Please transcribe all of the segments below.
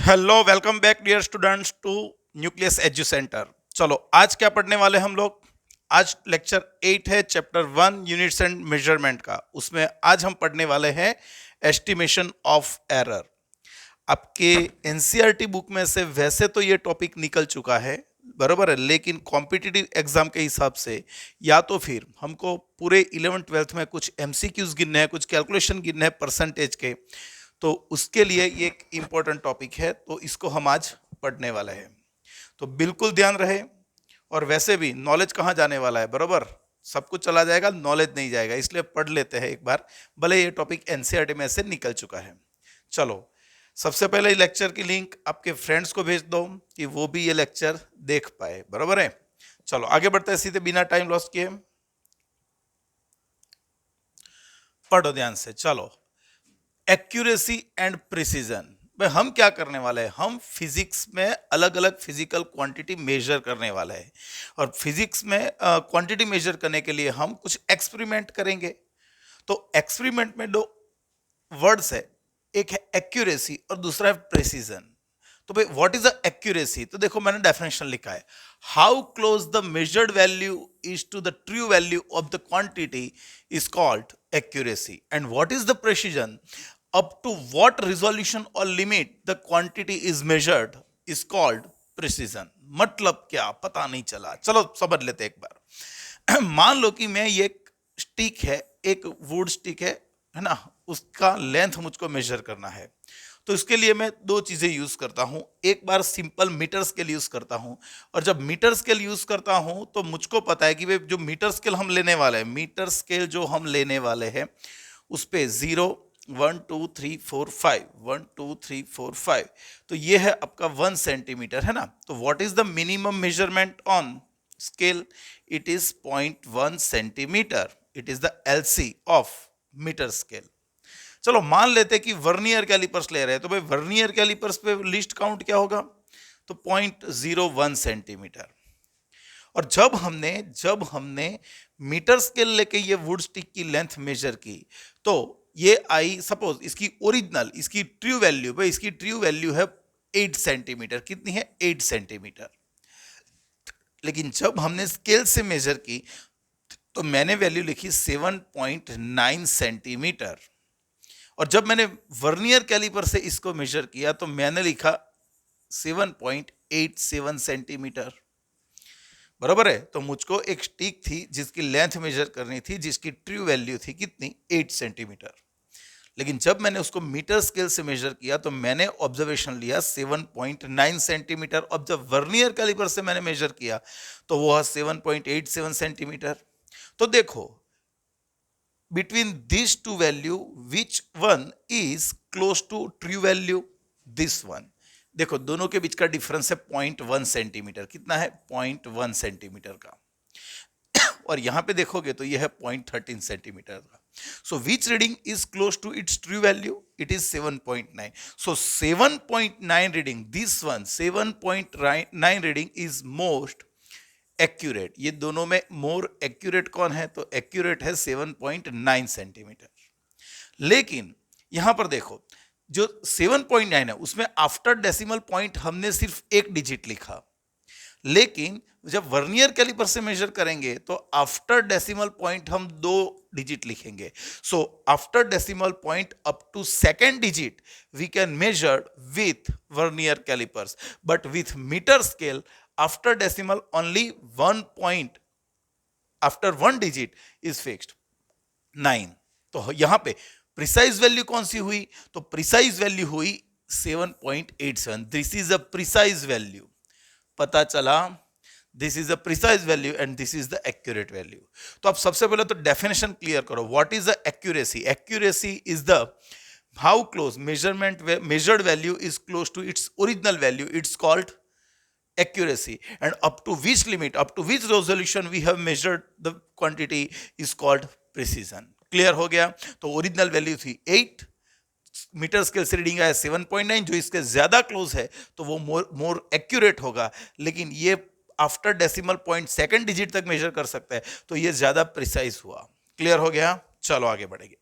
Hello, welcome back dear students to nucleus edu centre. चलो आज क्या पढ़ने वाले हम लोग। आज लेक्चर 8 है, चैप्टर 1 यूनिट्स एंड मेजरमेंट का। उसमें आज हम पढ़ने वाले हैं एस्टिमेशन ऑफ एरर। आपके एनसीईआरटी बुक में से वैसे तो ये टॉपिक निकल चुका है, बरोबर है, लेकिन कॉम्पिटिटिव एग्जाम के हिसाब से या तो फिर हमको पूरे 11th-12th में कुछ एमसीक्यूज गिनने हैं, कुछ कैलकुलेशन गिनने हैं परसेंटेज के, तो उसके लिए ये एक इम्पोर्टेंट टॉपिक है, तो इसको हम आज पढ़ने वाले हैं। तो बिल्कुल ध्यान रहे। और वैसे भी नॉलेज कहाँ जाने वाला है, बरोबर, सब कुछ चला जाएगा, नॉलेज नहीं जाएगा, इसलिए पढ़ लेते हैं एक बार, भले ये टॉपिक एनसीईआरटी में से निकल चुका है। चलो, सबसे पहले लेक्चर की लिंक आपके फ्रेंड्स को भेज दो कि वो भी ये लेक्चर देख पाए, बरोबर है। चलो आगे बढ़ते हैं सीधे, बिना टाइम लॉस किए। पढ़ो ध्यान से। चलो, एक्यूरेसी एंड प्रिसीजन। भाई हम क्या करने वाले हैं, हम फिजिक्स में अलग अलग फिजिकल क्वांटिटी मेजर करने वाले हैं, और फिजिक्स में क्वांटिटी मेजर करने के लिए हम कुछ एक्सपेरिमेंट करेंगे। तो एक्सपेरिमेंट में दो वर्ड्स है, एक है एक्यूरेसी और दूसरा है प्रिसीजन। तो भाई व्हाट इज द एक्यूरेसी, तो देखो मैंने डेफिनेशन लिखा है, how close the measured value is to the true value of the quantity is called accuracy, and what is the precision, up to what resolution or limit the quantity is measured is called precision। मतलब क्या, पता नहीं चला, चलो समझ लेते एक बार। मान लो कि मैं ये स्टिक है, एक वुड स्टिक है ना, उसका लेंथ मुझको मेजर करना है। तो इसके लिए मैं दो चीजें यूज करता हूं, एक बार सिंपल मीटर स्केल यूज करता हूं, और जब मीटर स्केल यूज करता हूं तो मुझको पता है कि वे जो मीटर स्केल हम लेने वाले हैं, मीटर स्केल जो हम लेने वाले हैं उस पे 0 1 2 3 4 5 1 2 3 4 5, तो ये है आपका 1 सेंटीमीटर, है ना। तो what is the minimum measurement on scale, it is 0.1 centimetre, it is the LC of metre scale. चलो मान लेते कि वर्नियर कैलिपर्स ले रहे हैं, तो भाई वर्नियर कैलिपर्स पे लिस्ट काउंट क्या होगा, तो 0.01 सेंटीमीटर। और जब हमने मीटर स्केल लेके ये वुड स्टिक की लेंथ मेजर की, तो ये आई, सपोज इसकी ओरिजिनल, इसकी ट्रू वैल्यू, भाई इसकी ट्रू वैल्यू है 8 सेंटीमीटर। कितनी है, 8 सेंटीमीटर। लेकिन जब हमने स्केल से मेजर की तो मैंने वैल्यू लिखी 7.9 सेंटीमीटर, और जब मैंने वर्नियर कैलिपर से इसको मेजर किया तो मैंने लिखा 7.87 सेंटीमीटर, बराबर है। तो मुझको एक स्टिक थी जिसकी लेंथ मेजर करनी थी, जिसकी ट्रू वैल्यू थी कितनी, 8 सेंटीमीटर। लेकिन जब मैंने उसको मीटर स्केल से मेजर किया तो मैंने ऑब्जर्वेशन लिया 7.9 सेंटीमीटर। अब जब वर्नियर कैलिपर से मैंने मेजर किया तो वो 7.87 सेंटीमीटर। तो देखो, between this two value which one is close to true value, this one. देखो दोनों के बीच का डिफरेंस है 0.1 सेंटीमीटर। कितना है, 0.1 सेंटीमीटर का। और यहां पे देखोगे तो यह है 0.13 सेंटीमीटर का। So which reading is close to its true value, it is 7.9। So 7.9 reading, this one 7.9 reading is most accurate. ये दोनों में मोर एक्यूरेट कौन है, तो एक्यूरेट है 7.9 सेंटीमीटर। लेकिन यहां पर देखो, जो 7.9 है उसमें आफ्टर डेसिमल पॉइंट हमने सिर्फ एक डिजिट लिखा, लेकिन जब वर्नियर कैलिपर से मेजर करेंगे तो आफ्टर डेसिमल पॉइंट हम 2 डिजिट लिखेंगे। So after decimal point up to second digit we can measure with vernier callipers, but with metre scale after decimal only 1 point after 1 digit is fixed, 9। तो यहां पे precise value कौन सी हुई, तो precise value हुई 7.87। This is a precise value. पता चला, this is the precise value and this is the accurate value. तो आप सबसे पहले तो डेफिनेशन क्लियर करो, what is the accuracy. Accuracy is the how close measurement measured value is close to its original value, it's called accuracy, and up to which limit, up to which resolution we have measured the quantity is called precision। Clear हो गया। तो original value थी 8, metre scale से reading आया 7.9, जो इसके ज्यादा close है तो वो मोर एक्यूरेट होगा। लेकिन ये after decimal point second digit तक मेजर कर सकता है, तो ये ज्यादा प्रिसाइज हुआ। क्लियर हो गया। चलो आगे बढ़ेंगे।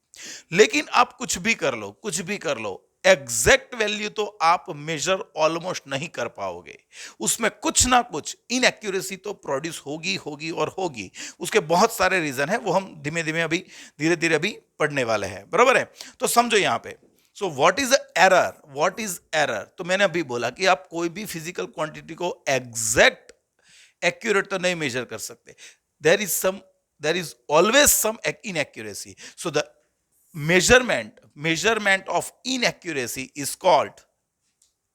लेकिन आप कुछ भी कर लो, कुछ भी कर लो, एग्जैक्ट वैल्यू तो आप मेजर ऑलमोस्ट नहीं कर पाओगे, उसमें कुछ ना कुछ इनएक्यूरेसी तो प्रोड्यूस होगी होगी और होगी। उसके बहुत सारे रीजन है, वो हम धीमे धीमे अभी धीरे धीरे अभी पढ़ने वाले हैं, बराबर है। तो समझो यहां पे, so what is error, what is error, तो मैंने अभी बोला कि आप कोई भी फिजिकल क्वांटिटी को एग्जैक्ट एक्यूरेट तो नहीं मेजर कर सकते, there is always some inaccuracy. So the measurement of inaccuracy is called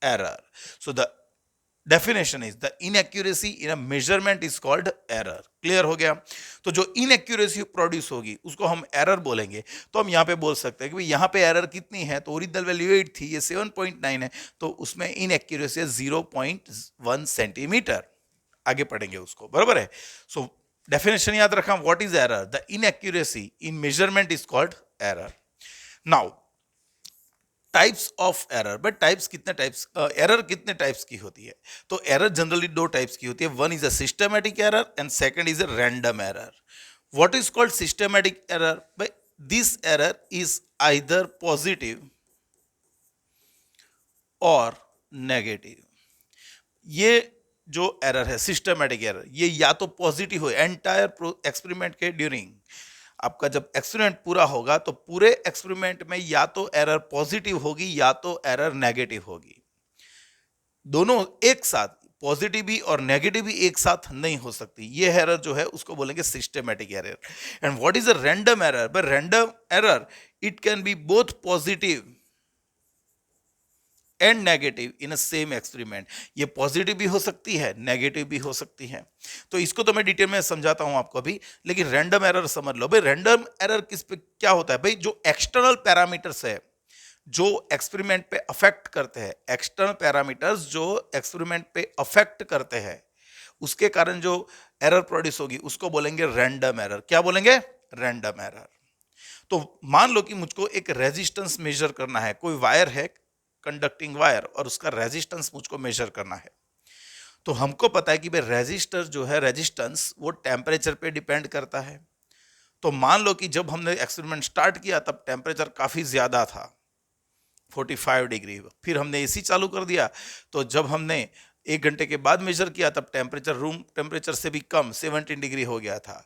error. So the definition is the inaccuracy in a measurement is called error. Clear हो गया? तो जो inaccuracy produce होगी उसको हम एरर बोलेंगे। तो हम यहाँ पे बोल सकते हैं कि यहाँ पे एरर कितनी है, तो ओरिजिनल वैल्यू 8 थी, ये 7.9 है, तो उसमें inaccuracy है 0.1 सेंटीमीटर। आगे पढ़ेंगे उसको, बराबर है। सो डेफिनेशन याद रखा, what is error, the inaccuracy in measurement is called error. Now types of error, but types कितने टाइप्स, एरर कितने टाइप्स की होती है, तो एरर जनरली दो टाइप्स की होती है, one is a systematic error and second is a random error. What is called systematic error, भाई this error is either positive or negative. ये जो एरर है सिस्टमैटिक एरर, ये या तो पॉजिटिव हो एंटायर एक्सपेरिमेंट के ड्यूरिंग, आपका जब एक्सपेरिमेंट पूरा होगा तो पूरे एक्सपेरिमेंट में या तो एरर पॉजिटिव होगी या तो एरर नेगेटिव होगी, दोनों एक साथ, पॉजिटिव भी और नेगेटिव भी एक साथ नहीं हो सकती। ये एरर जो है उसको बोलेंगे systematic error. And what is a random error, but random error it can be both positive and negative in a same experiment. ये पॉजिटिव भी हो सकती है, नेगेटिव भी हो सकती है। तो इसको तो मैं डिटेल में समझाता हूं आपको अभी, लेकिन रैंडम एरर समझ लो। भाई रैंडम एरर किस पे क्या होता है, भाई जो एक्सटर्नल पैरामीटर्स है जो एक्सपेरिमेंट पे अफेक्ट करते हैं, एक्सटर्नल पैरामीटर्स जो एक्सपेरिमेंट पे अफेक्ट करते हैं, उसके कारण जो एरर प्रोड्यूस होगी उसको बोलेंगे रैंडम एरर। क्या बोलेंगे, रैंडम एरर। तो मान लो कि मुझको एक रेजिस्टेंस मेजर करना है, कोई वायर है कंडक्टिंग वायर और उसका रेजिस्टेंस मुझको मेजर करना है। तो हमको पता है कि भाई रेजिस्टर जो है, रेजिस्टेंस वो टेम्परेचर पे डिपेंड करता है। तो मान लो कि जब हमने एक्सपेरिमेंट स्टार्ट किया तब टेम्परेचर काफी ज्यादा था, 45 डिग्री, फिर हमने एसी चालू कर दिया, तो जब हमने 1 घंटे के बाद मेजर किया तब टेम्परेचर रूम टेम्परेचर से भी कम 17 डिग्री हो गया था।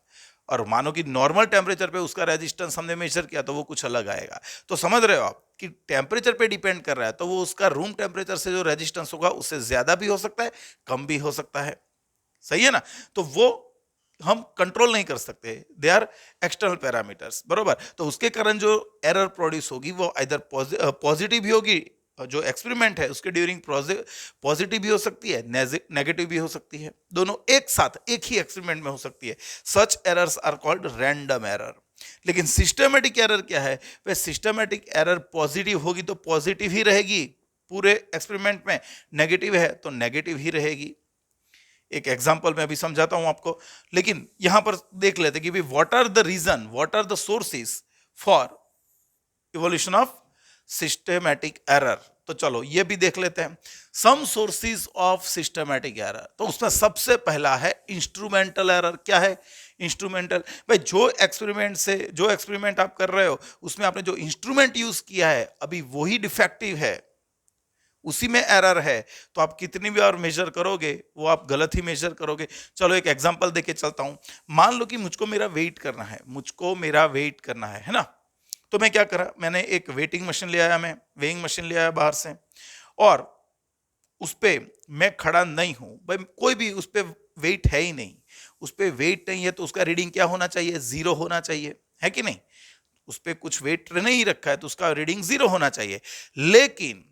और मानो कि नॉर्मल टेम्परेचर पे उसका रेजिस्टेंस हमने मेजर किया तो वो कुछ अलग आएगा। तो समझ रहे हो आप कि टेम्परेचर पे डिपेंड कर रहा है, तो वो उसका रूम टेम्परेचर से जो रेजिस्टेंस होगा उससे ज्यादा भी हो सकता है, कम भी हो सकता है। सही है ना? तो वो हम कंट्रोल नहीं कर सकते, दे आर एक्सटर्नल पैरामीटर्स, बरोबर। तो उसके कारण जो एरर प्रोड्यूस होगी वो इधर पॉजिटिव भी होगी, जो एक्सपेरिमेंट है उसके ड्यूरिंग पॉजिटिव भी हो सकती है, नेगेटिव भी हो सकती है, दोनों एक साथ एक ही एक्सपेरिमेंट में हो सकती है। Such errors are called random error. लेकिन सिस्टमैटिक एरर क्या है, वह सिस्टमैटिक एरर पॉजिटिव होगी तो पॉजिटिव ही रहेगी पूरे एक्सपेरिमेंट में, नेगेटिव है तो नेगेटिव ही रहेगी। एक एग्जांपल मैं अभी समझाता हूं आपको, लेकिन यहां पर देख लेते कि what are the reason, what are the sources for evolution of systematic error. तो चलो ये भी देख लेते हैं, some sources of systematic error. तो उसमें सबसे पहला है इंस्ट्रूमेंटल एरर। क्या है इंस्ट्रूमेंटल, भाई जो एक्सपेरिमेंट आप कर रहे हो उसमें आपने जो इंस्ट्रूमेंट यूज किया है अभी वही डिफेक्टिव है, उसी में एरर है, तो आप कितनी भी और मेजर करोगे वो आप गलत ही मेजर करोगे। चलो एक एग्जांपल देके चलता हूं। मान लो कि मुझको मेरा वेट करना है ना? तो मैं क्या करा, मैंने एक वेटिंग मशीन ले आया, मैं वेइंग मशीन ले आया बाहर से, और उस पे मैं खड़ा नहीं हूं, भाई कोई भी उस पे वेट है ही नहीं, उस पे वेट नहीं है तो उसका रीडिंग क्या होना चाहिए, 0 होना चाहिए, है कि नहीं? उस पे कुछ वेट नहीं रखा है तो उसका रीडिंग 0 होना चाहिए। लेकिन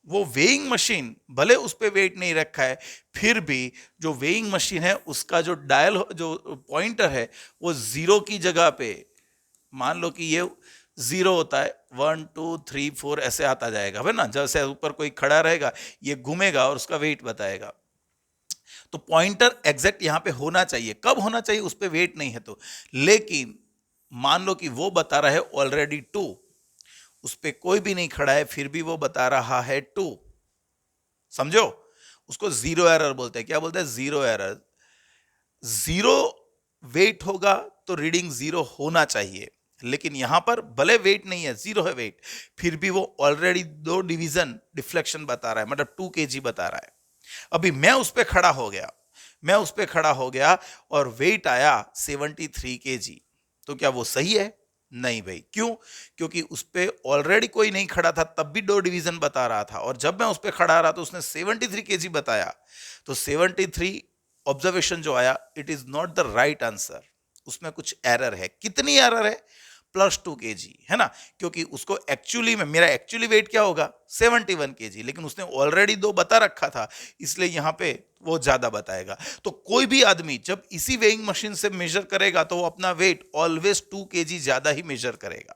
वो वेइंग मशीन भले उस पे वेट नहीं रखा है, फिर भी जो वेइंग मशीन है उसका जो डायल जो पॉइंटर है वो 0 की जगह पे, मान लो कि ये 0 होता है, 1 2 3 4 ऐसे आता जाएगा, है ना? जैसे ऊपर कोई खड़ा रहेगा ये घूमेगा और उसका वेट बताएगा। तो पॉइंटर एग्जैक्ट यहां पे होना चाहिए, कब होना चाहिए, उस पे वेट नहीं है तो। लेकिन मान लो कि वो बता रहा है ऑलरेडी 2, उस पे कोई भी नहीं खड़ा है फिर भी वो बता रहा है 2, समझो? उसको 0 एरर बोलते हैं। क्या बोलते हैं? 0 एरर। 0 वेट होगा तो रीडिंग 0 होना चाहिए, लेकिन यहां पर भले वेट नहीं है, जीरो है वेट, फिर भी वो ऑलरेडी 2 डिवीजन डिफ्लेक्शन बता रहा है, मतलब 2 kg बता रहा है। अभी मैं उस पर खड़ा हो गया, और वेट आया 73 kg, तो क्या वो सही है? नहीं भाई। क्यों? क्योंकि उस पे ऑलरेडी कोई नहीं खड़ा था, तब भी 2 डिवीजन बता रहा था, और जब मैं उस पे खड़ा रहा तो उसने 73 kg बताया। तो 73 ऑब्जर्वेशन जो आया, it is not the right answer, उसमें कुछ एरर है। कितनी एरर है? +2 kg, है ना? क्योंकि उसको एक्चुअली में, मेरा एक्चुअली वेट क्या होगा? 71 kg, लेकिन उसने ऑलरेडी 2 बता रखा था, इसलिए यहां पे वो ज्यादा बताएगा। तो कोई भी आदमी जब इसी वेइंग मशीन से मेजर करेगा तो वो अपना वेट ऑलवेज 2 kg ज्यादा ही मेजर करेगा।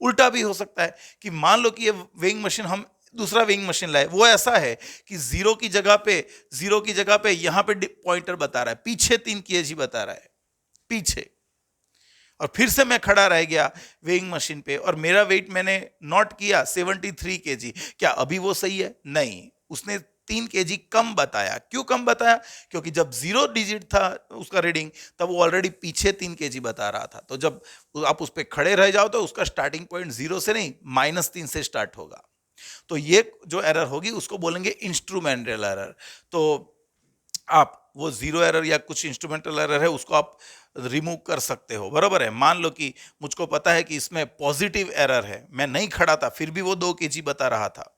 उल्टा भी हो सकता है कि मान लो कि ये वेइंग मशीन, हम दूसरा वेइंग मशीन लाए, वो ऐसा है कि जीरो की जगह पे यहां पे पॉइंटर बता रहा है, पीछे 3 kg बता रहा है, पीछे। और फिर से मैं खड़ा रह गया वेइंग मशीन पे और मेरा वेट मैंने नोट किया 73 kg, क्या अभी वो सही है? नहीं, उसने 3 kg कम बताया। क्यों कम बताया? क्योंकि जब 0 डिजिट था उसका रीडिंग, तब वो ऑलरेडी पीछे 3 kg बता रहा था। तो जब आप उस पर खड़े रह जाओ तो उसका स्टार्टिंग पॉइंट 0 से नहीं, -3 से स्टार्ट होगा। तो ये जो एरर होगी उसको बोलेंगे इंस्ट्रूमेंटल एरर। तो आप वो जीरो एरर या कुछ इंस्ट्रूमेंटल एरर है उसको आप रिमूव कर सकते हो, बराबर है। मान लो कि मुझको पता है कि इसमें पॉजिटिव एरर है, मैं नहीं खड़ा था फिर भी वो 2 kg बता रहा था,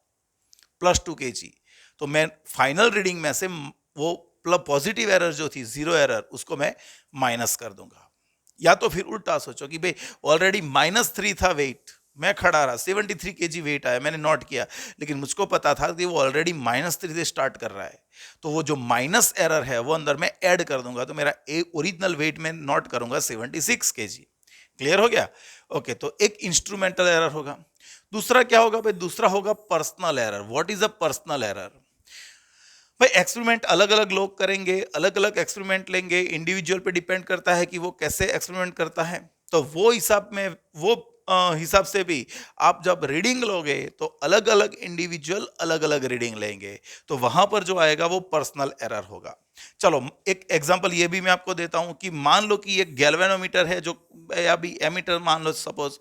+2 kg, तो मैं फाइनल रीडिंग में से वो पॉजिटिव एरर जो थी, जीरो एरर, उसको मैं माइनस कर दूंगा। या तो फिर उल्टा सोचो कि भाई ऑलरेडी -3 था वेट, मैं खड़ा रहा, 73 kg वेट आया, मैंने नोट किया, लेकिन मुझको पता था कि वो ऑलरेडी -3 से स्टार्ट कर रहा है, तो वो जो माइनस एरर है वो अंदर मैं ऐड कर दूंगा, तो मेरा ओरिजिनल वेट में नोट करूंगा 76 kg। क्लियर हो गया? ओके, तो एक इंस्ट्रूमेंटल एरर होगा। दूसरा क्या होगा भाई? दूसरा होगा personal error. What is a personal error? भाई एक्सपेरिमेंट अलग अलग लोग करेंगे, अलग अलग एक्सपेरिमेंट लेंगे, इंडिविजुअल पे डिपेंड करता है कि वो कैसे एक्सपेरिमेंट करता है। तो वो हिसाब में, वो हिसाब से भी आप जब रीडिंग लोगे तो अलग अलग इंडिविजुअल अलग अलग रीडिंग लेंगे, तो वहां पर जो आएगा वो पर्सनल एरर होगा। चलो एक एग्जांपल ये भी मैं आपको देता हूं कि मान लो कि एक गैल्वेनोमीटर है, जो या भी एमीटर मान लो सपोज,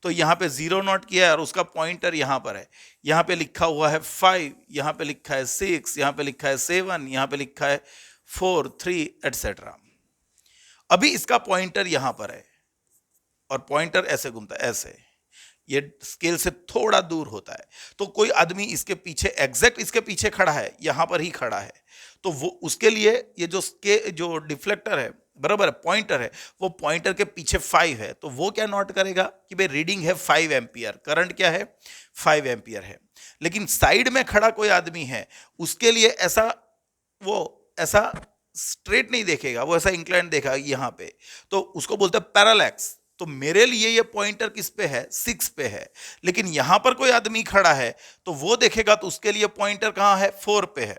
तो यहाँ पे 0 नोट किया है और उसका पॉइंटर यहाँ पर है, यहाँ पे लिखा हुआ है 5, यहाँ पे लिखा है 6, यहाँ पे लिखा है 7, यहाँ पे लिखा है 4, 3 एटसेट्रा। अभी इसका पॉइंटर यहाँ पर है और पॉइंटर ऐसे घूमता है, ऐसे, ये स्केल से थोड़ा दूर होता है। तो कोई आदमी इसके पीछे, एग्जैक्ट इसके पीछे खड़ा है, यहां पर ही खड़ा है, तो वो उसके लिए ये जो डिफ्लेक्टर है, बराबर है, पॉइंटर है, वो पॉइंटर के पीछे 5 है, तो वो क्या नोट करेगा कि भाई रीडिंग है 5 एम्पियर, करंट क्या है? 5 एम्पियर है। लेकिन साइड में खड़ा कोई आदमी है, उसके लिए वो ऐसा स्ट्रेट नहीं देखेगा, वो ऐसा इंक्लाइन देखेगा यहां पे, तो उसको बोलते हैं पैरालैक्स। तो मेरे लिए ये पॉइंटर किस पे है? 6 पे है, लेकिन यहां पर कोई आदमी खड़ा है तो वो देखेगा तो उसके लिए पॉइंटर कहां है? 4 पे है।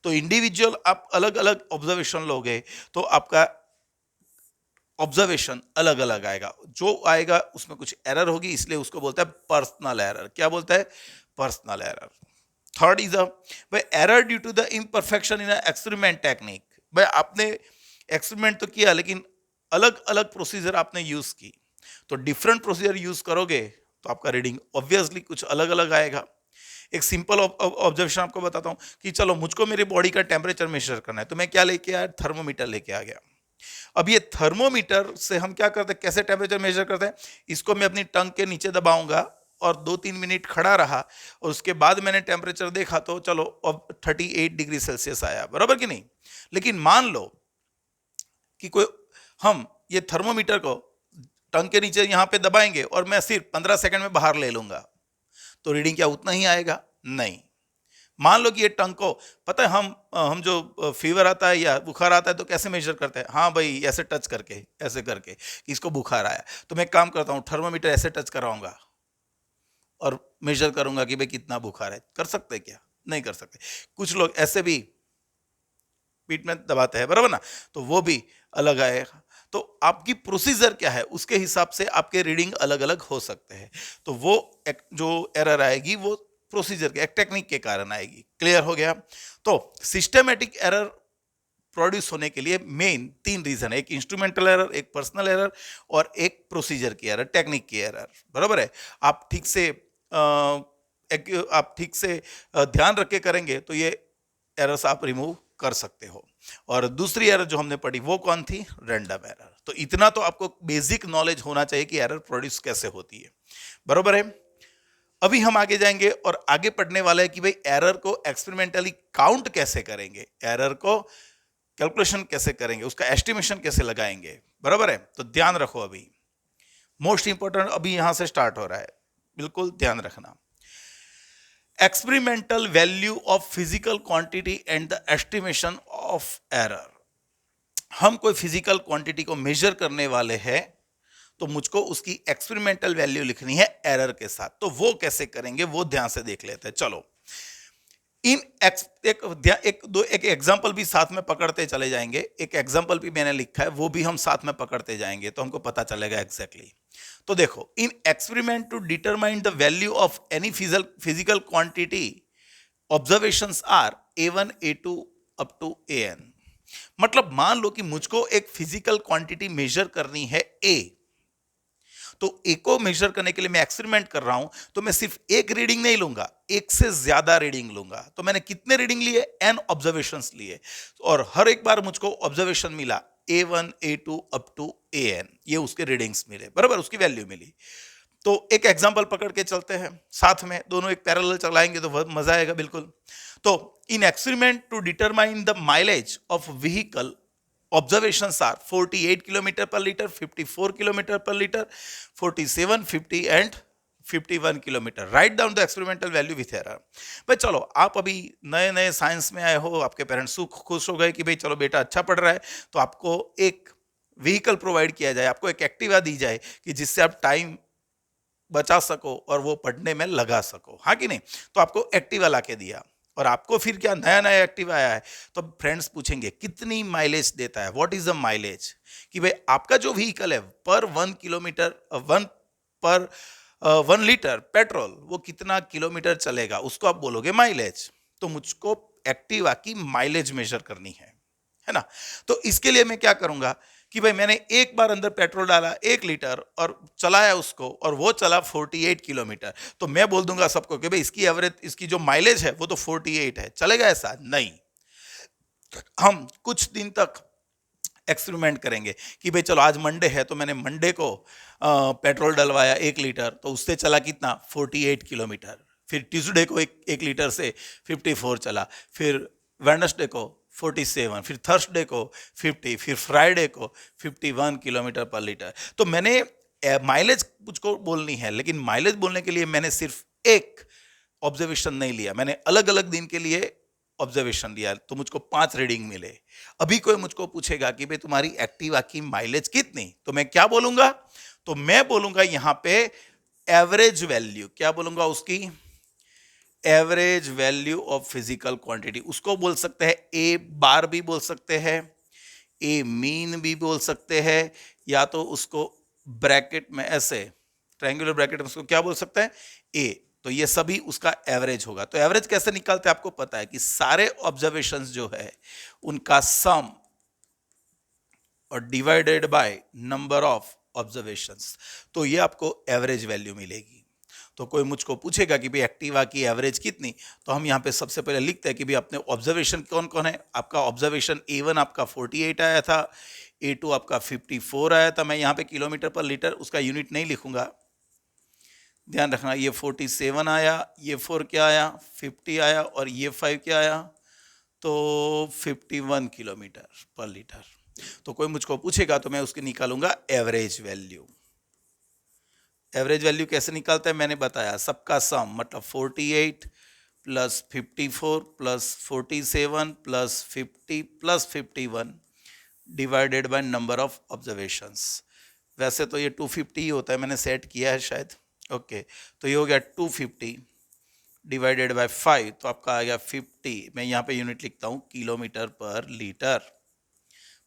तो इंडिविजुअल आप अलग अलग ऑब्जर्वेशन लोगे तो आपका ऑब्जर्वेशन अलग अलग आएगा, जो आएगा उसमें कुछ एरर होगी, इसलिए उसको बोलता है पर्सनल एरर। क्या बोलता है? Personal error. थर्ड इज भाई error due to the imperfection in experiment technique. भाई आपने एक्सपेरिमेंट तो किया, लेकिन अलग अलग प्रोसीजर आपने यूज की, तो डिफरेंट प्रोसीजर यूज करोगे तो आपका रीडिंग ऑब्वियसली कुछ अलग अलग आएगा। एक सिंपल ऑब्जर्वेशन आपको बताता हूं कि चलो मुझको मेरी बॉडी का टेम्परेचर मेजर करना है, तो मैं क्या लेके आया? थर्मोमीटर लेके आ गया। अब ये थर्मोमीटर से हम क्या करते हैं, कैसे टेम्परेचर मेजर करते हैं? इसको मैं अपनी टंग के नीचे दबाऊंगा और 2-3 मिनट खड़ा रहा, और उसके बाद मैंने टेम्परेचर देखा तो चलो अब 38 डिग्री सेल्सियस आया, बराबर कि नहीं? लेकिन मान लो कि कोई, हम ये थर्मोमीटर को टंग के नीचे यहां पे दबाएंगे और मैं सिर्फ 15 सेकंड में बाहर ले लूंगा, तो रीडिंग क्या उतना ही आएगा? नहीं। मान लो कि ये टंग को, पता है हम जो फीवर आता है या बुखार आता है तो कैसे मेजर करते हैं? हाँ भाई, ऐसे टच करके, ऐसे करके कि इसको बुखार आया, तो मैं एक काम करता हूँ, थर्मोमीटर ऐसे टच कराऊंगा और मेजर करूंगा कि भाई कितना बुखार है। कर सकते हैं क्या? नहीं कर सकते। कुछ लोग ऐसे भी पीठ में दबाते हैं, बराबर ना, तो वो भी अलग आएगा। तो आपकी प्रोसीजर क्या है उसके हिसाब से आपके रीडिंग अलग अलग हो सकते हैं। तो वो जो एरर आएगी वो प्रोसीजर के, एक टेक्निक के कारण आएगी। क्लियर हो गया? तो सिस्टमेटिक एरर प्रोड्यूस होने के लिए मेन 3 रीजन है, एक इंस्ट्रूमेंटल एरर, एक पर्सनल एरर और एक प्रोसीजर की एरर, टेक्निक की एरर। बराबर है। आप ठीक से ध्यान रख के करेंगे तो ये एरर्स आप रिमूव कर सकते हो। और दूसरी एरर जो हमने पढ़ी वो कौन थी? Random error. तो इतना तो आपको बेसिक नॉलेज होना चाहिए कि एरर प्रोड्यूस कैसे होती है। बरोबर है। अभी हम आगे जाएंगे और आगे पढ़ने वाले हैं कि भाई एरर को एक्सपेरिमेंटली काउंट कैसे करेंगे, एरर को कैलकुलेशन कैसे करेंगे, उसका एस्टिमेशन कैसे लगाएंगे। बराबर है। तो ध्यान रखो, अभी मोस्ट इंपॉर्टेंट अभी यहां से स्टार्ट हो रहा है, बिल्कुल ध्यान रखना। Experimental value of physical quantity and the estimation of error. हम कोई फिजिकल क्वांटिटी को मेजर करने वाले हैं तो मुझको उसकी एक्सपेरिमेंटल वैल्यू लिखनी है एरर के साथ। तो वो कैसे करेंगे वो ध्यान से देख लेते हैं। चलो एक एग्जांपल भी साथ में पकड़ते चले जाएंगे। एक एग्जांपल भी मैंने लिखा है, वो भी हम साथ में पकड़ते जाएंगे तो हमको पता चलेगा एग्जैक्टली। तो देखो, in experiment to determine the value of any physical quantity observations are A1 A2 up to AN। मतलब मान लो कि मुझको एक फिजिकल क्वांटिटी मेजर करनी है A, तो ए को मेजर करने के लिए मैं एक्सपेरिमेंट कर रहा हूं, तो मैं सिर्फ एक रीडिंग नहीं लूंगा, एक से ज्यादा रीडिंग लूंगा। तो मैंने कितने रीडिंग लिए? n ऑब्जर्वेशंस लिए, और हर एक बार मुझको ऑब्जर्वेशन मिला A1 A2 up to AN, ये उसके रीडिंग्स मिले, बराबर, उसकी वैल्यू मिली। तो एक एग्जांपल पकड़ के चलते हैं साथ में, दोनों एक पैरेलल चलाएंगे तो बहुत मजा आएगा, बिल्कुल। तो in experiment to determine the mileage of vehicle, observations are 48 kilometre per litre, 54 kilometre per litre, 47, 50 and 51 kilometre. Right down the experimental value with error. भाई चलो, आप अभी नए नए साइंस में आए हो, आपके पेरेंट्स खुश हो गए कि भाई चलो बेटा अच्छा पढ़ रहा है, तो आपको एक व्हीकल प्रोवाइड किया जाए, आपको एक एक्टिवा दी जाए कि जिससे आप टाइम बचा सको और वो पढ़ने में लगा सको, हाँ कि नहीं? तो आपको एक्टिवा ला के दिया, और आपको फिर क्या नया नया एक्टिव आया है, तो फ्रेंड्स पूछेंगे कितनी माइलेज देता है, व्हाट इज द माइलेज, कि भाई आपका जो व्हीकल है पर 1 लीटर पेट्रोल वो कितना किलोमीटर चलेगा, उसको आप बोलोगे माइलेज। तो मुझको एक्टिवा की माइलेज मेजर करनी है ना। तो इसके लिए मैं क्या करूंगा कि भाई मैंने एक बार अंदर पेट्रोल डाला 1 लीटर और चलाया उसको, और वो चला 48 किलोमीटर, तो मैं बोल दूंगा सबको कि भाई इसकी एवरेज, इसकी जो माइलेज है वो तो 48 है। चलेगा ऐसा? नहीं। हम कुछ दिन तक एक्सपेरिमेंट करेंगे कि भाई चलो आज मंडे है, तो मैंने मंडे को पेट्रोल डलवाया 1 लीटर, तो उससे चला कितना? 48 किलोमीटर। फिर ट्यूसडे को एक लीटर से 54 चला, फिर वेडनेसडे को 47, फिर थर्सडे को 50, फिर फ्राइडे को 51 किलोमीटर पर लीटर। तो मैंने माइलेज मुझको बोलनी है, लेकिन माइलेज बोलने के लिए मैंने सिर्फ एक ऑब्जर्वेशन नहीं लिया, मैंने अलग अलग दिन के लिए ऑब्जर्वेशन लिया, तो मुझको 5 रीडिंग मिले। अभी कोई मुझको पूछेगा कि भाई तुम्हारी एक्टिवा की माइलेज कितनी, तो मैं क्या बोलूंगा? तो मैं बोलूंगा यहां पे एवरेज वैल्यू। क्या बोलूंगा? उसकी average value of physical quantity. उसको बोल सकते हैं ए बार भी बोल सकते हैं, ए मीन भी बोल सकते हैं, या तो उसको ब्रैकेट में ऐसे ट्रायंगुलर ब्रैकेट में उसको क्या बोल सकते हैं? ए। तो ये सभी उसका एवरेज होगा। तो एवरेज कैसे निकालते हैं? आपको पता है कि सारे ऑब्जर्वेशंस जो है उनका सम और divided by number of observations, तो ये आपको एवरेज वैल्यू मिलेगी। तो कोई मुझको पूछेगा कि भाई एक्टिवा की एवरेज कितनी, तो हम यहाँ पे सबसे पहले लिखते हैं कि भाई अपने ऑब्जर्वेशन कौन कौन है। आपका ऑब्जर्वेशन A1 आपका 48 आया था, A2 आपका 54 आया था। मैं यहाँ पे किलोमीटर पर लीटर उसका यूनिट नहीं लिखूंगा, ध्यान रखना। ये 47 आया, ये 4 क्या आया? 50 आया, और ये 5 क्या आया? तो 51 किलोमीटर पर लीटर। तो कोई मुझको पूछेगा तो मैं उसकी निकालूंगा एवरेज वैल्यू। एवरेज वैल्यू कैसे निकालता है मैंने बताया, सबका सम, मतलब 48 plus 54 plus 47 plus 50 plus 51 divided by number of observations. वैसे तो ये 250 ही होता है, मैंने सेट किया है शायद। ओके, तो ये हो गया 250 डिवाइडेड बाय 5, तो आपका आ गया 50। मैं यहाँ पे यूनिट लिखता हूँ किलोमीटर पर लीटर।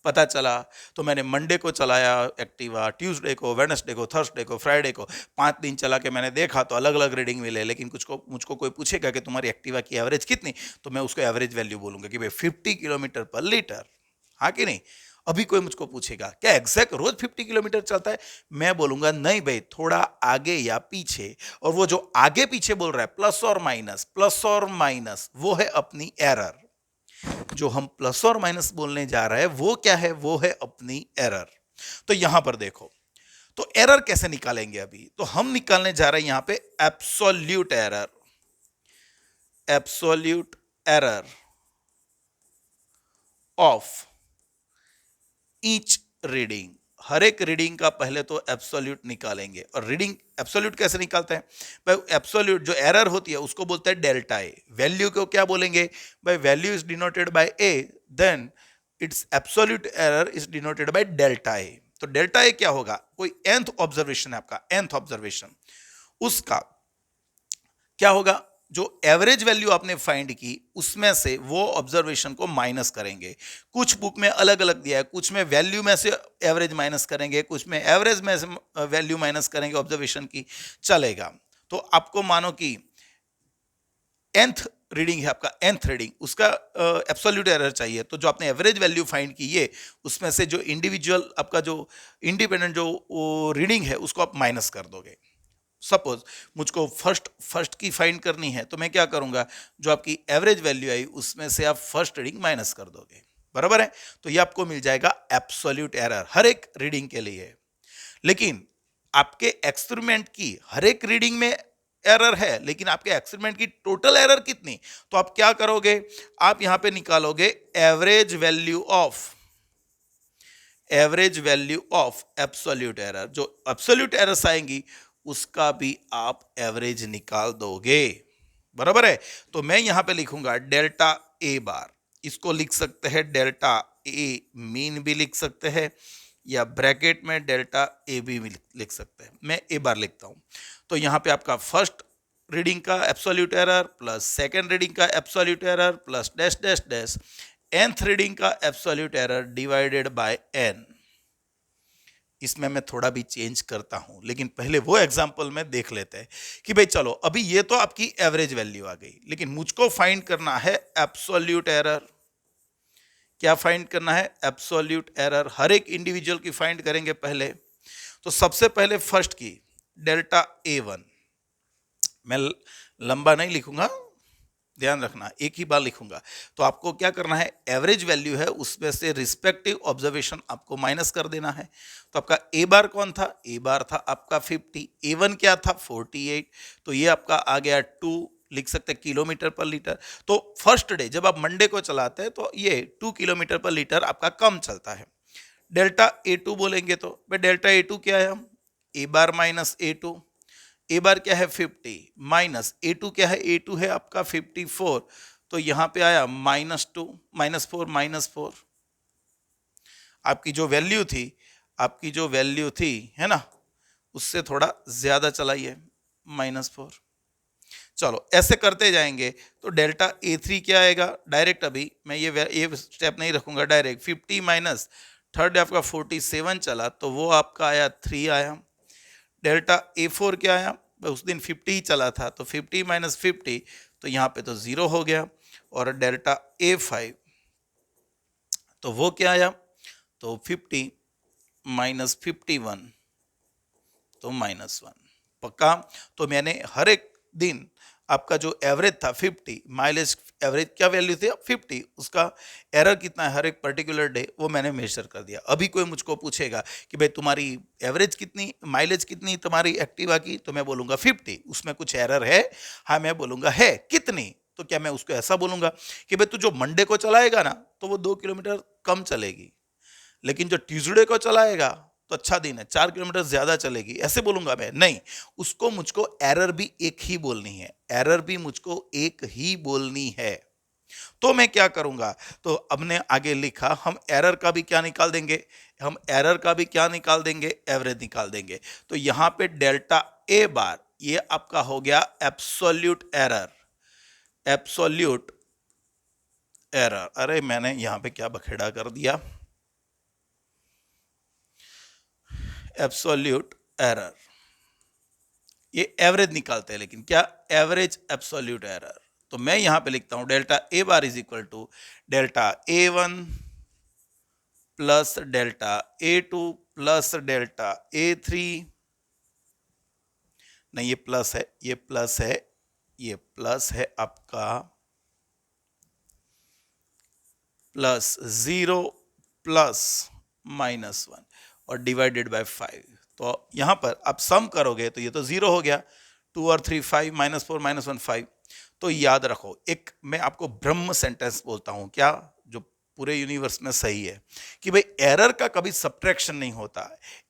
पता चला, तो मैंने मंडे को चलाया एक्टिवा, ट्यूसडे को, वेडनेसडे को, थर्सडे को, फ्राइडे को, 5 दिन चला के मैंने देखा तो अलग अलग रीडिंग मिले। लेकिन मुझको कोई पूछेगा कि तुम्हारी एक्टिवा की एवरेज कितनी, तो मैं उसको एवरेज वैल्यू बोलूंगा कि भाई 50 किलोमीटर पर लीटर। हाँ कि नहीं? अभी कोई मुझको पूछेगा क्या एग्जैक्ट रोज 50 किलोमीटर चलता है, मैं बोलूंगा नहीं भाई, थोड़ा आगे या पीछे। और वो जो आगे पीछे बोल रहा है प्लस और माइनस वो है अपनी एरर। जो हम प्लस और माइनस बोलने जा रहे हैं वो क्या है, वो है अपनी एरर। तो यहां पर देखो, तो एरर कैसे निकालेंगे? अभी तो हम निकालने जा रहे हैं यहां पे absolute error. Absolute error of each reading. हर एक रीडिंग का पहले तो एब्सोल्यूट निकालेंगे। और रीडिंग एब्सोल्यूट कैसे निकालते हैं भाई? एब्सोल्यूट जो एरर होती है उसको बोलते हैं डेल्टा ए। वैल्यू को क्या बोलेंगे भाई? Value is denoted by A, then its absolute error is denoted by delta A. तो डेल्टा ए क्या होगा? कोई nth ऑब्जर्वेशन है आपका, nth ऑब्जर्वेशन, उसका क्या होगा? जो एवरेज वैल्यू आपने फाइंड की उसमें से वो ऑब्जर्वेशन को माइनस करेंगे। कुछ बुक में अलग अलग दिया है, कुछ में वैल्यू में से एवरेज माइनस करेंगे, कुछ में एवरेज में से वैल्यू माइनस करेंगे ऑब्जर्वेशन की, चलेगा। तो आपको मानो कि nth रीडिंग है आपका, nth रीडिंग, उसका एब्सोल्यूट एरर चाहिए। तो जो आपने एवरेज वैल्यू फाइंड की ये, उसमें से जो इंडिविजुअल आपका जो इंडिपेंडेंट जो रीडिंग है उसको आप माइनस कर दोगे। सपोज मुझको फर्स्ट की फाइंड करनी है, तो मैं क्या करूंगा? जो आपकी एवरेज वैल्यू आई उसमें से आप फर्स्ट रीडिंग माइनस कर दोगे, बराबर है? तो ये आपको मिल जाएगा एब्सोल्यूट एरर हर एक रीडिंग के लिए। लेकिन आपके एक्सपेरिमेंट की हर एक रीडिंग में एरर है, लेकिन आपके एक्सपेरिमेंट की टोटल एरर कितनी? तो आप क्या करोगे? आप यहां पे निकालोगे average value of absolute error. जो एब्सोल्यूट एरर्स आएंगी उसका भी आप एवरेज निकाल दोगे, बराबर है? तो मैं यहां पे लिखूंगा डेल्टा ए बार। इसको लिख सकते हैं डेल्टा ए मीन भी लिख सकते हैं, या ब्रैकेट में डेल्टा ए भी लिख सकते हैं। मैं ए बार लिखता हूं। तो यहां पे आपका फर्स्ट रीडिंग का absolute error plus second reading का absolute error plus dash dash dash nth reading का absolute error divided by n। इसमें मैं थोड़ा भी चेंज करता हूं, लेकिन पहले वो एग्जांपल में देख लेते हैं कि भाई चलो, अभी ये तो आपकी एवरेज वैल्यू आ गई, लेकिन मुझको फाइंड करना है एब्सोल्यूट एरर। क्या फाइंड करना है? Absolute error. हर एक इंडिविजुअल की फाइंड करेंगे पहले। तो सबसे पहले फर्स्ट की डेल्टा A1, मैं लंबा नहीं लिखूंगा, ध्यान रखना, एक ही बार लिखूंगा। तो आपको क्या करना है? एवरेज वैल्यू है उसमें से रिस्पेक्टिव ऑब्जर्वेशन आपको माइनस कर देना है। तो आपका ए बार कौन था? ए बार था आपका 50, A1 क्या था? 48। तो ये आपका आ गया 2, लिख सकते हैं किलोमीटर पर लीटर। तो फर्स्ट डे जब आप मंडे को चलाते हैं तो ये 2 किलोमीटर पर लीटर आपका कम चलता है। डेल्टा A2 बोलेंगे तो भाई डेल्टा A2 क्या है? हम ए बार माइनस A2। ए बार क्या है? 50 माइनस A2 क्या है? A2 है आपका 54। तो यहां पे आया -2 -4 आपकी जो वैल्यू थी है ना, उससे थोड़ा ज्यादा चलाइए, -4। चलो ऐसे करते जाएंगे। तो डेल्टा A3 क्या आएगा? डायरेक्ट अभी मैं ये स्टेप नहीं रखूंगा, डायरेक्ट 50 माइनस थर्ड आपका 47 चला, तो वो आपका आया 3 आया। डेल्टा A4 क्या आया? उस दिन 50 ही चला था, तो 50 माइनस 50, तो यहाँ पे तो 0 हो गया। और डेल्टा A5 तो वो क्या आया? तो 50 माइनस 51 तो -1। पक्का? तो मैंने हर एक दिन आपका जो एवरेज था 50, माइलेज एवरेज क्या वैल्यू थी? 50, उसका एरर कितना है हर एक पर्टिकुलर डे, वो मैंने मेजर कर दिया। अभी कोई मुझको पूछेगा कि भाई तुम्हारी एवरेज कितनी, माइलेज कितनी तुम्हारी एक्टिवा की, तो मैं बोलूंगा 50, उसमें कुछ एरर है? हाँ मैं बोलूंगा है। कितनी? तो क्या मैं उसको ऐसा बोलूंगा कि भाई तू जो मंडे को चलाएगा ना तो वो 2 किलोमीटर कम चलेगी, लेकिन जो ट्यूसडे को चलाएगा तो अच्छा दिन है 4 किलोमीटर ज्यादा चलेगी, ऐसे बोलूंगा मैं? नहीं, उसको मुझको एरर भी एक ही बोलनी है, एरर भी मुझको एक ही बोलनी है। तो मैं क्या करूंगा? तो अब ने आगे लिखा, हम एरर का भी क्या निकाल देंगे? एवरेज निकाल देंगे। तो यहां पे डेल्टा ए बार ये आपका हो गया एब्सोल्यूट एरर। अरे मैंने यहां पे क्या बखेड़ा कर दिया, एब्सोल्यूट एरर। ये एवरेज निकालते हैं, लेकिन क्या? Average absolute error. तो मैं यहां पे लिखता हूं delta A bar is equal to delta A1 plus delta A2 plus delta A3, नहीं ये प्लस है, ये प्लस है, ये प्लस है आपका प्लस 0 प्लस -1 और डिवाइडेड बाय 5। तो यहां पर आप सम करोगे तो ये तो 0 हो गया, 2 और 3 5, -4 -1 5। तो याद रखो, एक मैं आपको ब्रह्म सेंटेंस बोलता हूं क्या, जो पूरे यूनिवर्स में सही है, कि भाई एरर का कभी सब्ट्रैक्शन नहीं होता,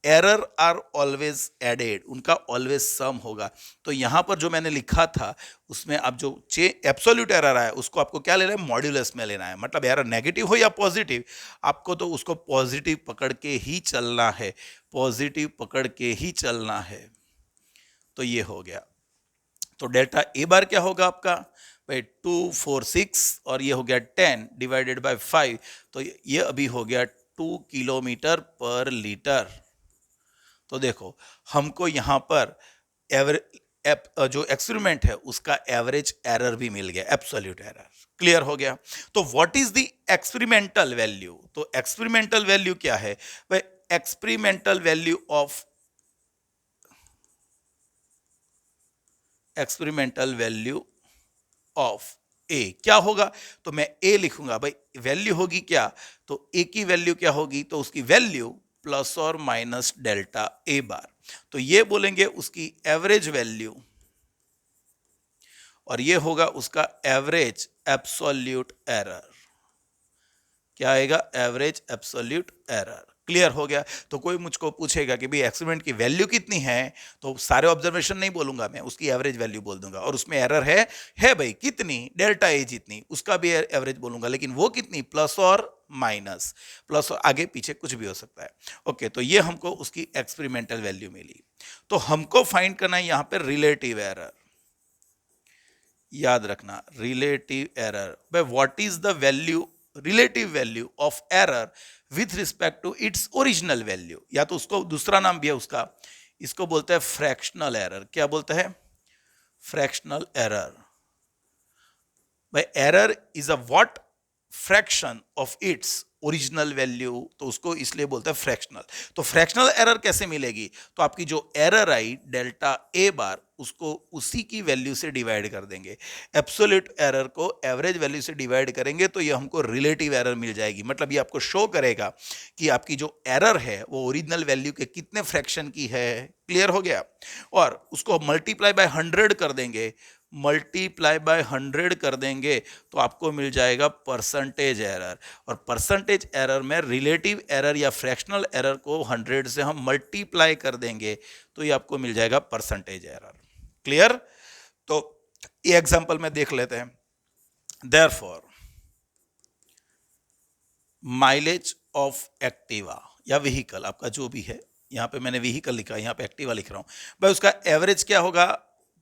एरर आर ऑलवेज एडेड, उनका ऑलवेज सम होगा। तो यहां पर जो मैंने लिखा था उसमें आप जो एब्सोल्यूट एरर है उसको आपको क्या लेना है, मॉड्यूलस में लेना है। मतलब एरर नेगेटिव हो या पॉजिटिव, आपको तो उसको पॉजिटिव पकड़ के ही चलना है, पॉजिटिव पकड़ के ही चलना है। तो ये हो गया। तो डेल्टा ए बार क्या होगा आपका भाई 2 4 6 और ये हो गया 10 डिवाइडेड बाय 5, तो ये अभी हो गया 2 किलोमीटर पर लीटर। तो देखो हमको यहां पर जो एक्सपेरिमेंट है उसका एवरेज एरर भी मिल गया, एब्सोल्यूट एरर। क्लियर हो गया। तो what is the experimental value, तो एक्सपेरिमेंटल वैल्यू क्या है भाई, experimental value of experimental value of A क्या होगा, तो मैं ए लिखूंगा भाई, वैल्यू होगी क्या, तो ए की वैल्यू क्या होगी, तो उसकी वैल्यू प्लस और माइनस डेल्टा ए बार। तो ये बोलेंगे उसकी एवरेज वैल्यू और ये होगा उसका एवरेज एब्सोल्यूट एरर। क्या आएगा, एवरेज एब्सोल्यूट एरर। क्लियर हो गया। तो कोई मुझको पूछेगा कि भाई एक्सपेरिमेंट की वैल्यू कितनी है, तो सारे ऑब्जर्वेशन नहीं बोलूंगा मैं, उसकी एवरेज वैल्यू बोल दूंगा, और उसमें एरर है भाई कितनी, डेल्टा ए जितनी, उसका भी एवरेज बोलूंगा, लेकिन वो कितनी, प्लस और माइनस, प्लस और आगे पीछे कुछ भी हो सकता है। ओके, तो ये हमको उसकी एक्सपेरिमेंटल वैल्यू मिली। तो हमको फाइंड करना है यहां पर रिलेटिव एरर। याद रखना रिलेटिव एरर, भाई what is the value, relative value of error with respect to its original value, या तो उसको दूसरा नाम भी है उसका, इसको बोलते हैं फ्रैक्शनल एरर। क्या बोलते हैं, फ्रैक्शनल एरर। भाई error is a what, fraction of its original value, तो उसको इसलिए बोलते हैं फ्रैक्शनल। तो फ्रैक्शनल एरर कैसे मिलेगी, तो आपकी जो एरर आई डेल्टा ए बार, उसको उसी की वैल्यू से डिवाइड कर देंगे, एब्सोल्यूट एरर को एवरेज वैल्यू से डिवाइड करेंगे, तो ये हमको रिलेटिव एरर मिल जाएगी। मतलब ये आपको शो करेगा कि आपकी जो एरर है वो ओरिजिनल वैल्यू के कितने फ्रैक्शन की है। क्लियर हो गया। और उसको मल्टीप्लाई बाय 100 कर देंगे, मल्टीप्लाई बाय 100 कर देंगे तो आपको मिल जाएगा परसेंटेज एरर। और परसेंटेज एरर में रिलेटिव एरर या फ्रैक्शनल एरर को 100 से हम मल्टीप्लाई कर देंगे तो ये आपको मिल जाएगा परसेंटेज एरर। क्लियर। तो ये एग्जांपल में देख लेते हैं। देयरफॉर माइलेज ऑफ एक्टिवा या व्हीकल, आपका जो भी है, यहां पे मैंने व्हीकल लिखा है, यहां पे एक्टिवा लिख रहा हूं, भाई उसका एवरेज क्या होगा,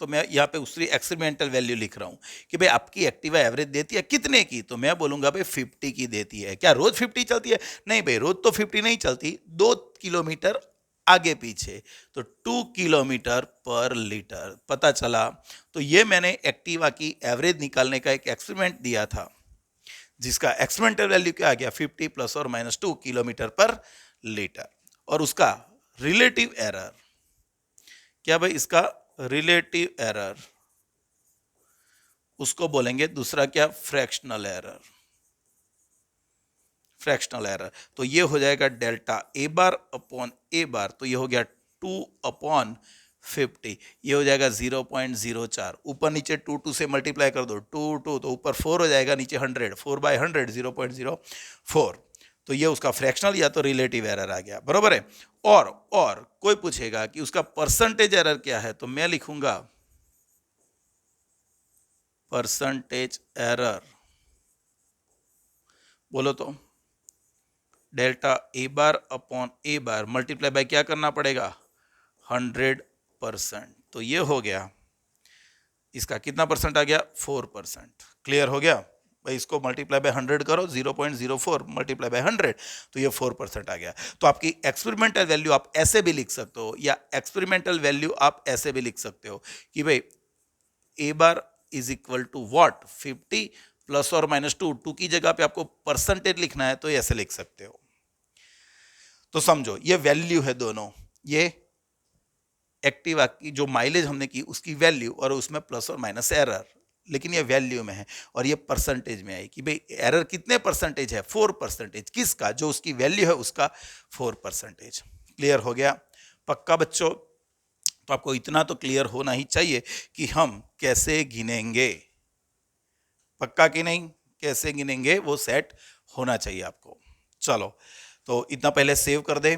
तो मैं यहाँ पे उसकी एक्सपेरिमेंटल वैल्यू लिख रहा हूँ कि भाई आपकी एक्टिवा एवरेज देती है कितने की, तो मैं बोलूंगा भाई 50 की देती है। क्या रोज 50 चलती है, नहीं भाई रोज तो 50 नहीं चलती, 2 किलोमीटर आगे पीछे, तो 2 किलोमीटर पर लीटर पता चला। तो ये मैंने एक्टिवा की एवरेज निकालने का एक एक्सपेरिमेंट दिया था, जिसका एक्सपेरिमेंटल वैल्यू क्या आ गया, 50 प्लस और माइनस 2 किलोमीटर पर लीटर। और उसका रिलेटिव एरर क्या भाई, इसका रिलेटिव एरर उसको बोलेंगे दूसरा क्या, फ्रैक्शनल एरर। फ्रैक्शनल एरर तो ये हो जाएगा डेल्टा ए बार अपॉन ए बार, तो ये हो गया 2 अपॉन 50, ये हो जाएगा 0.04। ऊपर नीचे 2 से मल्टीप्लाई कर दो, 2 तो ऊपर 4 हो जाएगा, नीचे 100, 4 बाय 100 0.04। तो ये उसका फ्रैक्शनल या तो रिलेटिव एरर आ गया, बरोबर है। और कोई पूछेगा कि उसका परसेंटेज एरर क्या है, तो मैं लिखूंगा परसेंटेज एरर, बोलो तो delta A bar upon A bar multiply by क्या करना पड़ेगा, 100%। तो ये हो गया, इसका कितना परसेंट आ गया, 4%। क्लियर हो गया भाई, इसको मल्टीप्लाई बाय 100 करो, 0.04 मल्टीप्लाई बाय 100, तो ये 4% आ गया। तो आपकी एक्सपेरिमेंटल वैल्यू आप ऐसे भी लिख सकते हो, या एक्सपेरिमेंटल वैल्यू आप ऐसे भी लिख सकते हो कि भाई A bar is equal to what, 50 plus और माइनस 2 की जगह पे आपको परसेंटेज लिखना है तो ऐसे लिख सकते हो। तो समझो ये वैल्यू है दोनों, ये एक्टिवा की जो माइलेज हमने की उसकी वैल्यू और उसमें प्लस और माइनस एरर, लेकिन ये वैल्यू में है और ये परसेंटेज में आई कि भाई एरर कितने परसेंटेज है, 4%। किसका? जो उसकी वैल्यू है उसका 4%। क्लियर हो गया? पक्का बच्चों? तो आपको इतना तो क्लियर होना ही चाहिए कि हम कैसे गिनेंगे। पक्का कि नहीं? कैसे गिनेंगे वो सेट होना चाहिए आपको। चलो, तो इतना पहले सेव कर दे।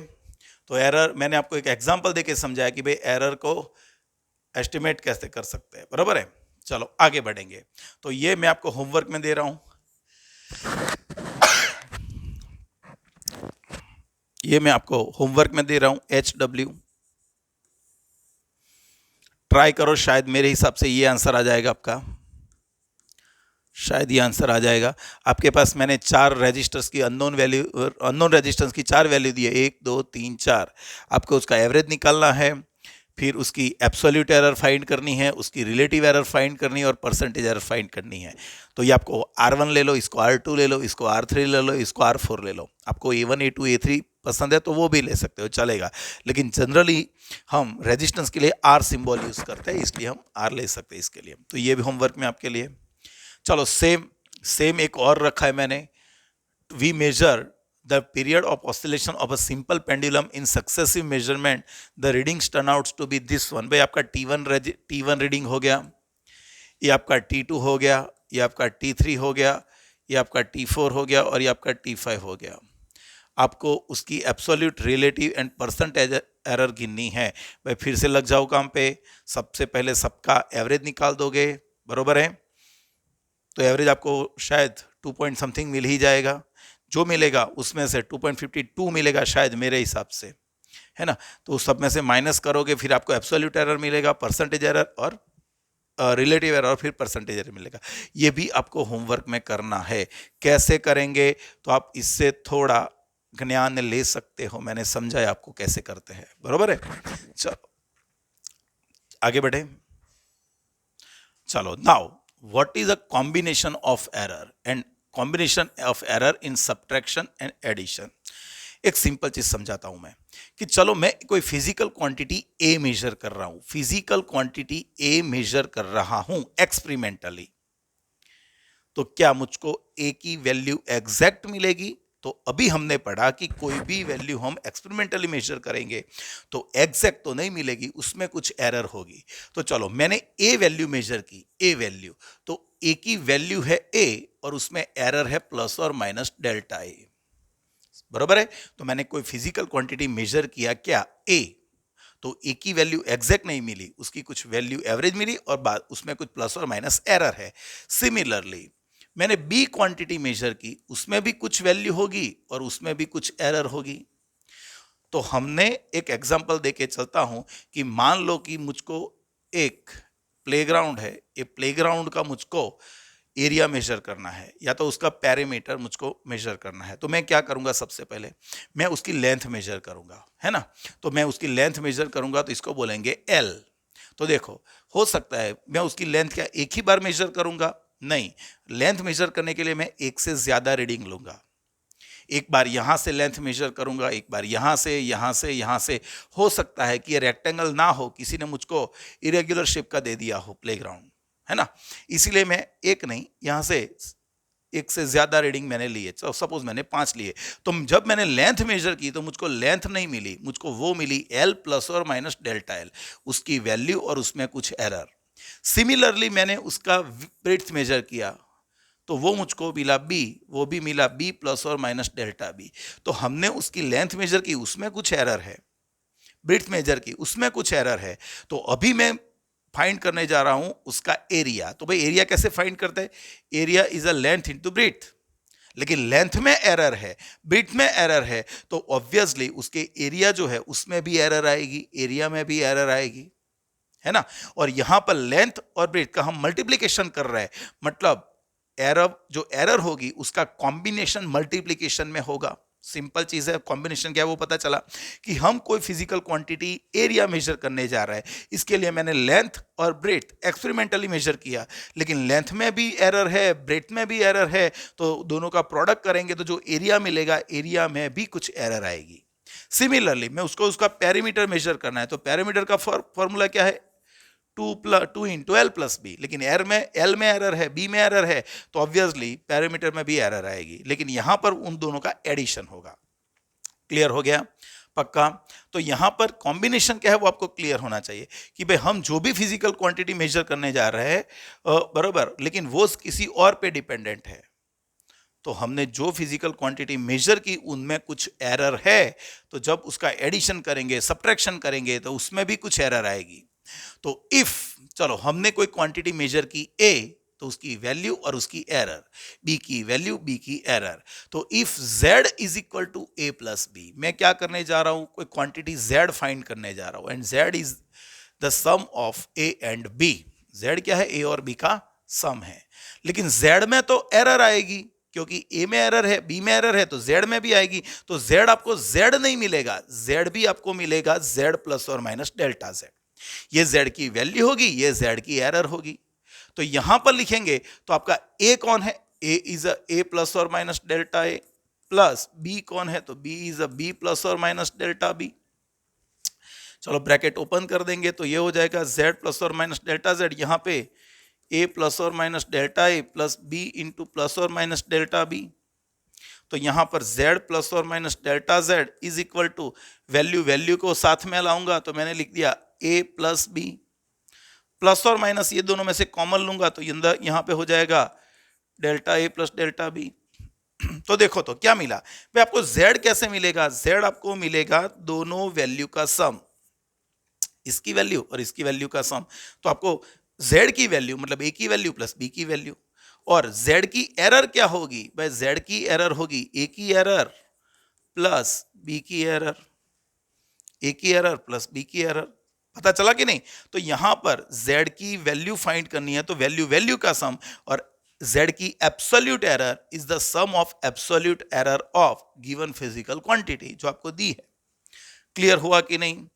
तो एरर मैंने आपको एक एग्जांपल देके समझाया कि भाई एरर को एस्टिमेट कैसे कर सकते हैं, बराबर है। चलो आगे बढ़ेंगे। तो ये मैं आपको होमवर्क में दे रहा हूं, ये मैं आपको होमवर्क में दे रहा हूं, HW। ट्राई करो, शायद मेरे हिसाब से ये आंसर आ जाएगा आपका, शायद ये आंसर आ जाएगा। आपके पास मैंने 4 रजिस्टर्स की अननोन रेजिस्टेंस की 4 वैल्यू दी है, 1 2 3 4। आपको उसका एवरेज निकालना है, फिर उसकी एब्सोल्यूट एरर फाइंड करनी है, उसकी रिलेटिव एरर फाइंड करनी है और परसेंटेज एरर फाइंड करनी है। तो ये आपको R1 ले लो, इसको R2 ले लो, इसको R3 ले लो, इसको R4 ले लो। आपको A1 A2 A3 पसंद है तो वो भी ले सकते हो, चलेगा। लेकिन जनरली हम रेजिस्टेंस के लिए R सिंबल यूज करते हैं, इसलिए हम R ले सकते हैं इसके लिए। तो ये भी होमवर्क में आपके लिए। चलो सेम एक और रखा है मैंने। We measure the period of oscillation of a simple pendulum in successive measurement, the readings turn out to be this one. भाई आपका T1 रीडिंग हो गया, ये आपका T2 हो गया, ये आपका T3 हो गया, ये आपका T4 हो गया और ये आपका T5 हो गया। आपको उसकी absolute, relative and percentage error गिननी है। भाई फिर से लग जाओ काम पे। सबसे पहले सबका एवरेज निकाल दोगे, बरोबर है। तो एवरेज आपको शायद 2 पॉइंट समथिंग मिल ही जाएगा। जो मिलेगा उसमें से 2.52 मिलेगा शायद मेरे हिसाब से, है ना। तो सब में से माइनस करोगे, फिर आपको एब्सोल्यूट एरर मिलेगा, परसेंटेज एरर और रिलेटिव एरर और फिर परसेंटेज एरर मिलेगा। ये भी आपको होमवर्क में करना है। कैसे करेंगे? तो आप इससे थोड़ा ज्ञान ले सकते हो, मैंने समझाया आपको कैसे करते हैं, बरोबर है। चलो आगे बढ़े। चलो, now what is a combination of error and combination of error in subtraction and addition। एक सिंपल चीज समझाता हूं मैं कि चलो मैं कोई फिजिकल क्वांटिटी ए मेजर कर रहा हूं, फिजिकल क्वांटिटी ए मेजर कर रहा हूं एक्सपेरिमेंटली। तो क्या मुझको ए की वैल्यू एग्जैक्ट मिलेगी? तो अभी हमने पढ़ा कि कोई भी वैल्यू हम एक्सपेरिमेंटली मेजर करेंगे तो एग्जैक्ट तो नहीं मिलेगी, उसमें कुछ एरर होगी। तो चलो मैंने ए वैल्यू मेजर की, ए वैल्यू, तो ए की वैल्यू है ए और उसमें एरर है प्लस और माइनस डेल्टा ए, बराबर है। तो मैंने कोई फिजिकल क्वांटिटी मेजर किया, क्या? ए। तो ए की वैल्यू एग्जैक्ट नहीं मिली, उसकी कुछ वैल्यू एवरेज मिली और बाद उसमें कुछ प्लस और माइनस एरर है। सिमिलरली मैंने बी क्वांटिटी मेजर की, उसमें भी कुछ वैल्यू होगी और उसमें भी कुछ एरर होगी। तो हमने एक एग्जांपल देके चलता हूं कि मान लो कि मुझको एक प्लेग्राउंड है, ये प्लेग्राउंड का मुझको एरिया मेजर करना है या तो उसका पैरामीटर मुझको मेजर करना है। तो मैं क्या करूंगा? सबसे पहले मैं उसकी लेंथ मेजर करूंगा, है ना। तो मैं उसकी लेंथ मेजर करूंगा तो इसको बोलेंगे L। तो देखो, हो सकता है मैं उसकी लेंथ क्या एक ही बार मेजर करूंगा? नहीं, लेंथ मेजर करने के लिए मैं एक से ज्यादा रीडिंग लूंगा। एक बार यहां से लेंथ मेजर करूंगा, एक बार यहां से, यहां से, यहां से। हो सकता है कि ये रेक्टेंगल ना हो, किसी ने मुझको इरेग्युलर शेप का दे दिया हो प्लेग्राउंड, है ना। इसीलिए मैं एक नहीं, यहां से एक से ज्यादा रीडिंग मैंने लिए। तो सपोज मैंने 5 लिए, तो जब मैंने लेंथ मेजर की तो मुझको लेंथ नहीं मिली, मुझको वो मिली L प्लस और माइनस डेल्टा L, उसकी वैल्यू और उसमें कुछ एरर। सिमिलरली मैंने उसका ब्रेड्थ मेजर किया तो वो मुझको मिला B, वो भी मिला B प्लस और माइनस डेल्टा B। तो हमने उसकी लेंथ मेजर की, उसमें कुछ एरर है, ब्रेड्थ मेजर की, उसमें कुछ एरर है। तो अभी मैं फाइंड करने जा रहा हूं उसका एरिया। तो भाई एरिया कैसे फाइंड करते हैं? Area is a length into breadth, लेकिन लेंथ में एरर है, ब्रेड्थ में एरर है, तो ऑब्वियसली उसके एरिया जो है उसमें भी एरर आएगी, एरिया में भी एरर आएगी, है ना। और यहां पर लेंथ और ब्रेड्थ का हम मल्टीप्लीकेशन कर रहे हैं, मतलब एरर, जो एरर होगी उसका कॉम्बिनेशन मल्टीप्लीकेशन में होगा। सिंपल चीज है। कॉम्बिनेशन क्या है वो पता चला कि हम कोई फिजिकल क्वांटिटी एरिया मेजर करने जा रहे हैं। इसके लिए मैंने लेंथ और ब्रेड्थ एक्सपेरिमेंटली मेजर किया, लेकिन लेंथ में भी एरर है, ब्रेड्थ में भी एरर है। तो दोनों का प्रोडक्ट करेंगे तो जो एरिया मिलेगा, एरिया में भी कुछ एरर आएगी। सिमिलरली मैं उसको उसका पैरामीटर मेजर करना है, तो पैरामीटर का फॉर्मूला क्या है, 2 इंटू एल प्लस बी, लेकिन एल में एरर है, बी में एरर है, तो ऑब्वियसली पैरामीटर में भी एरर आएगी, लेकिन यहां पर उन दोनों का एडिशन होगा। क्लियर हो गया, पक्का। तो यहां पर कॉम्बिनेशन क्या है वो आपको क्लियर होना चाहिए कि भाई हम जो भी फिजिकल क्वांटिटी मेजर करने जा रहे हैं बराबर, लेकिन वो किसी और पे डिपेंडेंट है। तो हमने जो फिजिकल क्वांटिटी मेजर की उनमें कुछ एरर है, तो जब उसका एडिशन करेंगे, सब्ट्रैक्शन करेंगे, तो उसमें भी कुछ एरर आएगी। तो इफ चलो हमने कोई क्वांटिटी मेजर की ए, तो उसकी वैल्यू और उसकी एरर, बी की वैल्यू बी की एरर, तो if z is equal to A plus B, मैं क्या करने जा रहा हूं, कोई क्वांटिटी z फाइंड करने जा रहा हूं, and z is the sum of A and B. z क्या है, ए और बी का सम है, लेकिन z में तो एरर आएगी, क्योंकि a में एरर है, b में एरर है, तो z में भी आएगी। तो z आपको z नहीं मिलेगा, z भी आपको मिलेगा z प्लस और माइनस डेल्टा z। ये z की वैल्यू होगी, ये z की एरर होगी। तो यहां पर लिखेंगे तो आपका a कौन है, a इज a प्लस और minus delta a, plus b कौन है, तो b इज b प्लस और माइनस डेल्टा b। चलो ब्रैकेट ओपन कर देंगे तो ये हो जाएगा z प्लस और माइनस डेल्टा z, यहां पे a प्लस और minus delta a plus b into plus और माइनस डेल्टा b। तो यहां पर z प्लस और minus delta z is equal to value को साथ में लाऊंगा तो मैंने लिख दिया a प्लस b, प्लस और माइनस ये दोनों में से कॉमन लूंगा तो यहां पे हो जाएगा delta a plus delta b। तो देखो तो क्या मिला भाई, आपको z कैसे मिलेगा, z आपको मिलेगा दोनों वैल्यू का सम, इसकी वैल्यू और इसकी वैल्यू का सम। तो आपको z की वैल्यू मतलब a की वैल्यू प्लस b की वैल्यू, और z की एरर क्या होगी भाई, z की एरर होगी a की एरर प्लस b की एरर, a की एरर प्लस b की एरर। पता चला कि नहीं। तो यहां पर z की वैल्यू फाइंड करनी है तो वैल्यू का सम, और z की absolute error is the sum of absolute error of given physical quantity जो आपको दी है। क्लियर हुआ कि नहीं,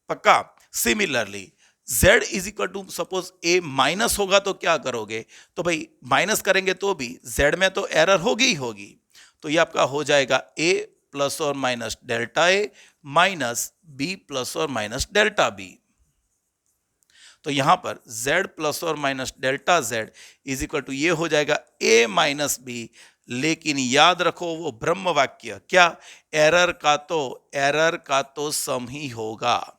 पक्का। Similarly z is equal to suppose a minus होगा तो क्या करोगे, तो भाई माइनस करेंगे तो भी z में तो एरर होगी ही होगी, तो ये आपका हो जाएगा a प्लस और minus delta a minus b plus और माइनस डेल्टा b। तो यहां पर z प्लस और minus delta z is equal to ये हो जाएगा a माइनस b, लेकिन याद रखो वो ब्रह्म वाक्य क्या, एरर का तो सम ही होगा।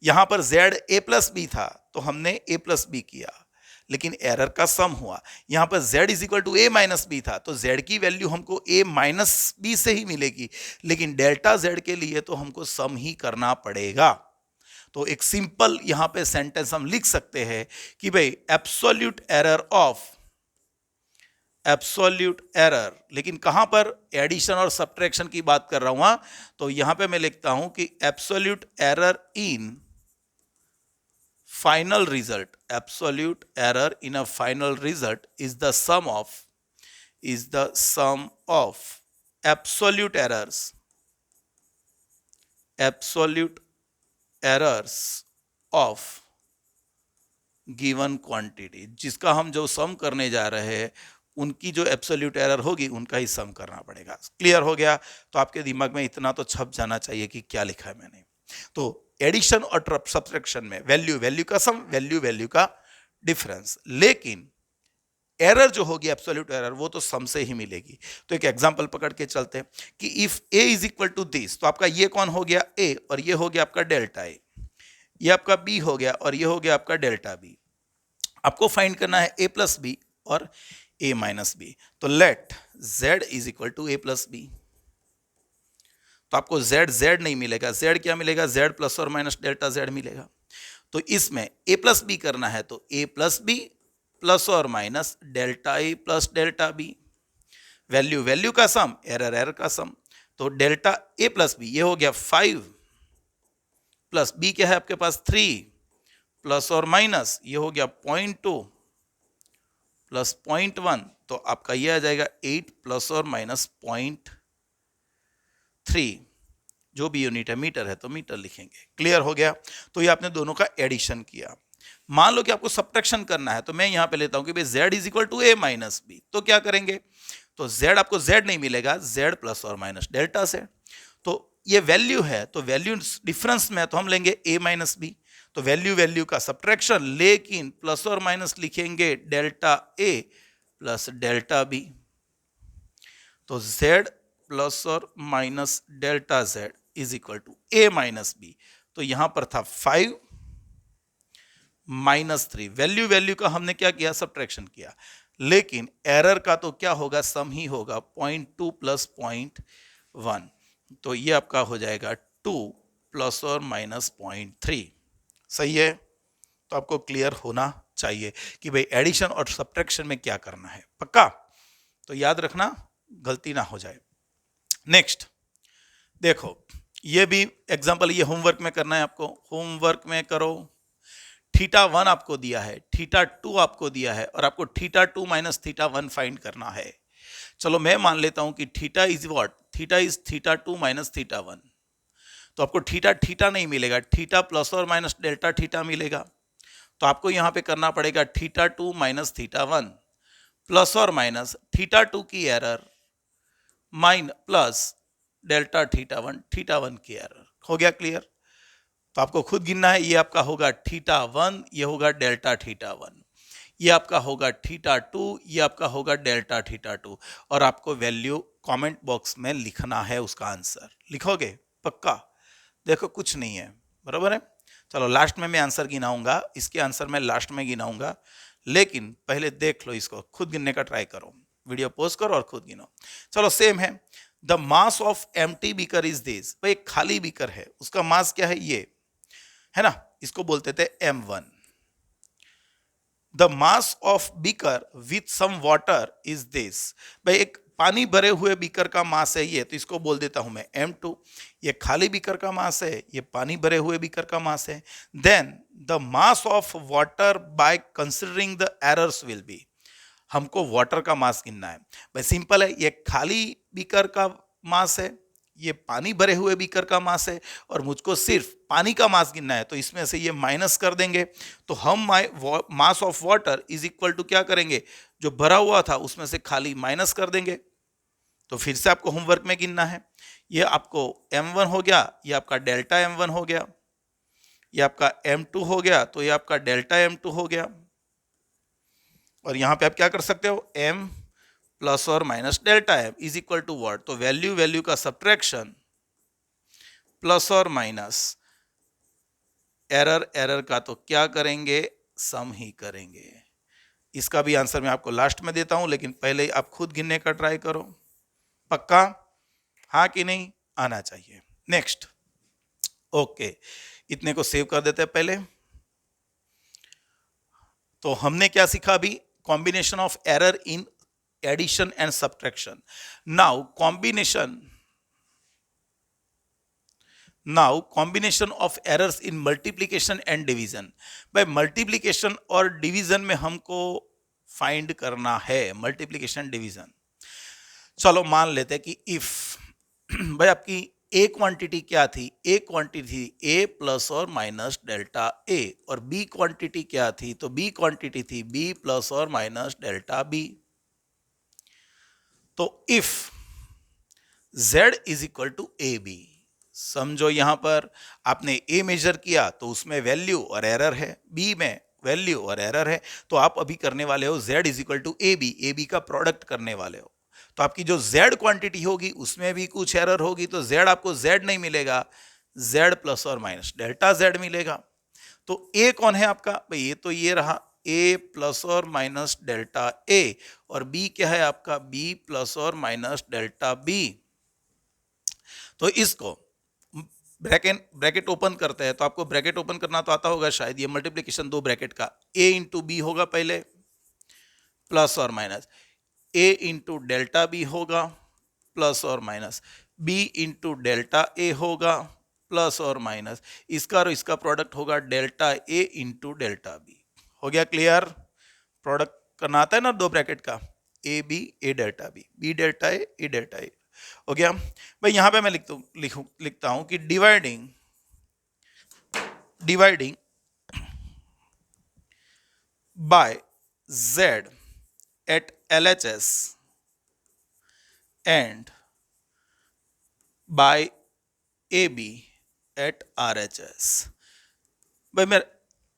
यहां पर z a प्लस बी था तो हमने a प्लस बी किया, लेकिन एरर का सम हुआ। यहां पर z is equal to a minus B था तो z की वैल्यू हमको a माइनस बी से ही मिलेगी, लेकिन डेल्टा z के लिए तो हमको सम ही करना पड़ेगा। तो एक सिंपल यहां पे सेंटेंस हम लिख सकते हैं कि भाई एब्सोल्यूट एरर, लेकिन कहां पर एडिशन और सब्ट्रैक्शन की बात कर रहा हूं, तो यहां पे मैं लिखता हूं कि absolute error in final result, absolute error in a final result is the sum of absolute errors of given quantity, जिसका हम जो सम करने जा रहे हैं उनकी जो एब्सोल्यूट एरर होगी उनका ही सम करना पड़ेगा। क्लियर हो गया। तो आपके दिमाग में इतना तो छप जाना चाहिए कि क्या लिखा है मैंने। तो एडिशन और सब्ट्रैक्शन में वैल्यू का सम, वैल्यू का डिफरेंस, लेकिन एरर जो होगी एब्सोल्यूट एरर वो तो सम से ही मिलेगी। तो एक एग्जांपल पकड़ के चलते हैं कि if a is equal to this, तो आपका ये कौन हो गया a, और ये हो गया आपका डेल्टा a, ये आपका b हो गया और ये हो गया आपका डेल्टा b। आपको फाइंड करना है a प्लस बी और a माइनस बी। तो let z is equal to a plus B. तो आपको z नहीं मिलेगा, z क्या मिलेगा, z प्लस और माइनस डेल्टा z मिलेगा। तो इसमें a प्लस बी करना है तो a प्लस बी प्लस और minus delta a plus delta b, value का सम, एरर का सम। तो डेल्टा a प्लस बी ये हो गया 5 प्लस b क्या है आपके पास 3 प्लस और माइनस ये हो गया 0.2 प्लस 0.1, तो आपका ये आ जाएगा 8 प्लस और माइनस 0.3, जो भी यूनिट है मीटर है तो मीटर लिखेंगे। क्लियर हो गया। तो ये आपने दोनों का एडिशन किया। मान लो कि आपको सब्ट्रैक्शन करना है तो मैं यहां पे लेता हूं कि भाई z is equal to a minus B, तो क्या करेंगे, तो z आपको z नहीं मिलेगा, z प्लस और माइनस डेल्टा से। तो ये वैल्यू है तो वैल्यू डिफरेंस में तो हम लेंगे a माइनस बी, तो वैल्यू वैल्यू का सब्ट्रैक्शन, लेकिन प्लस और माइनस लिखेंगे delta a plus delta b। तो z प्लस और minus delta z is equal to a minus B. तो यहां पर था 5 माइनस 3, वैल्यू वैल्यू का हमने क्या किया, सब्ट्रैक्शन किया, लेकिन एरर का तो क्या होगा, सम ही होगा, 0.2 प्लस 0.1, तो ये आपका हो जाएगा 2 प्लस और माइनस 0.3। सही है, तो आपको क्लियर होना चाहिए कि भाई एडिशन और सब्ट्रैक्शन में क्या करना है, पक्का। तो याद रखना, गलती ना हो जाए। नेक्स्ट देखो, ये भी एग्जांपल, ये होमवर्क में करना है आपको, होमवर्क में करो। थीटा 1 आपको दिया है, थीटा 2 आपको दिया है, और आपको थीटा 2 माइनस थीटा 1 फाइंड करना है। चलो मैं मान लेता हूं कि theta is what, theta is theta 2 minus theta 1। तो आपको थीटा थीटा नहीं मिलेगा, थीटा प्लस और माइनस डेल्टा थीटा मिलेगा। तो आपको यहां पे करना पड़ेगा थीटा 2 माइनस थीटा 1 प्लस और माइनस थीटा 2 की एरर प्लस डेल्टा थीटा 1 की एरर। हो गया क्लियर? तो आपको खुद गिनना है, ये आपका होगा थीटा 1, ये होगा डेल्टा थीटा 1, ये आपका होगा थीटा 2, ये आपका होगा डेल्टा थीटा 2, और आपको वैल्यू कमेंट बॉक्स में लिखना है, उसका आंसर लिखोगे पक्का? देखो कुछ नहीं है, बराबर है। चलो लास्ट में मैं आंसर गिनाऊंगा, इसके आंसर मैं लास्ट में गिनाऊंगा, लेकिन पहले देख लो, इसको खुद गिनने का ट्राई करो, वीडियो पॉज करो और खुद गिनो। चलो सेम है, the mass of empty beaker is this. भाई खाली बीकर है, उसका मास क्या है, ये है ना, इसको बोलते थे m1। The mass of beaker with some water is this. भाई एक पानी भरे हुए बीकर का मास है ये, तो इसको बोल देता हूं मैं m2। ये खाली बीकर का मास है, ये पानी भरे हुए बीकर का मास है। Then the mass of water by considering the errors will be. हमको वाटर का मास गिनना है। भाई सिंपल है, ये खाली बीकर का मास है, ये पानी भरे हुए बीकर का मास है, और मुझको सिर्फ पानी का मास गिनना है, तो इसमें से ये माइनस कर देंगे। तो हम mass of water is equal to क्या करेंगे, जो भरा हुआ था उसमें से खाली माइनस कर देंगे। तो फिर से आपको होमवर्क में गिनना है, ये आपको m1 हो गया, ये आपका डेल्टा m1 हो गया, ये आपका m2 हो गया, तो ये आपका डेल्टा m2 हो गया, और यहां पे आप क्या कर सकते हो, m प्लस और minus delta m is equal to what, तो वैल्यू वैल्यू का सब्ट्रैक्शन प्लस और माइनस एरर एरर का तो क्या करेंगे, सम ही करेंगे। इसका भी आंसर मैं आपको लास्ट में देता हूं, लेकिन पहले आप खुद गिनने का ट्राई करो, पक्का? हाँ कि नहीं, आना चाहिए। नेक्स्ट, ओके, इतने को सेव कर देते हैं पहले। तो हमने क्या सीखा अभी, combination of error in addition and subtraction. Now combination of errors in multiplication and division. भाई मल्टीप्लीकेशन और डिवीजन में हमको फाइंड करना है, मल्टीप्लीकेशन डिवीजन। चलो मान लेते हैं कि इफ भाई आपकी ए क्वांटिटी क्या थी, ए क्वांटिटी थी ए प्लस और माइनस डेल्टा ए, और बी क्वांटिटी क्या थी, तो बी क्वांटिटी थी बी प्लस और माइनस डेल्टा बी। तो if z is equal to A B, समझो यहां पर आपने ए मेजर किया तो उसमें वैल्यू और एरर है, बी में वैल्यू और एरर है, तो आप अभी करने वाले हो z is equal to A B का प्रोडक्ट करने वाले हो। तो आपकी जो z क्वांटिटी होगी उसमें भी कुछ एरर होगी, तो z आपको z नहीं मिलेगा, z प्लस और माइनस डेल्टा z मिलेगा। तो a कौन है आपका, भाई ये तो ये रहा a प्लस और माइनस डेल्टा a, और b क्या है आपका, b प्लस और माइनस डेल्टा b। तो इसको ब्रैकेट ओपन करते हैं, तो आपको ब्रैकेट ओपन करना तो आता होगा शायद, ये मल्टीप्लिकेशन दो ब्रैकेट का, a इंटू बी होगा पहले, प्लस और minus a into delta B होगा, प्लस और minus b into delta a होगा, प्लस और माइनस इसका और इसका प्रोडक्ट होगा delta a into delta b। हो गया क्लियर? प्रोडक्ट करना आता है ना दो ब्रैकेट का, A B A delta B, B delta A delta A. हो गया भाई, यहां पे मैं लिखता हूं कि dividing by z at LHS and by A B at R H S. भाई मैं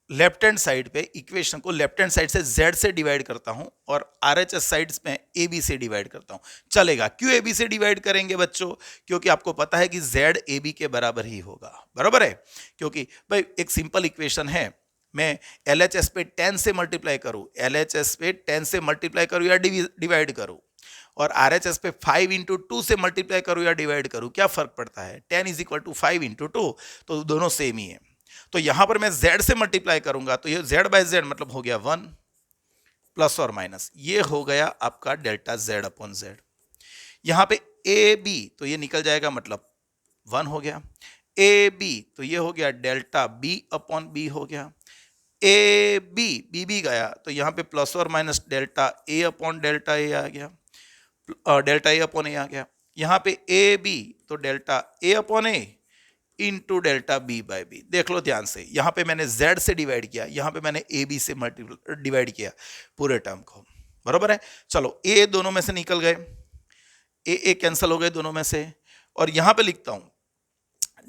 लेफ्ट हैंड साइड पे इक्वेशन को लेफ्ट हैंड साइड से z से डिवाइड करता हूं और आर एच एस साइड में ए बी से डिवाइड करता हूं। चलेगा। क्यों ए बी से डिवाइड करेंगे बच्चों? क्योंकि आपको पता है कि z ए बी के बराबर ही होगा, बराबर है। क्योंकि भाई एक सिंपल इक्वेशन है, मैं एल एच एस पे 10 से मल्टीप्लाई करूं, एल एच एस पे 10 से मल्टीप्लाई करूं या डिवाइड करूं, और आर एच एस पे 5 इंटू 2 से मल्टीप्लाई करूं या डिवाइड करूं, क्या फर्क पड़ता है? 10 इज इक्वल टू 5 इंटू 2, तो दोनों सेम ही है। तो यहां पर मैं z से मल्टीप्लाई करूंगा तो ये z बाय z मतलब हो गया 1 प्लस और माइनस, ये हो गया आपका डेल्टा z अपॉन z। यहां पे ए बी तो ये निकल जाएगा मतलब 1 हो गया, ए बी तो ये हो गया डेल्टा b अपॉन b हो गया, ए बी बी बी गया तो यहां पे प्लस और minus delta a upon delta a आ गया, डेल्टा a अपॉन a आ गया। यहां पे ए बी तो delta a upon a into delta B by B. देख लो ध्यान से, यहां पे मैंने z से डिवाइड किया, यहां पे मैंने ए बी से मल्टीपल डिवाइड किया पूरे टर्म को, बराबर है। चलो ए दोनों में से निकल गए, ए कैंसिल हो गए दोनों में से, और यहां पे लिखता हूं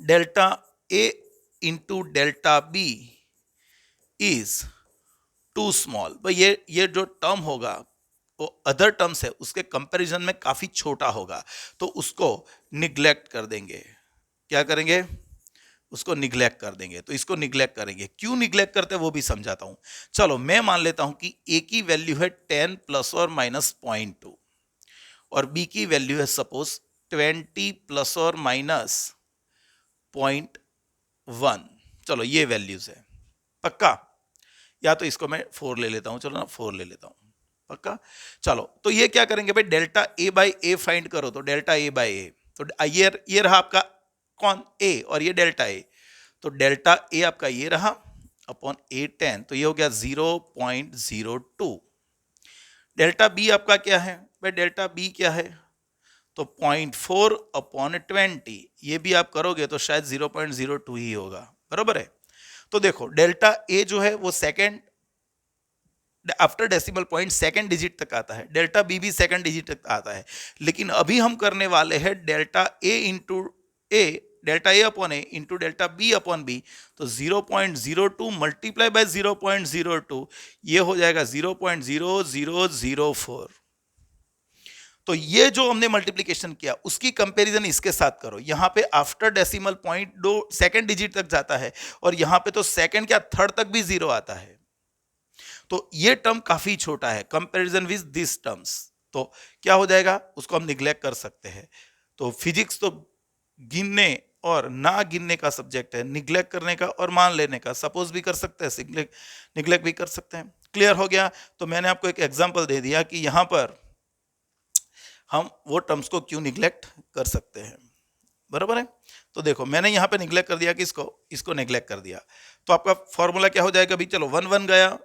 delta A into delta B is too small. भाई ये जो टर्म होगा वो अदर टर्म्स है उसके कंपैरिजन में काफी छोटा होगा, तो उसको निग्लेक्ट कर देंगे। क्या करेंगे? उसको निग्लेक्ट कर देंगे। तो इसको निग्लेक्ट करेंगे। क्यों निग्लेक्ट करते हैं वो भी समझाता हूं। चलो मैं मान लेता हूं कि ए की वैल्यू है 10 प्लस और माइनस 0.2 और बी की वैल्यू है सपोज 20 प्लस और माइनस 0.1। चलो ये वैल्यूज है, पक्का? या तो इसको मैं 4 ले लेता हूं, चलो ना 4 ले लेता हूं, पक्का? चलो तो ये क्या करेंगे भाई, delta A by A find करो, तो डेल्टा ए बाई ए, तो ये रहा आपका कौन? ए, और ये डेल्टा ए, तो डेल्टा ए आपका ये रहा अपॉन ए 10, तो ये हो गया 0.02। डेल्टा बी आपका क्या है भाई? डेल्टा बी क्या है? तो 0.4 अपॉन 20, ये भी आप करोगे तो शायद 0.02 ही होगा, बराबर है। तो देखो डेल्टा ए जो है वो second after decimal point second digit तक आता है, डेल्टा बी भी सेकंड डिजिट तक आता है, लेकिन अभी हम करने वाले हैं delta A into A, delta A upon A into delta B upon B, तो 0.02 मल्टीप्लाई बाय 0.02, ये हो जाएगा 0.0004। तो ये जो हमने मल्टीप्लिकेशन किया उसकी कंपैरिजन इसके साथ करो। यहां पे after decimal point 2 second digit तक जाता है और यहां पे तो सेकंड क्या थर्ड तक भी 0 आता है, तो ये टर्म काफी छोटा है कंपैरिजन विद दिस टर्म्स। तो क्या हो जाएगा, उसको हम निग्लेक्ट कर सकते हैं। तो फिजिक्स तो गिनने और ना गिनने का सब्जेक्ट है, निग्लेक्ट करने का और मान लेने का, सपोज भी कर सकते हैं, निग्लेक्ट भी कर सकते हैं। क्लियर हो गया? तो मैंने आपको एक एग्जांपल दे दिया कि यहां पर हम वो टर्म्स को क्यों निग्लेक्ट कर सकते हैं, बराबर है। तो देखो मैंने यहां पे निग्लेक्ट कर दिया, किसको? इसको निग्लेक्ट कर दिया, तो आपका फॉर्मूला क्या हो जाएगा अभी? चलो 1 1 गया,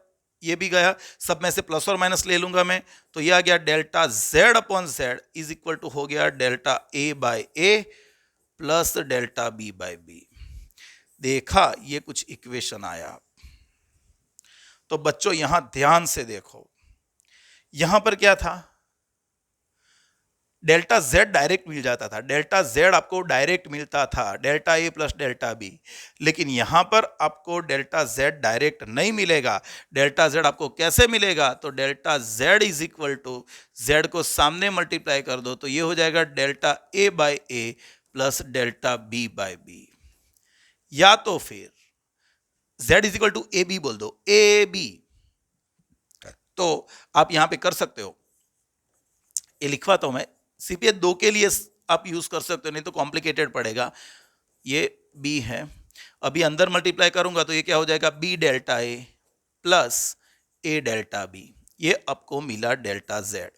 ये भी गया, सब में से प्लस और माइनस ले लूंगा मैं, तो ये आ गया delta z upon z is equal to हो गया delta a by a plus delta b by b। देखा, ये कुछ इक्वेशन आया। तो बच्चों यहां ध्यान से देखो, यहां पर क्या था? डेल्टा z डायरेक्ट मिल जाता था, डेल्टा z आपको डायरेक्ट मिलता था, delta a plus delta b, लेकिन यहां पर आपको डेल्टा z डायरेक्ट नहीं मिलेगा। डेल्टा z आपको कैसे मिलेगा? तो delta z is equal to z को सामने मल्टीप्लाई कर दो, तो ये हो जाएगा delta a by a plus delta b by b, या तो फिर z is equal to A B बोल दो, ए बी। तो आप यहां पे कर सकते हो, ये लिखवाता हूं मैं, सीपीए 2 के लिए आप यूज कर सकते हो, नहीं तो कॉम्प्लिकेटेड पड़ेगा। ये b है, अभी अंदर मल्टीप्लाई करूंगा तो ये क्या हो जाएगा? b delta a plus a delta b, ये आपको मिला डेल्टा z।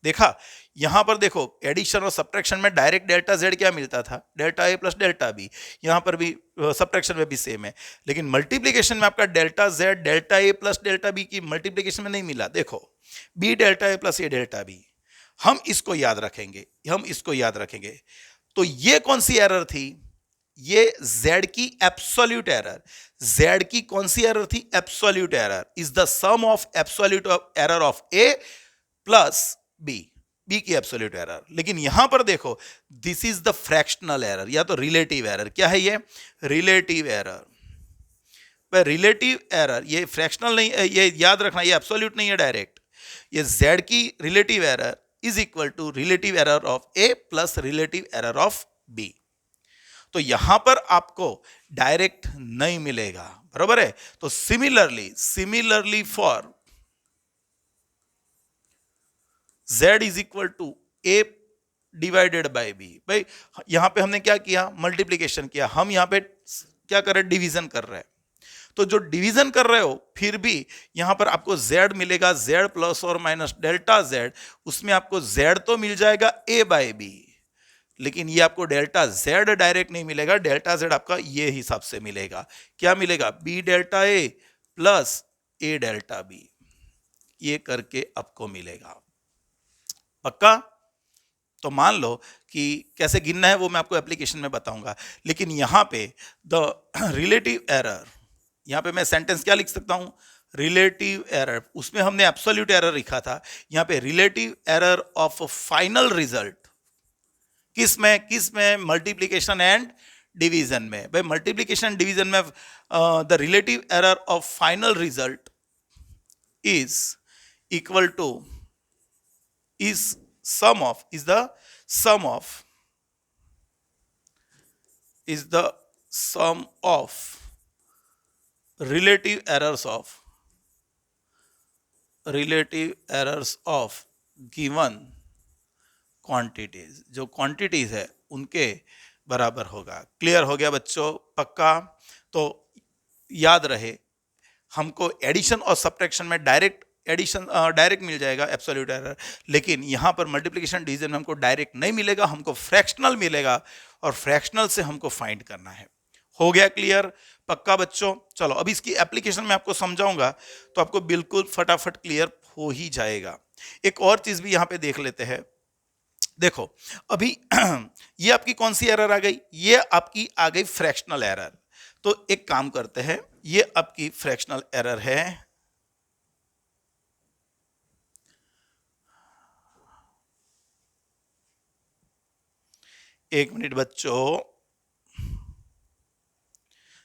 देखा, यहां पर देखो एडिशन और सब्ट्रैक्शन में डायरेक्ट डेल्टा z क्या मिलता था? Delta a plus delta b। यहां पर भी सब्ट्रैक्शन में भी सेम है, लेकिन मल्टीप्लिकेशन में आपका delta z delta a plus delta b की मल्टीप्लिकेशन में नहीं मिला। देखो b delta a plus a delta b, हम इसको याद रखेंगे, हम इसको याद रखेंगे। तो ये कौन सी एरर थी? ये z की एब्सोल्यूट एरर। z की कौन सी एरर थी? Absolute error is the sum of absolute error of a plus b। B की एब्सोल्यूट एरर। लेकिन यहां पर देखो, this is the fractional error या तो रिलेटिव एरर। क्या है ये? Relative error. रिलेटिव एरर, ये फ्रैक्शनल नहीं, ये याद रखना, ये एब्सोल्यूट नहीं है डायरेक्ट। ये z की relative error is equal to relative error of a plus relative error of b। तो यहां पर आपको डायरेक्ट नहीं मिलेगा, बराबर है। तो similarly for z is equal to a divided by b। भाई यहां पे हमने क्या किया? मल्टीप्लीकेशन किया। हम यहां पे क्या कर रहे हैं? डिवीजन कर रहे हैं। तो जो डिवीजन कर रहे हो, फिर भी यहां पर आपको z मिलेगा, z प्लस और माइनस डेल्टा z। उसमें आपको z तो मिल जाएगा a बाय b, लेकिन ये आपको डेल्टा z डायरेक्ट नहीं मिलेगा। डेल्टा z आपका ये हिसाब से मिलेगा। क्या मिलेगा? b delta a plus a delta b, ये करके आपको मिलेगा। पक्का? तो मान लो कि कैसे गिनना है वो मैं आपको एप्लीकेशन में बताऊंगा। लेकिन यहां पे द रिलेटिव एरर, यहां पे मैं सेंटेंस क्या लिख सकता हूं? Relative error. उसमें हमने एब्सोल्यूट एरर लिखा था, यहां पे relative error of final result. किस में? मल्टीप्लीकेशन एंड डिवीजन में। भाई मल्टीप्लीकेशन डिवीजन में the relative error of final result is equal to is sum of relative errors of given quantities। जो quantities है उनके बराबर होगा। क्लियर हो गया बच्चों? पक्का? तो याद रहे, हमको एडिशन और सब्ट्रैक्शन में डायरेक्ट मिल जाएगा एब्सोल्यूट एरर, लेकिन यहां पर मल्टीप्लिकेशन डिवीजन में हमको डायरेक्ट नहीं मिलेगा, हमको फ्रैक्शनल मिलेगा, और फ्रैक्शनल से हमको फाइंड करना है। हो गया क्लियर? पक्का बच्चों? चलो अब इसकी एप्लीकेशन में आपको समझाऊंगा तो आपको बिल्कुल फटाफट क्लियर हो ही जाएगा। एक और चीज भी यहां पे देख लेते हैं। देखो अभी ये आपकी कौन सी एरर आ गई? ये आपकी आ गई फ्रैक्शनल एरर। तो एक काम करते हैं, ये आपकी फ्रैक्शनल एरर है। एक मिनट बच्चों,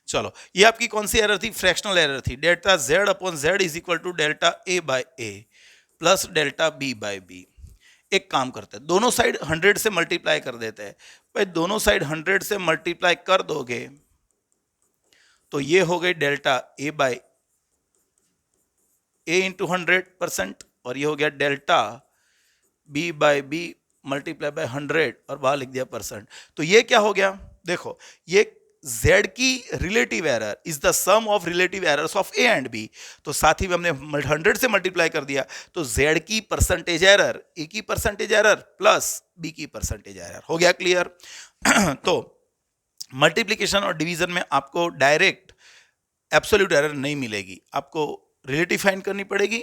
चलो ये आपकी कौन सी एरर थी? फ्रैक्शनल एरर थी। Delta z upon z is equal to delta a by a plus delta b by b। एक काम करते हैं, दोनों साइड 100 से मल्टीप्लाई कर देते हैं। भाई दोनों साइड 100 से मल्टीप्लाई कर दोगे तो ये हो गई delta a by a into 100%, और ये हो गया delta b by b multiply by 100 और बाहर लिख दिया परसेंट। तो ये क्या हो गया? देखो ये z की relative error is the sum of relative errors of a and b। तो साथ ही में हमने 100 से मल्टीप्लाई कर दिया, तो z की परसेंटेज एरर, a की परसेंटेज एरर प्लस b की परसेंटेज एरर। हो गया क्लियर? तो मल्टीप्लिकेशन और डिवीजन में आपको डायरेक्ट एब्सोल्यूट एरर नहीं मिलेगी, आपको रिलेटिव फाइंड करनी पड़ेगी,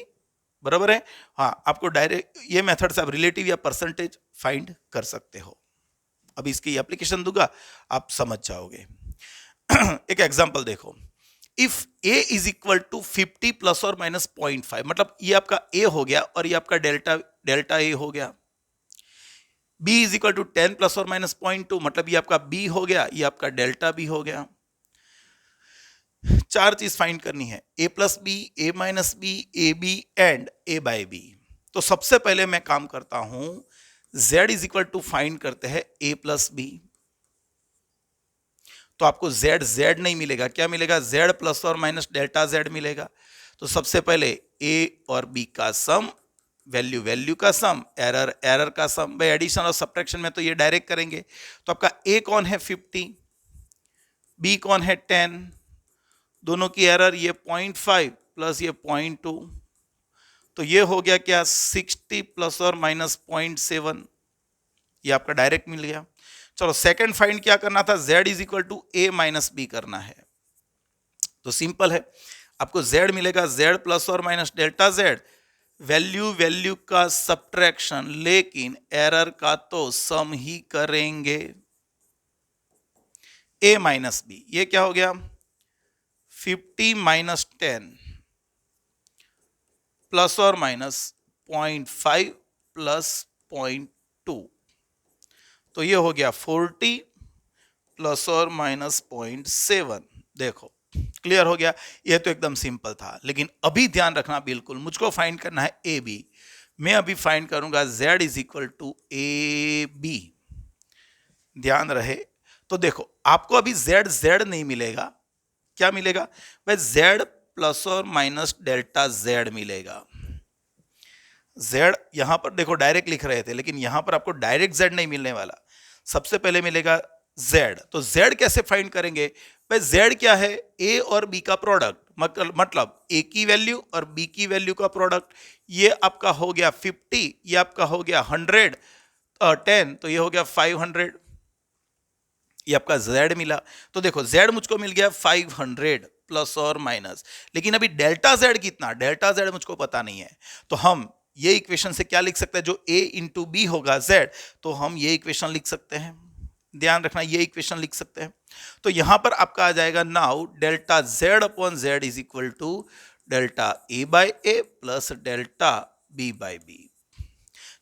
बराबर है? हाँ, आपको डायरेक्ट ये मेथड से आप रिलेटिव या परसेंटेज फाइंड कर सकते हो। अभी इसकी एप्लीकेशन दूंगा, आप समझ जाओगे। एक एग्जांपल देखो, if a is equal to 50 plus और माइनस 0.5, मतलब ये आपका a हो गया और ये आपका डेल्टा a हो गया। b is equal to 10 plus और माइनस 0.2, मतलब ये आपका b हो गया, ये आपका डेल्टा b हो गया। चार चीज फाइंड करनी है, a plus B, a minus B, A B and a by b। तो सबसे पहले मैं काम करता हूं, z is equal to find करते हैं a प्लस बी। तो आपको z नहीं मिलेगा, क्या मिलेगा? z प्लस और माइनस डेल्टा z मिलेगा। तो सबसे पहले a और b का सम, वैल्यू का सम, एरर का सम। भाई एडिशन और सब्ट्रैक्शन में तो ये डायरेक्ट करेंगे। तो आपका a कौन है? 50, b कौन है? 10, दोनों की एरर ये 0.5 प्लस ये 0.2, तो ये हो गया क्या? 60 प्लस और माइनस 0.7, ये आपका डायरेक्ट मिल गया। चलो सेकंड फाइंड क्या करना था? z is equal to a minus B करना है। तो सिंपल है, आपको z मिलेगा z प्लस और माइनस डेल्टा z, वैल्यू का सब्ट्रैक्शन, लेकिन एरर का तो सम ही करेंगे। a माइनस बी, ये क्या हो गया? 50 माइनस 10 प्लस और माइनस 0.5 प्लस 0.2, तो ये हो गया 40 प्लस और माइनस 0.7। देखो क्लियर हो गया, ये तो एकदम सिंपल था। लेकिन अभी ध्यान रखना, बिल्कुल मुझको फाइंड करना है ए बी। मैं अभी फाइंड करूंगा z is equal to A B, ध्यान रहे। तो देखो आपको अभी z नहीं मिलेगा, क्या मिलेगा भाई, z प्लस और माइनस डेल्टा z मिलेगा। z यहां पर देखो डायरेक्ट लिख रहे थे, लेकिन यहां पर आपको डायरेक्ट z नहीं मिलने वाला। सबसे पहले मिलेगा z, तो z कैसे फाइंड करेंगे भाई, z क्या है, a और b का प्रोडक्ट, मतलब a की वैल्यू और b की वैल्यू का प्रोडक्ट। ये आपका हो गया 50, ये आपका हो गया 100, 10, तो ये हो गया 500, ये आपका z मिला। तो देखो z मुझको मिल गया 500 प्लस और माइनस, लेकिन अभी डेल्टा z कितना, डेल्टा z मुझको पता नहीं है। तो हम ये इक्वेशन से क्या लिख सकते हैं, जो a इंटू बी होगा z, तो हम ये इक्वेशन लिख सकते हैं, ध्यान रखना ये इक्वेशन लिख सकते हैं। तो यहां पर आपका आ जाएगा now delta z upon z is equal to delta a by A plus delta b by B.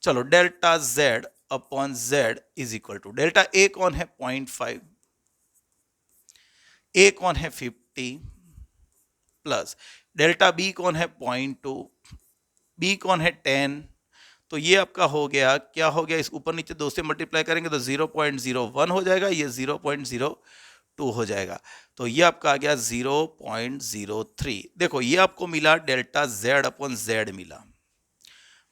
चलो delta z upon z is equal to, delta a कौन है 0.5, a कौन है 50, प्लस डेल्टा b कौन है 0.2, b कौन है 10। तो ये आपका हो गया, क्या हो गया, इस ऊपर नीचे 2 से मल्टीप्लाई करेंगे तो 0.01 हो जाएगा, ये 0.02 हो जाएगा। तो ये आपका आ गया 0.03। देखो ये आपको मिला डेल्टा z अपॉन z मिला।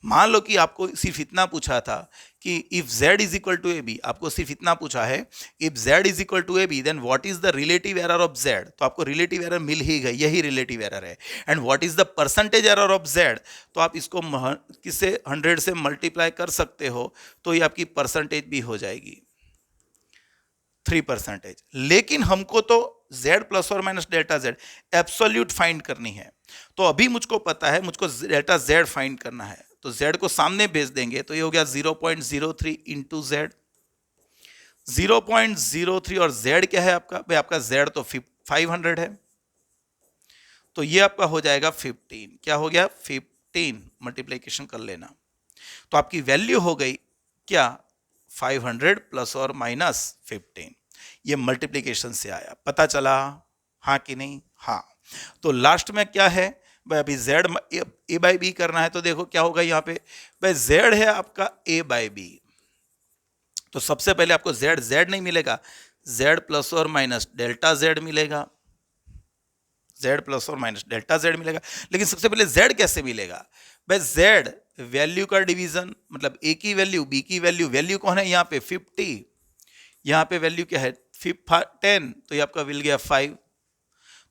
मान लो कि आपको सिर्फ इतना पूछा था कि if z is equal to A B, आपको सिर्फ इतना पूछा है if z is equal to A B then what is the relative error of z, तो आपको रिलेटिव एरर मिल ही गई, यही रिलेटिव एरर है। And what is the percentage error of z, तो आप इसको किससे 100 से मल्टीप्लाई कर सकते हो, तो ये आपकी परसेंटेज भी हो जाएगी 3%। लेकिन हमको तो z प्लस और minus delta z absolute find करनी है। तो अभी मुझको पता है, मुझको डेल्टा z फाइंड करना है, तो z को सामने भेज देंगे, तो ये हो गया 0.03 इंटू z, 0.03। और z क्या है आपका भाई, आपका z तो 500 है, तो ये आपका हो जाएगा 15, क्या हो गया 15, मल्टीप्लीकेशन कर लेना। तो आपकी वैल्यू हो गई क्या 500 प्लस और माइनस 15, ये मल्टीप्लीकेशन से आया, पता चला हाँ कि नहीं, हाँ। तो लास्ट में क्या है भाई, अभी z a बाई बी करना है, तो देखो क्या होगा यहाँ पे भाई, z है आपका a बाई बी, तो सबसे पहले आपको z नहीं मिलेगा, z प्लस और माइनस डेल्टा z मिलेगा, z प्लस और माइनस डेल्टा z मिलेगा। लेकिन सबसे पहले z कैसे मिलेगा भाई, z वैल्यू का डिवीजन, मतलब a की वैल्यू b की वैल्यू, वैल्यू कौन है यहाँ पे 50, यहाँ पे वैल्यू क्या है 10, तो ये आपका मिल गया 5।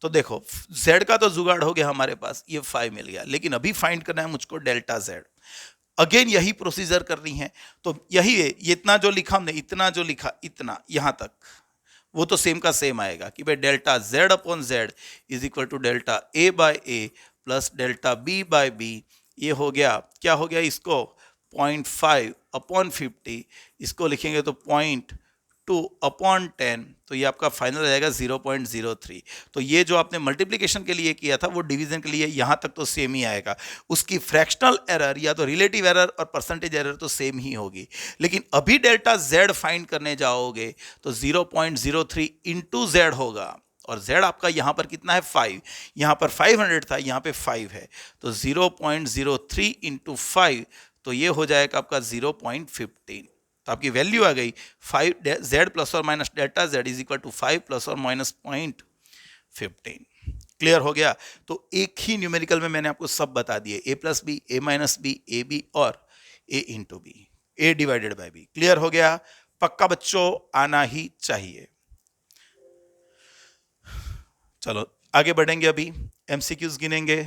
तो देखो z का तो जुगाड़ हो गया हमारे पास, ये 5 मिल गया, लेकिन अभी फाइंड करना है मुझको डेल्टा z। अगेन यही प्रोसीजर करनी है, तो यही है, ये इतना जो लिखा हमने, इतना जो लिखा, इतना यहां तक, वो तो सेम का सेम आएगा कि भाई delta z upon z is equal to delta a by A plus delta b by B. ये हो गया, क्या हो गया, इसको 0.5 अपॉन 50, इसको लिखेंगे तो 0.2 अपॉन 10, तो ये आपका फाइनल आ जाएगा 0.03। तो ये जो आपने मल्टीप्लिकेशन के लिए किया था वो डिवीजन के लिए यहां तक तो सेम ही आएगा, उसकी फ्रैक्शनल एरर या तो रिलेटिव एरर और परसेंटेज एरर तो सेम ही होगी। लेकिन अभी डेल्टा z फाइंड करने जाओगे तो 0.03 इंटू z होगा, और z आपका यहां पर कितना है 5, यहां पर 500 था, यहां पे 5 है, तो 0.03 इंटू 5, तो ये हो जाएगा आपका 0.15। तो आपकी वैल्यू आ गई 5, z प्लस और minus delta z is equal to 5 plus और माइनस 0.15। क्लियर हो गया। तो एक ही न्यूमेरिकल में मैंने आपको सब बता दिए, a plus B, a minus B, A B और a into B, a divided by B. Clear हो गया, पक्का बच्चों आना ही चाहिए। चलो आगे बढ़ेंगे, अभी एमसीक्यूज गिनेंगे।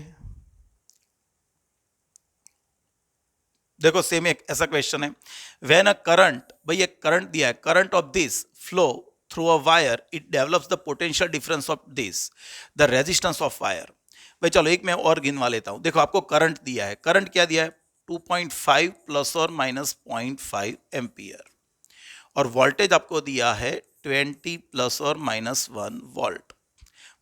देखो सेम एक ऐसा क्वेश्चन है, व्हेन अ करंट, भाई एक करंट दिया है, current of this flow through a wire, it develops the potential difference of this, the resistance of wire. भाई चलो एक मैं और गिनवा लेता हूं। देखो आपको करंट दिया है, करंट क्या दिया है 2.5 प्लस और माइनस 0.5 एम्पियर, और वोल्टेज आपको दिया है 20 प्लस और माइनस 1 वोल्ट।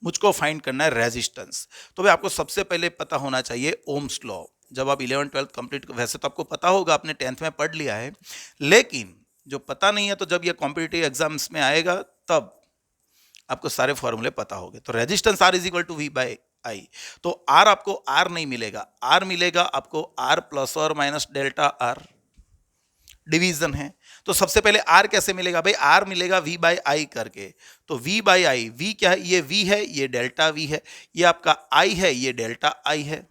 मुझको फाइंड करना है रेजिस्टेंस। तो भाई आपको सबसे पहले पता होना चाहिए ओम्स लॉ। जब आप 11th-12th कंप्लीट, वैसे तो आपको पता होगा, आपने 10th में पढ़ लिया है, लेकिन जो पता नहीं है तो जब ये कॉम्पिटिटिव एग्जाम्स में आएगा तब आपको सारे फॉर्मूले पता होंगे। तो resistance R is equal to V by I. तो R आपको R नहीं मिलेगा, R मिलेगा आपको R प्लस और माइनस डेल्टा R, डिवीजन है। तो सबसे पहले R कैसे मिलेगा भाई, R मिलेगा V बाई आई करके। तो V बाई आई, V क्या है, ये V है, ये डेल्टा V है, ये आपका I है, ये डेल्टा I है।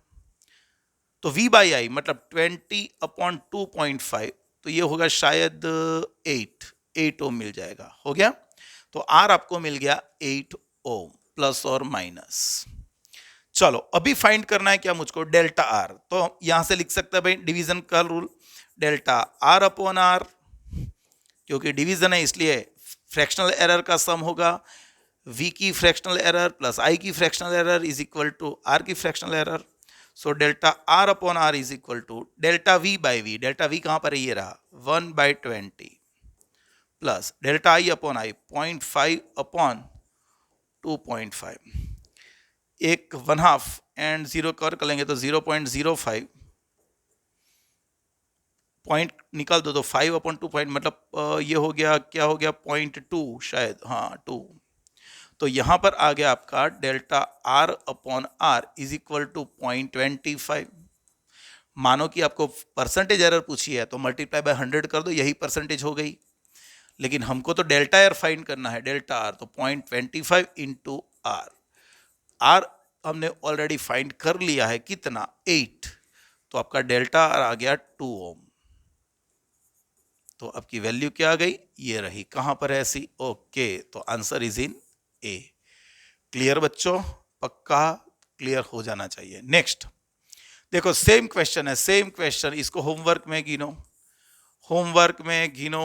तो V बाई आई मतलब 20/2.5, तो ये होगा शायद 8 ओम मिल जाएगा, हो गया। तो R आपको मिल गया 8 ओम प्लस और माइनस। चलो अभी फाइंड करना है क्या मुझको, डेल्टा R। तो यहां से लिख सकते हैं भाई डिवीजन का rule, delta R upon R, क्योंकि डिवीजन है इसलिए फ्रैक्शनल एरर का सम होगा। V की फ्रैक्शनल एरर प्लस I की fractional error is equal to R की fractional error. So delta R upon R is equal to delta V by V, delta V कहां पर है, ये रहा 1/20 plus delta I upon I 0.5 upon 2.5, एक 1/2 and 0 cover कर लेंगे तो 0.05, पॉइंट निकाल दो तो 5/2 मतलब ये हो गया, क्या हो गया 0.2 शायद, हाँ 2। तो यहां पर आ गया आपका delta R upon R is equal to 0.25। मानो कि आपको परसेंटेज एरर पूछी है तो मल्टीप्लाई बाय 100 कर दो, यही परसेंटेज हो गई। लेकिन हमको तो डेल्टा R फाइंड करना है, डेल्टा R, तो 0.25 इंटू R हमने ऑलरेडी फाइंड कर लिया है, कितना 8। तो आपका डेल्टा R आ गया 2 ओम। तो आपकी वैल्यू क्या आ गई, ये रही, कहां पर है ऐसी, ओके। तो answer is in A. Clear बच्चों, पक्का क्लियर हो जाना चाहिए। नेक्स्ट देखो, सेम क्वेश्चन है, सेम क्वेश्चन, इसको होमवर्क में गिनो, होमवर्क में गिनो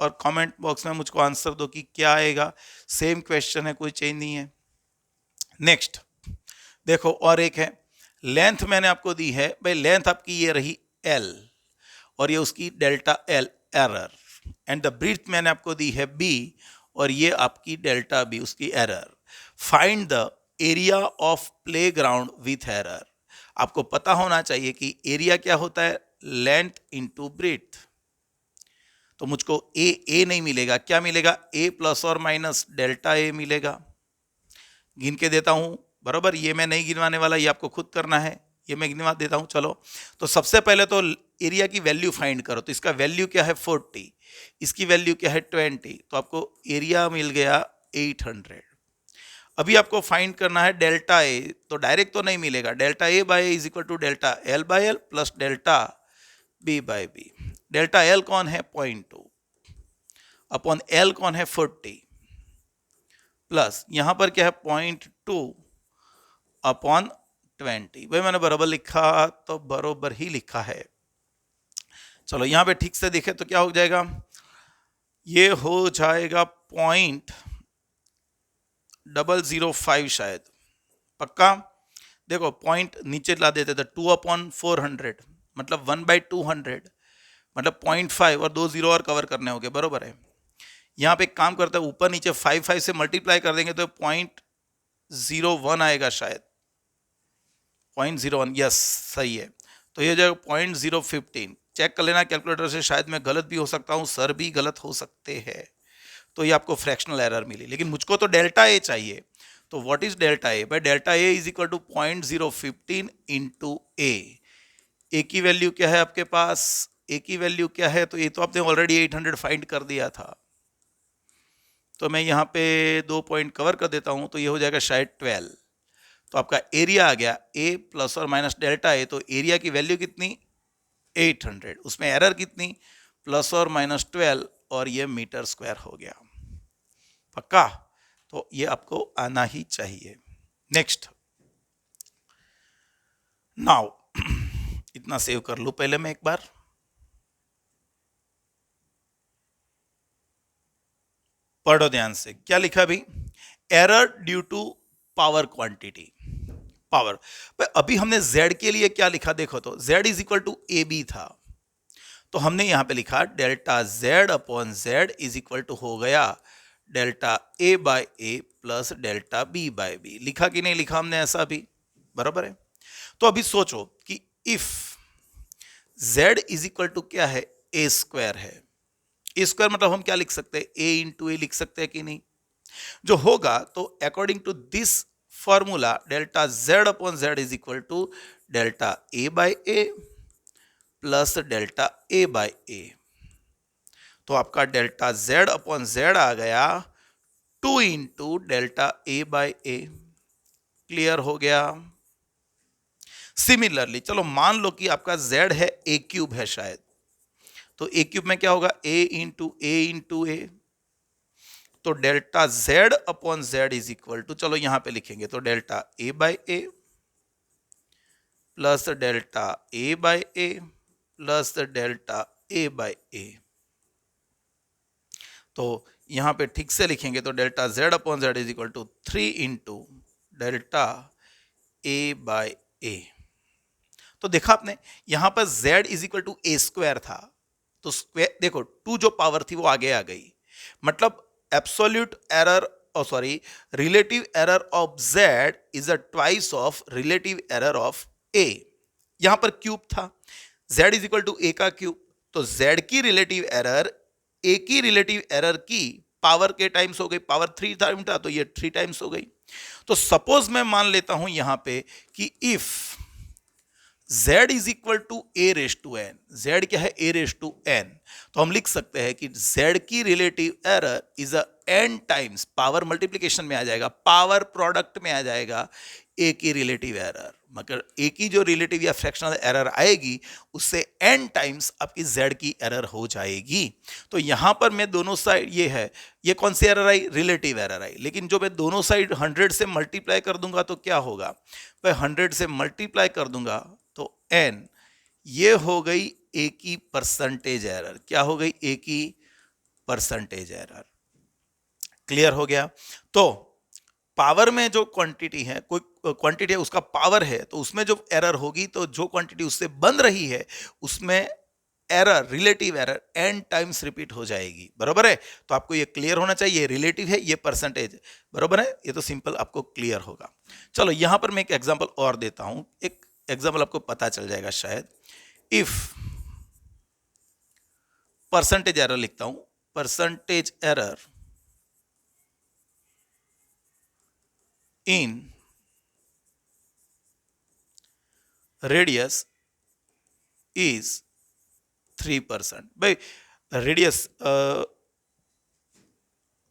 और कमेंट बॉक्स में मुझको आंसर दो कि क्या आएगा। सेम क्वेश्चन है, कोई चेंज नहीं है। नेक्स्ट देखो, और एक है, लेंथ मैंने आपको दी है भाई, लेंथ आपकी ये रही L और ये उसकी delta L error, and the breadth मैंने आपको दी है B और ये आपकी डेल्टा B उसकी error. Find the area of playground with error. आपको पता होना चाहिए कि एरिया क्या होता है, लेंथ इंटू ब्रीथ। तो मुझको ए नहीं मिलेगा, क्या मिलेगा, A प्लस और माइनस डेल्टा A मिलेगा। गिन के देता हूं, बराबर, ये मैं नहीं गिनवाने वाला, ये आपको खुद करना है, ये मैं गिनवा देता हूं। चलो, तो सबसे पहले तो एरिया की वैल्यू फाइंड करो। तो इसका वैल्यू क्या है 40, इसकी वैल्यू क्या है 20, तो आपको एरिया मिल गया 800। अभी आपको फाइंड करना है डेल्टा ए, तो डायरेक्ट तो नहीं मिलेगा, delta A by is equal to delta L by L plus delta B by B. Delta L कौन है 0.2 अपॉन एल कौन है 40 प्लस यहां पर क्या है 0.2 अपॉन 20। भाई मैंने बराबर लिखा तो बराबर ही लिखा है। चलो यहां पे ठीक से देखें तो क्या हो जाएगा, ये हो जाएगा 0.005 शायद, पक्का। देखो पॉइंट नीचे ला देते थे, 2/400 मतलब 1/200 मतलब 0.5 और 2 0 और कवर करने होंगे, बरोबर है। यहाँ पे एक काम करते हैं, ऊपर नीचे 5 से मल्टीप्लाई कर देंगे तो 0.01 आएगा शायद, 0.01, यस सही है। तो ये जो 0.015, चेक कर लेना कैलकुलेटर से, शायद मैं गलत भी हो सकता हूँ, सर भी गलत हो सकते हैं। तो ये आपको फ्रैक्शनल एरर मिली, लेकिन मुझको तो डेल्टा ए चाहिए। तो व्हाट इज डेल्टा ए, भाई delta A is equal to 0.015 into A की वैल्यू क्या है आपके पास, ए की वैल्यू क्या है, तो ये तो आपने ऑलरेडी 800 फाइंड कर दिया था। तो मैं यहाँ पे 2 पॉइंट कवर कर देता हूँ, तो ये हो जाएगा शायद 12। तो आपका एरिया आ गया ए प्लस और माइनस डेल्टा ए, तो एरिया की वैल्यू कितनी 800, उसमें एरर कितनी प्लस और माइनस 12 और ये मीटर स्क्वायर हो गया, पक्का। तो ये आपको आना ही चाहिए। नेक्स्ट, नाउ इतना सेव कर लूं पहले मैं एक बार, पढ़ो ध्यान से, क्या लिखा भी, error due to power quantity, power. अभी हमने z के लिए क्या लिखा देखो, तो z is equal to A B था, तो हमने यहां पे लिखा delta z upon z is equal to हो गया delta a by A plus delta b by B. लिखा कि नहीं लिखा हमने ऐसा भी, बराबर है। तो अभी सोचो कि if z is equal to क्या है, ए स्क्वायर है। ए स्क्वायर मतलब हम क्या लिख सकते हैं, ए इंटू ए लिख सकते हैं कि नहीं। जो होगा तो according to this formula delta z upon z is equal to delta A by A plus delta A by A. तो आपका डेल्टा z अपॉन z आ गया 2 into delta A by A. Clear हो गया। सिमिलरली चलो मान लो कि आपका z है ए क्यूब है शायद, तो ए क्यूब में क्या होगा, ए इंटू ए। तो delta z upon z is equal to, चलो यहां पे लिखेंगे तो delta A by A plus delta A by A plus delta A by A. तो यहां पे ठीक से लिखेंगे तो delta z upon z is equal to 3 into delta A by A. तो देखा आपने यहां पर z is equal to A square था, तो स्क्वायर देखो 2 जो पावर थी वो आगे आ गई, मतलब absolute error sorry relative error of z is a twice of relative error of a। यहां पर क्यूब था, z इज इक्वल टू ए का क्यूब, तो z की रिलेटिव एरर a की रिलेटिव एरर की पावर के टाइम्स हो गई, पावर 3 टाइम था तो ये 3 टाइम्स हो गई। तो सपोज मैं मान लेता हूं यहां पे कि if z is equal to A raise to N, z क्या है, ए रेस टू एन, तो हम लिख सकते हैं कि z की relative error is a n times, power multiplication में आ जाएगा, पावर प्रोडक्ट में आ जाएगा a की रिलेटिव एरर, मगर a की जो रिलेटिव या फ्रैक्शनल एरर आएगी उससे n टाइम्स आपकी z की एरर हो जाएगी। तो यहां पर मैं दोनों साइड, ये है, ये कौन सी एरर आई, रिलेटिव एरर आई, लेकिन जो मैं दोनों साइड 100 से मल्टीप्लाई कर दूंगा तो क्या होगा, मैं 100 से मल्टीप्लाई कर दूंगा तो n, ये हो गई a की परसेंटेज एरर, क्या हो गई, a की परसेंटेज एरर। क्लियर हो गया। तो पावर में जो क्वांटिटी है, कोई क्वांटिटी है उसका पावर है, तो उसमें जो एरर होगी तो जो क्वांटिटी उससे बन रही है उसमें error, relative error n times repeat हो जाएगी। बराबर है, तो आपको ये क्लियर होना चाहिए, ये रिलेटिव है, ये परसेंटेज, बराबर है, ये तो सिंपल आपको क्लियर होगा। चलो यहां पर मैं एक एग्जांपल और देता हूं, एक एग्जांपल आपको पता चल जाएगा शायद। इफ परसेंटेज एरर लिखता हूं, percentage error in radius is 3%, भाई रेडियस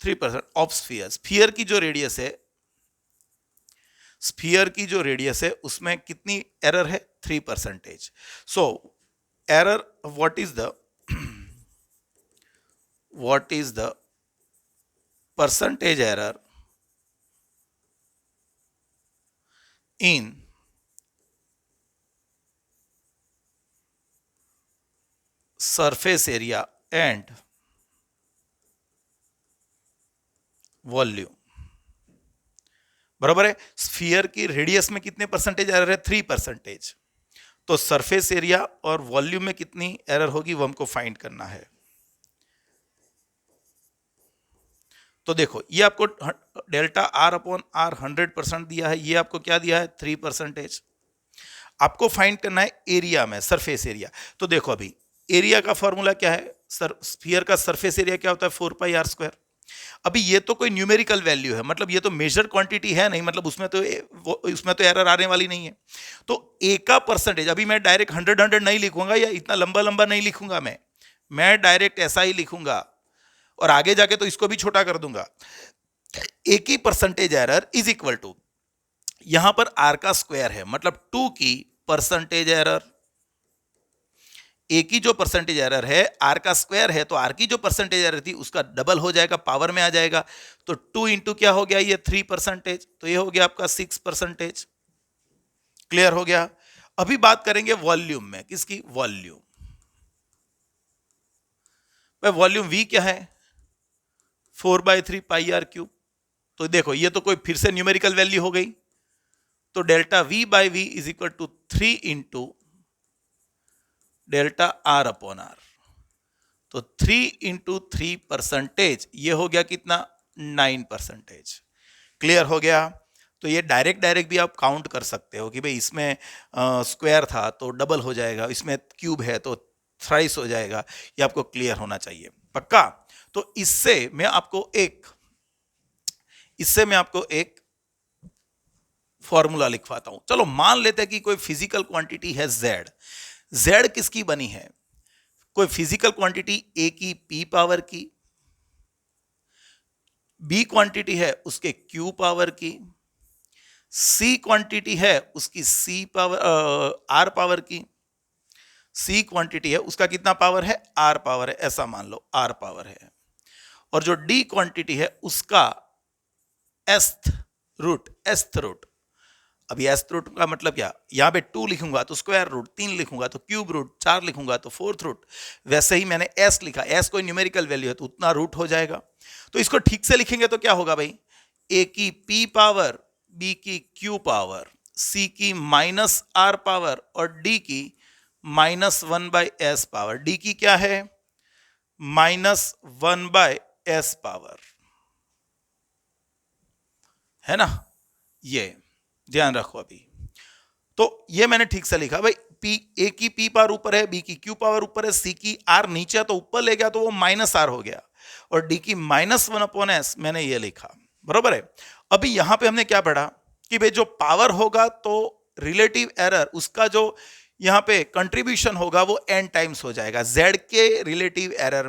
3% ऑफ स्फीयर, स्फीयर की जो रेडियस है, स्फीयर की जो रेडियस है उसमें कितनी एरर है, 3%। So error, what is the percentage error in surface area and volume. बराबर है, स्फीयर की रेडियस में कितने परसेंटेज एरर है, 3%। तो सरफेस एरिया और वॉल्यूम में कितनी एरर होगी वो हमको फाइंड करना है। तो देखो ये आपको डेल्टा आर अपॉन आर 100% दिया है, ये आपको क्या दिया है, 3%। आपको फाइंड करना है एरिया में, सरफेस एरिया। तो देखो अभी एरिया का फॉर्मूला क्या है, स्फीयर का सरफेस एरिया क्या होता है, 4 पाई आर स्क्वायर। अभी ये तो कोई न्यूमेरिकल वैल्यू है, मतलब ये तो मेजर क्वांटिटी है नहीं, मतलब उसमें तो एरर आने वाली नहीं है। तो ए का परसेंटेज, अभी मैं डायरेक्ट 100 नहीं लिखूंगा या इतना लंबा लंबा नहीं लिखूंगा, मैं डायरेक्ट ऐसा ही लिखूंगा और आगे जाके तो इसको भी छोटा कर दूंगा। ए की percentage error is equal to, यहां पर आर का स्क्वायर है, मतलब 2 की परसेंटेज एरर, ए की जो परसेंटेज एरर है आर का स्क्वायर है, तो आर की जो परसेंटेज एरर थी उसका डबल हो जाएगा, पावर में आ जाएगा, तो 2 इंटू क्या हो गया, ये 3%, तो ये हो गया आपका 6%। क्लियर हो गया। अभी बात करेंगे वॉल्यूम में, किसकी, वॉल्यूम। भाई वॉल्यूम वी क्या है, 4/3 पाई आर क्यूब। तो देखो ये तो कोई फिर से न्यूमेरिकल वैल्यू हो गई, तो delta V by V is equal to 3 into delta R upon R. तो 3 इंटू 3%, ये हो गया कितना, 9%। क्लियर हो गया। तो ये डायरेक्ट डायरेक्ट भी आप काउंट कर सकते हो कि भाई इसमें स्क्वायर था तो डबल हो जाएगा, इसमें क्यूब है तो थ्राइस हो जाएगा। ये आपको क्लियर होना चाहिए, पक्का। तो इससे मैं आपको एक फॉर्मूला लिखवाता हूं। चलो मान लेते हैं कि कोई फिजिकल क्वांटिटी है जेड। जेड किसकी बनी है? कोई फिजिकल क्वांटिटी ए की पी पावर की, बी क्वांटिटी है उसके क्यू पावर की, सी क्वांटिटी है उसकी सी पावर आर पावर की, सी क्वांटिटी है उसका कितना पावर है? आर पावर है, ऐसा मान लो आर पावर है। और जो डी क्वांटिटी है उसका एस्थ रूट। अभी एस्थ रूट का मतलब क्या? यहां पे 2 लिखूंगा तो स्क्वायर रूट, 3 लिखूंगा तो क्यूब रूट, 4 लिखूंगा तो फोर्थ रूट। वैसे ही मैंने एस लिखा, एस कोई न्यूमेरिकल वैल्यू है तो उतना रूट हो जाएगा। तो इसको ठीक से लिखेंगे तो क्या होगा भाई? ए की पी पावर, बी की क्यू पावर, सी की माइनस आर पावर और डी की -1/s पावर। डी की क्या है? -1/s पावर, है ना? ये ध्यान रखो अभी। तो ये मैंने ठीक से लिखा भाई, पी ए की पी पावर ऊपर है, बी की क्यू पावर ऊपर है, सी की आर नीचे है तो ऊपर ले गया तो वो -r हो गया, और डी की -1/s मैंने ये लिखा, बरोबर है। अभी यहां पे हमने क्या पढ़ा कि भाई जो पावर होगा तो रिलेटिव एरर उसका जो यहां पे कंट्रीब्यूशन होगा वो n टाइम्स हो जाएगा। z के रिलेटिव एरर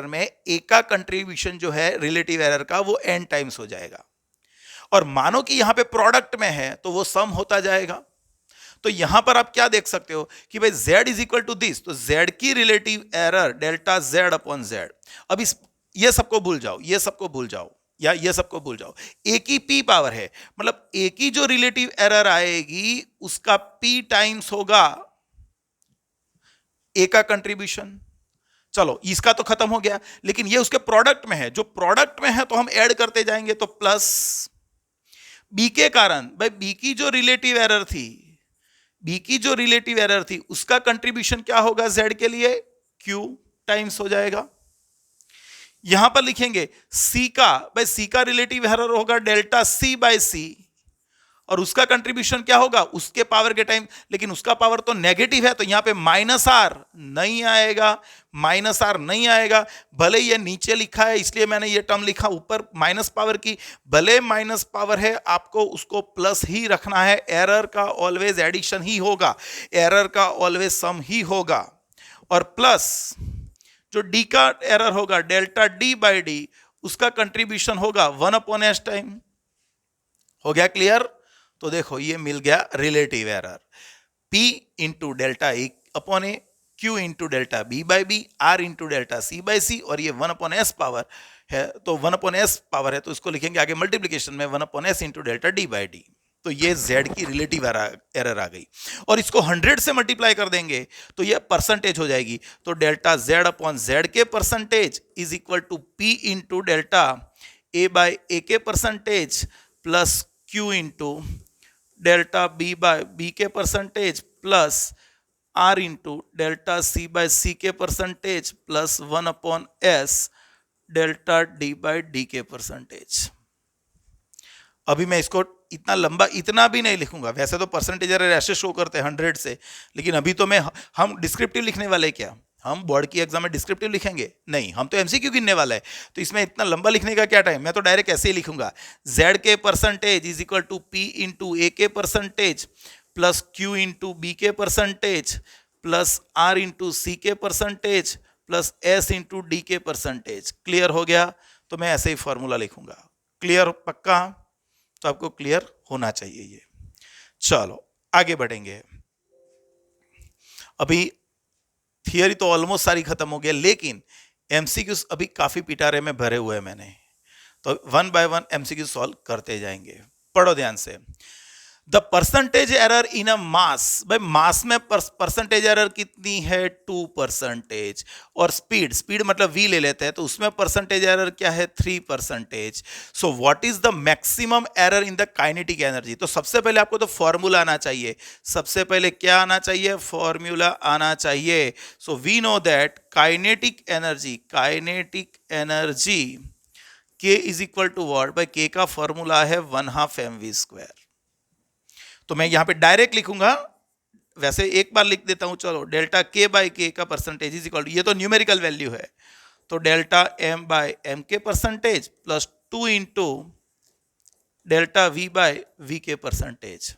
में a का कंट्रीब्यूशन जो है रिलेटिव एरर का वो n टाइम्स हो जाएगा। और मानो कि यहां पे प्रोडक्ट में है तो वो सम होता जाएगा। तो यहां पर आप क्या देख सकते हो कि भाई z is equal to this, तो z की relative error delta z upon z। अब ये सबको भूल जाओ, ये सबको भूल जाओ, या ये सबको भूल जाओ। ए की पी पावर है, मतलब ए की जो रिलेटिव एरर आएगी उसका p टाइम्स होगा ए का कंट्रीब्यूशन। चलो इसका तो खत्म हो गया, लेकिन ये उसके प्रोडक्ट में है, जो प्रोडक्ट में है तो हम ऐड करते जाएंगे तो प्लस बी के कारण, भाई बी की जो रिलेटिव एरर थी उसका कंट्रीब्यूशन क्या होगा जेड के लिए? क्यू टाइम्स हो जाएगा। यहां पर लिखेंगे सी का, भाई सी का रिलेटिव एरर होगा डेल्टा सी बाय सी, और उसका कंट्रीब्यूशन क्या होगा? उसके पावर के टाइम, लेकिन उसका पावर तो नेगेटिव है तो यहां पे -r नहीं आएगा, भले ये नीचे लिखा है इसलिए मैंने ये टर्म लिखा ऊपर माइनस पावर की, भले माइनस पावर है आपको उसको प्लस ही रखना है। एरर का ऑलवेज एडिशन ही होगा, एरर का ऑलवेज सम ही होगा। और प्लस जो डी का एरर होगा डेल्टा डी बाई डी, उसका कंट्रीब्यूशन होगा 1/s टाइम। हो गया क्लियर? तो देखो ये मिल गया relative error, P into delta A upon A, Q into delta B by B, R into delta C by C, और ये 1/s पावर है तो 1/s पावर है तो इसको लिखेंगे आगे मल्टीप्लीकेशन में 1/s into delta D by D. तो ये Z की रिलेटिव एरर आ गई, और इसको 100 से मल्टीप्लाई कर देंगे तो ये परसेंटेज हो जाएगी। तो डेल्टा Z अपॉन Z के percentage is equal to P into delta A by A के percentage plus Q into delta B by B के percentage plus R into delta C by C के percentage plus 1/s delta D by D के percentage. अभी मैं इसको इतना लंबा इतना भी नहीं लिखूंगा, वैसे तो परसेंटेज एरर ऐसे शो करते हैं 100 से, लेकिन अभी तो हम डिस्क्रिप्टिव लिखने वाले, क्या हम बोर्ड की एग्जाम में डिस्क्रिप्टिव लिखेंगे? नहीं, हम तो एमसीक्यू गिनने वाला है, तो इसमें इतना लंबा लिखने का क्या टाइम। मैं तो डायरेक्ट ऐसे ही लिखूंगा, z के percentage is equal to p into A के percentage plus q into B के percentage plus r into C के percentage plus s into D के परसेंटेज। क्लियर हो गया? तो मैं ऐसे ही फॉर्मूला लिखूंगा। क्लियर? पक्का? तो आपको क्लियर होना चाहिए ये। चलो आगे बढ़ेंगे। अभी थियरी तो ऑलमोस्ट सारी खत्म हो गया, लेकिन एमसीक्यूज अभी काफी पिटारे में भरे हुए हैं मैंने, तो 1 बाय 1 एमसीक्यू सॉल्व करते जाएंगे। पढ़ो ध्यान से। द परसेंटेज एरर इन अ मास, भाई मास में परसेंटेज एरर कितनी है? 2%। और स्पीड मतलब v ले लेते हैं तो उसमें परसेंटेज एरर क्या है? 3%। So what is the maximum error in the kinetic energy? तो सबसे पहले आपको तो फॉर्मूला आना चाहिए। सबसे पहले क्या आना चाहिए? फॉर्मूला आना चाहिए। So we know that kinetic energy K is equal to what, भाई K का फॉर्मूला है 1/2 mv²। तो मैं यहां पे डायरेक्ट लिखूंगा, वैसे एक बार लिख देता हूं, चलो डेल्टा K बाई के का परसेंटेज इज इक्वल टू, ये तो न्यूमेरिकल वैल्यू है, तो डेल्टा M बाई एम के percentage plus 2 into delta V by V के परसेंटेज।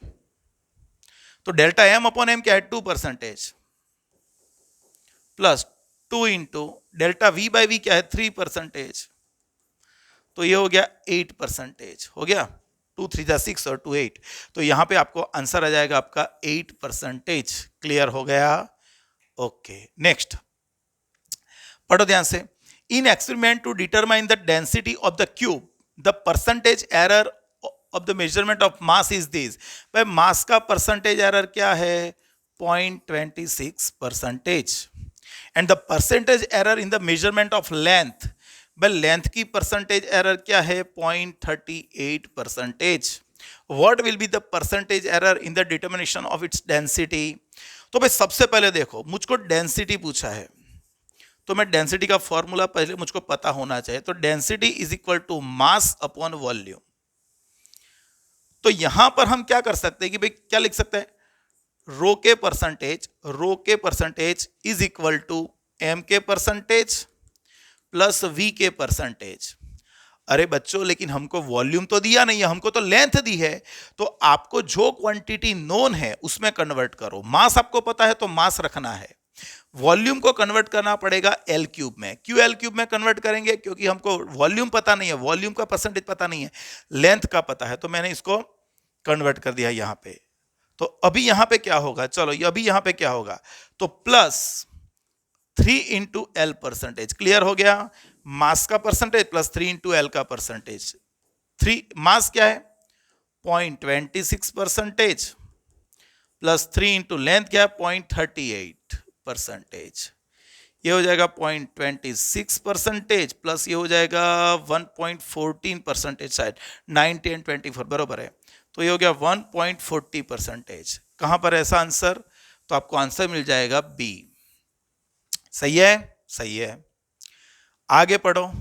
तो डेल्टा M अपॉन M क्या है, 2% plus 2 into delta V by V क्या है, 3%। तो ये हो गया 8%, हो गया, 2 3 जा 6 और 2 8। तो यहां पे आपको आंसर आ जाएगा आपका 8%। क्लियर हो गया? ओके, नेक्स्ट पढ़ो ध्यान से। In experiment to determine the density of the cube, the percentage error of the measurement of mass is this. भाई मास का परसेंटेज एरर क्या है, 0.26%। And the percentage error in the measurement of length, भाई length की percentage error क्या है, 0.38%। What will be the percentage error in the determination of its density. तो भाई सबसे पहले देखो, मुझको डेंसिटी पूछा है, तो मैं डेंसिटी का फॉर्मूला पहले मुझको पता होना चाहिए। तो density is equal to mass upon volume. तो यहां पर हम क्या कर सकते हैं कि भाई क्या लिख सकते हैं, रो के percentage is equal to M के परसेंटेज प्लस वी के परसेंटेज। अरे बच्चों, लेकिन हमको वॉल्यूम तो दिया नहीं है, हमको तो लेंथ दी है। तो आपको जो क्वांटिटी नोन है उसमें कन्वर्ट करो। मास आपको पता है तो मास रखना है, वॉल्यूम को कन्वर्ट करना पड़ेगा एल क्यूब में। क्यों एल क्यूब में कन्वर्ट करेंगे, क्योंकि हमको वॉल्यूम पता नहीं है, वॉल्यूम का परसेंटेज पता नहीं है, लेंथ का पता है। तो मैंने इसको कन्वर्ट कर दिया यहां पे। तो अभी यहां पे क्या होगा, चलो अभी यहां पे क्या होगा, तो plus 3 into L percentage. Clear हो गया, मास का परसेंटेज प्लस 3 इंटू एल का परसेंटेज। 3 मास क्या है 0.26% प्लस 3 इंटू लेंथ क्या है 0.38%। ये हो जाएगा 0.26% प्लस ये हो जाएगा 1.14%, शायद 9 10 24 बरोबर है। तो ये हो गया 1.40%। कहां पर ऐसा आंसर, तो आपको आंसर मिल जाएगा बी। सही है, सही है। आगे पढ़ो।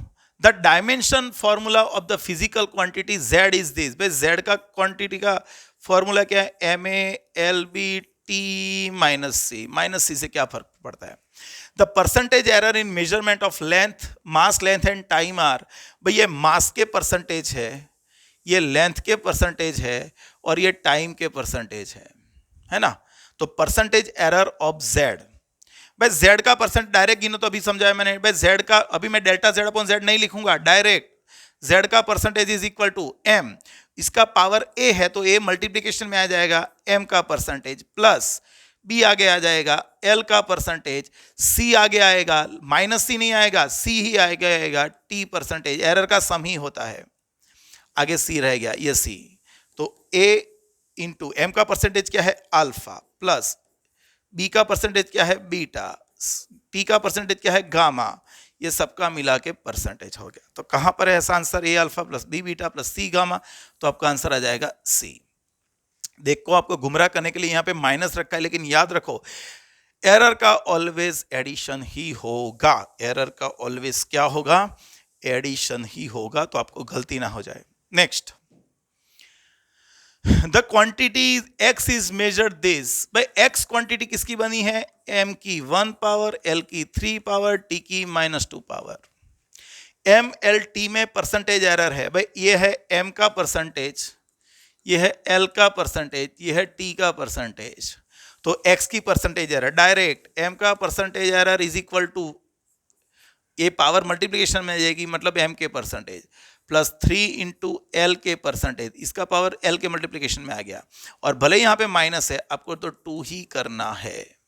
The dimension formula of the physical quantity z is this. भाई z का क्वांटिटी का फॉर्मूला क्या है, M A L B T minus C. Minus C से क्या फर्क पड़ता है। The percentage error in measurement of length, mass, length and time are. भाई ये मास के परसेंटेज है, ये लेंथ के परसेंटेज है और ये टाइम के परसेंटेज है ना। तो परसेंटेज एरर ऑफ z, भाई z का परसेंट डायरेक्ट गिनो, तो अभी समझाया मैंने। भाई z का, अभी मैं डेल्टा z अपॉन z नहीं लिखूंगा, डायरेक्ट z का percentage is equal to m, इसका पावर a है तो a मल्टीप्लीकेशन में आ जाएगा m का परसेंटेज प्लस b आगे आ जाएगा l का परसेंटेज, c आगे आएगा, माइनस c नहीं आएगा, c ही आएगा t परसेंटेज। एरर का सम ही होता है, आगे c रह गया, ये c। तो a इंटू m का परसेंटेज क्या है अल्फा, प्लस बी का परसेंटेज क्या है बीटा, टी का परसेंटेज क्या है गामा, ये सबका मिला के परसेंटेज हो गया। तो कहां पर है ऐसा answer, A alpha plus B beta plus C gamma. तो आपका आंसर आ जाएगा सी। देखो आपको गुमराह करने के लिए यहां पे माइनस रखा है, लेकिन याद रखो एरर का ऑलवेज एडिशन ही होगा। एरर का ऑलवेज क्या होगा, एडिशन ही होगा, तो आपको गलती ना हो जाए। Next, the quantity x is measured this. भाई x क्वांटिटी किसकी बनी है, m की 1 पावर, l की 3 पावर, t की -2 पावर। m l t में परसेंटेज एरर है। भाई ये है m का परसेंटेज, ये है l का परसेंटेज, ये है t का परसेंटेज। तो x की परसेंटेज एरर डायरेक्ट m का percentage error is equal to, ये पावर मल्टीप्लिकेशन में आ जाएगी, मतलब m के परसेंटेज प्लस 3 इंटू एल के परसेंटेज, इसका पावर एल के मल्टीप्लिकेशन में आ गया। और भले यहां पे माइनस है, आपको तो 2 ही करना है।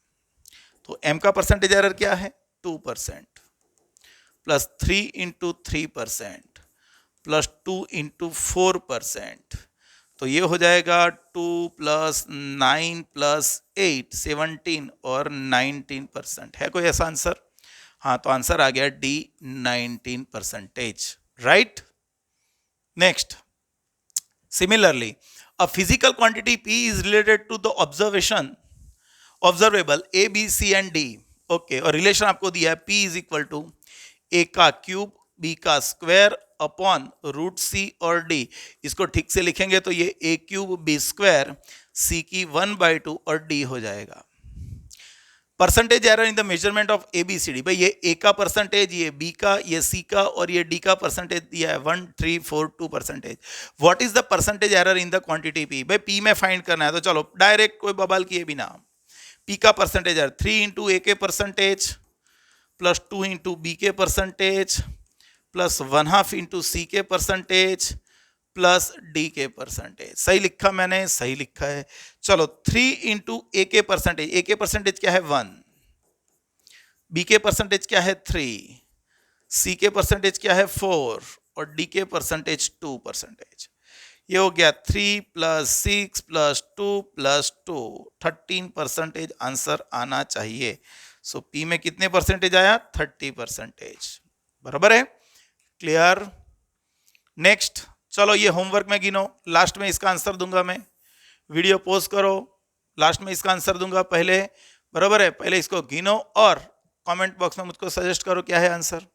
तो m का परसेंटेज एरर क्या है 2% प्लस 3 इंटू 3% प्लस 2 इंटू 4%। तो ये हो जाएगा 2 प्लस 9 प्लस 8 17 और 19%। है कोई ऐसा आंसर? हाँ, तो आंसर आ गया D 19%, right. Next, similarly, a physical quantity P is related to the observable A, B, C and D. Okay, और रिलेशन आपको दिया है P is equal to A का क्यूब, B का स्क्वायर अपॉन रूट सी और D, इसको ठीक से लिखेंगे तो ये A cube B square C की 1/2 और डी हो जाएगा। Percentage error in the measurement of A B C D, भाई ये ए का परसेंटेज, ये बी का, ये सी का और ये डी का परसेंटेज दिया है 1 3 4 2 percentage. What is the percentage error in the quantity P, भाई पी में फाइंड करना है तो चलो डायरेक्ट कोई बवाल किए बिना पी का परसेंटेज एरर 3 इंटू ए के परसेंटेज प्लस 2 इंटू बी के परसेंटेज प्लस 1/2 इंटू सी के परसेंटेज प्लस डी के परसेंटेज। सही लिखा मैंने, सही लिखा है। चलो 3 इंटू ए के परसेंटेज, ए के परसेंटेज क्या है 1, बी के परसेंटेज क्या है 3, सी के परसेंटेज क्या है 4 और डी के परसेंटेज 2 परसेंटेज। ये हो गया 3 + 6 + 2 + 2 13 परसेंटेज आंसर आना चाहिए। सो पी में कितने परसेंटेज आया 30 परसेंटेज, बराबर है, क्लियर। नेक्स्ट चलो ये होमवर्क में गिनो, लास्ट में इसका आंसर दूंगा मैं, वीडियो पॉज करो, लास्ट में इसका आंसर दूंगा पहले, बराबर है। पहले इसको गिनो और कमेंट बॉक्स में मुझको सजेस्ट करो क्या है आंसर।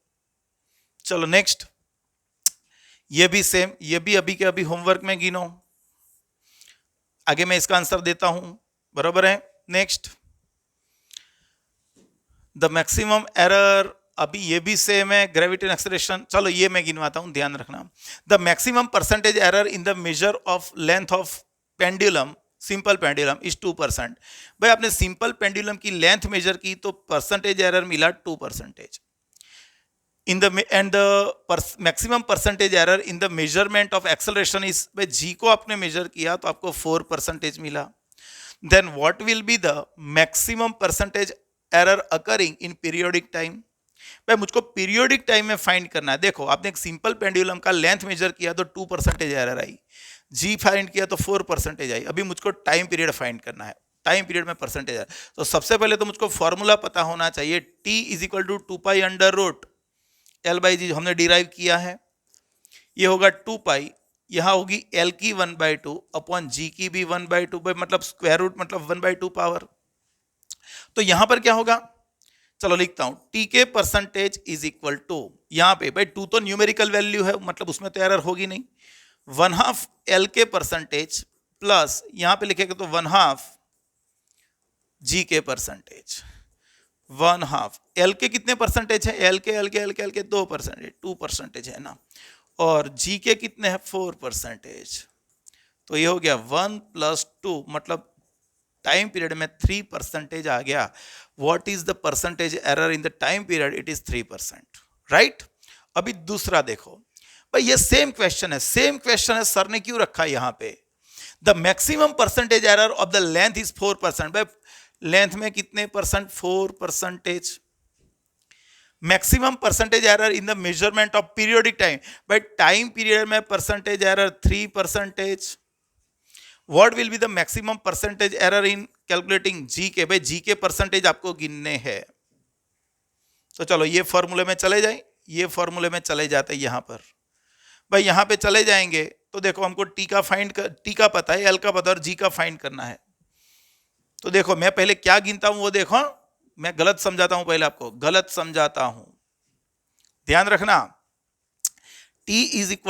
चलो नेक्स्ट, ये भी सेम, ये भी अभी के अभी होमवर्क में गिनो, आगे मैं इसका आंसर देता हूं, बराबर है। नेक्स्ट, द मैक्सिमम एरर, अभी ये भी सेम है, ग्रेविटी एंड एक्सेलरेशन। चलो ये मैं गिनवाता हूं, ध्यान रखना। The maximum percentage error in the measure of length of pendulum, simple pendulum is 2%। भाई आपने सिंपल पेंडुलम की लेंथ मेजर की तो परसेंटेज एरर मिला 2%। In the end the maximum percentage error in the measurement of acceleration is, भाई जी को आपने major किया तो आपको 4% मिला। Then what will be the maximum percentage error occurring in periodic time, भाई मुझको पीरियोडिक टाइम में फाइंड करना है। देखो आपने एक सिंपल पेंडुलम का लेंथ मेजर किया तो 2% एरर आई, जी फाइंड किया तो 4% आई, अभी मुझको टाइम पीरियड फाइंड करना है, टाइम पीरियड में परसेंटेज है। तो सबसे पहले तो मुझको फॉर्मूला पता होना चाहिए, t = 2 pi under root L/G हमने डिराइव किया है, ये होगा 2 पाई, यहां होगी L की 1/2 अपॉन G की भी 1/2, भाई मतलब स्क्वायर रूट मतलब 1/2 पावर। तो यहां पर क्या होगा, चलो लिखता हूं, टी के परसेंटेज इज इक्वल टू, यहां पे भाई 2 तो न्यूमेरिकल वैल्यू है मतलब उसमें तो एरर होगी नहीं, 1/2 एल के परसेंटेज प्लस यहां पे लिखेगा तो 1/2 जी के परसेंटेज, 1/2 एल के कितने परसेंटेज है, एल के 2% है ना, और जी के कितने हैं 4%। तो ये हो गया 1 + 2 मतलब टाइम पीरियड में 3% आ गया। What is the percentage error in the time period, it is 3%, right. अभी दूसरा देखो, भाई ये सेम क्वेश्चन है, सेम क्वेश्चन है, सर ने क्यों रखा है यहां पे, the maximum percentage error of the length is 4%। भाई लेंथ में कितने percent, 4%। Maximum percentage error in the measurement of periodic time, भाई टाइम पीरियड में percentage error 3%। What will be the maximum percentage error in calculating G के, भाई जी के percentage आपको गिनने हैं। तो चलो ये फॉर्मूले में चले जाएं, ये फॉर्मूले में चले जाते हैं यहां पर, भाई यहां पे चले जाएंगे तो देखो हमको टी का पता है, एल का पता है और जी का फाइंड करना है। तो देखो मैं पहले क्या गिनता हूं वो देखो, मैं गलत समझाता हूं, पहले आपको गलत समझाता हूं, ध्यान रखना। T =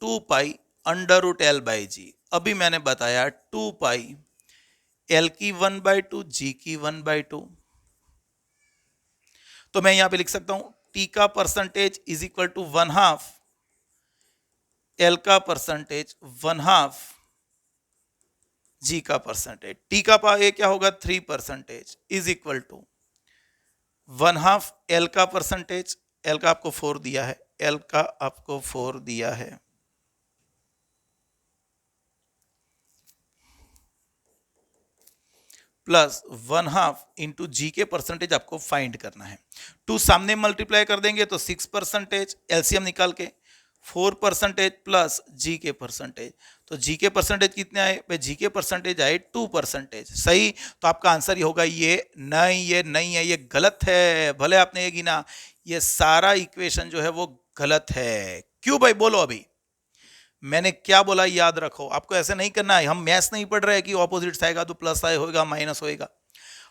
2 pi under root L/G, अभी मैंने बताया 2 पाई L की 1/2 G की 1/2। तो मैं यहां पे लिख सकता हूं T का percentage is equal to 1/2 L का परसेंटेज 1/2 G का परसेंटेज, T का ये क्या होगा 3% इज इक्वल टू 1/2 L का परसेंटेज, L का आपको 4 दिया है, L का आपको 4 दिया है, प्लस 1/2 इंटू जी के परसेंटेज आपको फाइंड करना है। 2 सामने मल्टीप्लाई कर देंगे तो 6%, एलसीएम निकाल के 4% प्लस जी के परसेंटेज, तो जी के परसेंटेज कितने आए, भाई जी के परसेंटेज आए 2%, सही। तो आपका आंसर ये होगा, ये नहीं है, ये गलत है। भले आपने ये गिना, ये सारा इक्वेशन जो है वो गलत है। क्यों भाई, बोलो अभी मैंने क्या बोला, याद रखो। आपको ऐसे नहीं करना है, हम मैथ्स नहीं पढ़ रहे हैं कि ऑपोजिट आएगा तो प्लस आए होगा माइनस होएगा,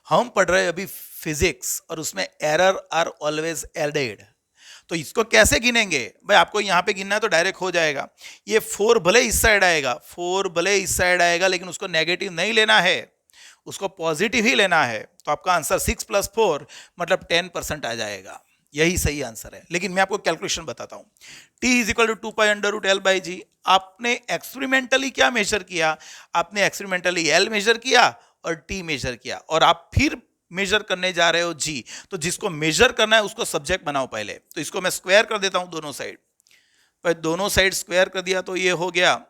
हम पढ़ रहे हैं अभी फिजिक्स, और उसमें एरर आर ऑलवेज एडेड। तो इसको कैसे गिनेंगे भाई, आपको यहाँ पे गिनना है तो डायरेक्ट हो जाएगा। ये 4 भले इस साइड आएगा, 4 भले इस साइड आएगा, लेकिन उसको नेगेटिव नहीं लेना है, उसको पॉजिटिव ही लेना है। तो आपका आंसर 6 + 4 मतलब 10% आ जाएगा। यही सही आंसर है। लेकिन मैं आपको कैलकुलेशन बताता हूं। t is equal to 2π√L/g। आपने एक्सपेरिमेंटली क्या मेजर किया? आपने एक्सपेरिमेंटली L मेजर किया और t मेजर किया, और आप फिर मेजर करने जा रहे हो g। तो जिसको मेजर करना है उसको सब्जेक्ट बनाओ पहले। तो इसको मैं स्क्वायर कर देता हूं दोनों साइड। पर दोनों साइड स्क्वायर कर दिया तो ये हो गया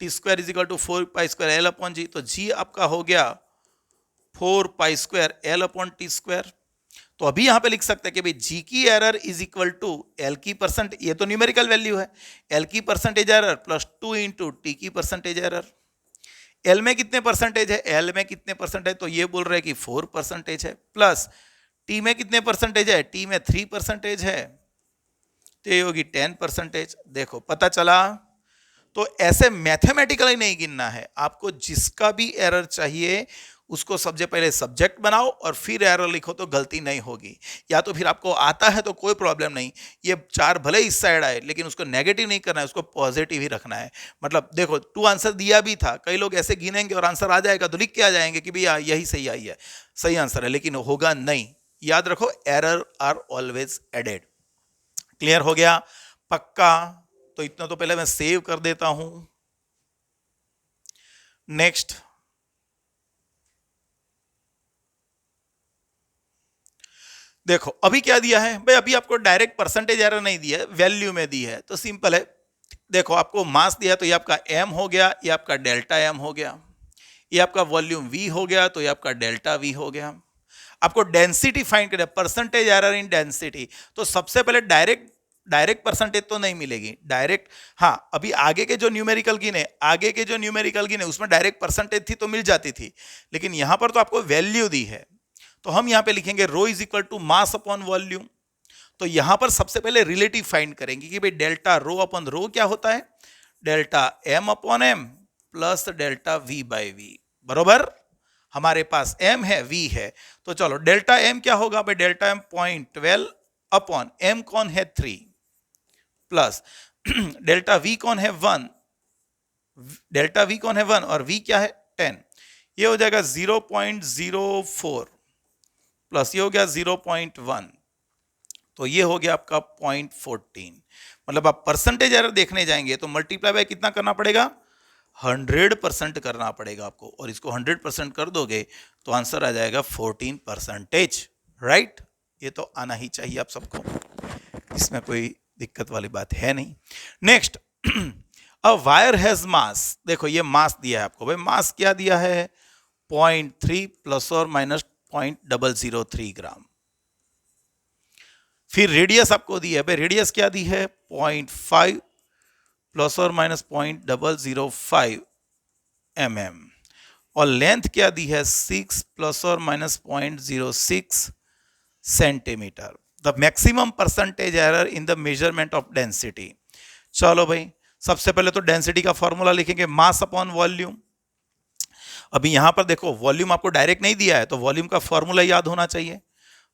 t² is equal to 4π² L/g। तो g आपका हो गया 4π² L/t²। तो अभी यहां पे लिख सकते हैं कि भाई जी की error is equal to L की परसेंट, ये तो न्यूमेरिकल वैल्यू है, एल की percentage error plus 2 into T की परसेंटेज एरर। एल में कितने परसेंटेज है? एल में कितने परसेंटेज? तो ये बोल रहे हैं कि 4% है, प्लस टी में कितने परसेंटेज है? टी में 3% है, तो ये होगी 10%। देखो पता चला। तो ऐसे मैथमेटिकली नहीं गिनना है आपको, जिसका भी एरर चाहिए उसको सबसे पहले सब्जेक्ट बनाओ और फिर एरर लिखो तो गलती नहीं होगी। या तो फिर आपको आता है तो कोई प्रॉब्लम नहीं, ये 4 भले इस साइड आए लेकिन उसको नेगेटिव नहीं करना है, उसको पॉजिटिव ही रखना है। मतलब देखो 2 आंसर दिया भी था, कई लोग ऐसे गिनेंगे और आंसर आ जाएगा तो लिख के आ जाएंगे कि भैया यही सही आई है, सही आंसर है, लेकिन होगा नहीं। याद रखो, error are always added. Clear हो गया? पक्का? तो इतना तो पहले मैं सेव कर देता हूं। नेक्स्ट, देखो अभी क्या दिया है भाई, अभी आपको डायरेक्ट परसेंटेज एरर नहीं दिया है, वैल्यू में दी है। तो सिंपल है, देखो आपको मास दिया तो ये आपका m हो गया, ये आपका डेल्टा m हो गया, ये आपका वॉल्यूम v हो गया, तो ये आपका डेल्टा v हो गया। आपको डेंसिटी फाइंड करना है, परसेंटेज एरर इन डेंसिटी। तो सबसे पहले डायरेक्ट परसेंटेज तो नहीं मिलेगी, डायरेक्ट, हाँ अभी आगे के जो न्यूमेरिकल गिने उसमें डायरेक्ट परसेंटेज थी तो मिल जाती थी, लेकिन यहां पर तो आपको वैल्यू दी है। तो हम यहां पे लिखेंगे rho is equal to mass upon volume. तो यहां पर सबसे पहले रिलेटिव फाइंड करेंगे कि भाई डेल्टा रो अपॉन रो क्या होता है? Delta m upon m plus delta v/v। बरोबर, हमारे पास m है, v है, तो चलो डेल्टा m क्या होगा भाई? डेल्टा m 0.12 अपॉन m कौन है 3, प्लस डेल्टा v कौन है 1, डेल्टा v कौन है 1 और v क्या है 10। ये हो जाएगा 0.04 प्लस ये हो गया 0.1, तो ये हो गया आपका 0.14। मतलब आप परसेंटेज एरर देखने जाएंगे तो मल्टीप्लाई बाय कितना करना पड़ेगा? 100% करना पड़ेगा आपको, और इसको 100% कर दोगे तो आंसर आ जाएगा 14%। राइट? ये तो आना ही चाहिए आप सबको, इसमें कोई दिक्कत वाली बात है नहीं। नेक्स्ट, अ वायर हैज मास। देखो ये मास दिया है आपको भाई, मास क्या दिया है? 0.3 प्लस और माइनस 0.003 ग्राम। फिर रेडियस आपको दी है भाई, रेडियस क्या दी है? 0.5 प्लस और माइनस 0.005 mm। और लेंथ क्या दी है? 6 प्लस और minus 0.06 centimetre. The maximum percentage error in the measurement of density. चलो भाई, सबसे पहले तो डेंसिटी का फॉर्मूला लिखेंगे, मास अपॉन वॉल्यूम। अभी यहां पर देखो वॉल्यूम आपको डायरेक्ट नहीं दिया है, तो वॉल्यूम का फॉर्मूला याद होना चाहिए।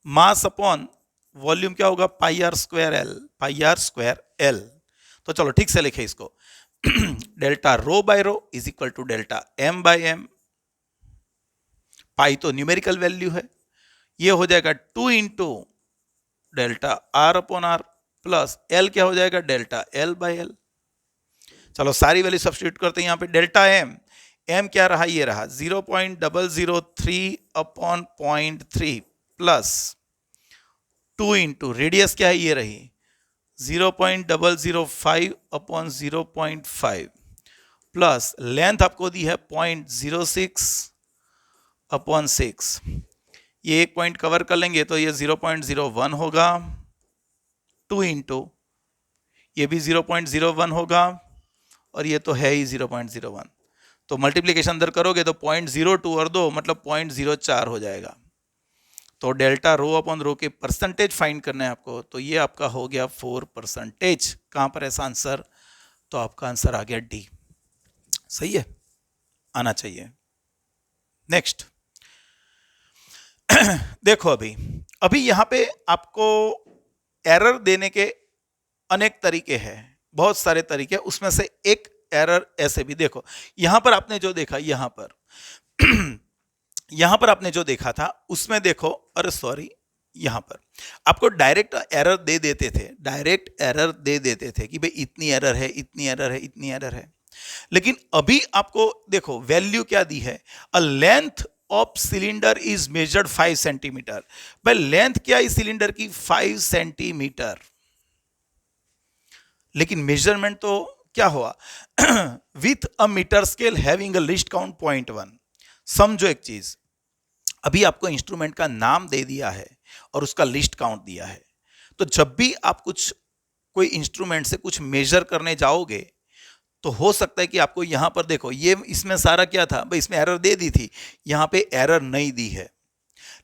मास अपॉन वॉल्यूम क्या होगा? πr²L। तो चलो ठीक से लिखे इसको, delta rho by rho is equal to delta m by m। Pi तो न्यूमेरिकल वैल्यू है, ये हो जाएगा 2 into delta r upon r, plus l क्या हो जाएगा? Delta l by l। चलो सारी वैल्यू सब्स्टिट्यूट करते हैं। यहाँ पे डेल्टा m क्या रहा? ये रहा 0.003 अपॉन 0.3 प्लस 2 इंटू रेडियस क्या है? ये रही 0.005 अपॉन 0.5 प्लस लेंथ आपको दी है 0.06 अपॉन 6। ये एक पॉइंट कवर कर लेंगे तो ये 0.01 होगा, 2 इंटू ये भी 0.01 होगा, और ये तो है ही 0.01। तो मल्टीप्लीकेशन अंदर करोगे तो 0.02 और 2 मतलब 0.04 हो जाएगा। तो डेल्टा रो अपॉन रो के परसेंटेज फाइंड करना है आपको, तो ये आपका हो गया 4%। कहां पर ऐसा आंसर? तो आपका आंसर आ गया डी। सही है, आना चाहिए। नेक्स्ट, देखो अभी यहां पे आपको एरर देने के अनेक तरीके हैं, बहुत सारे तरीके, उसमें से एक एरर ऐसे भी देखो, यहां पर आपने जो देखा, यहां पर यहां पर आपने जो देखा था उसमें देखो, अरे सॉरी, यहां पर आपको डायरेक्ट एरर दे देते थे, डायरेक्ट एरर दे देते थे कि भाई इतनी एरर है, इतनी एरर है, इतनी एरर है। लेकिन अभी आपको देखो वैल्यू क्या दी है, a length of cylinder is measured 5 centimetre. भाई लेंथ क्या है सिलेंडर की, 5 सेंटीमीटर। लेकिन मेजरमेंट तो क्या हुआ, with a metre scale having a least count 0.1। समझो एक चीज, अभी आपको इंस्ट्रूमेंट का नाम दे दिया है और उसका लिस्ट काउंट दिया है, तो जब भी आप कुछ कोई इंस्ट्रूमेंट से कुछ मेजर करने जाओगे तो हो सकता है कि आपको यहां पर देखो, ये इसमें सारा क्या था भाई, इसमें एरर दे दी थी, यहां पे एरर नहीं दी है।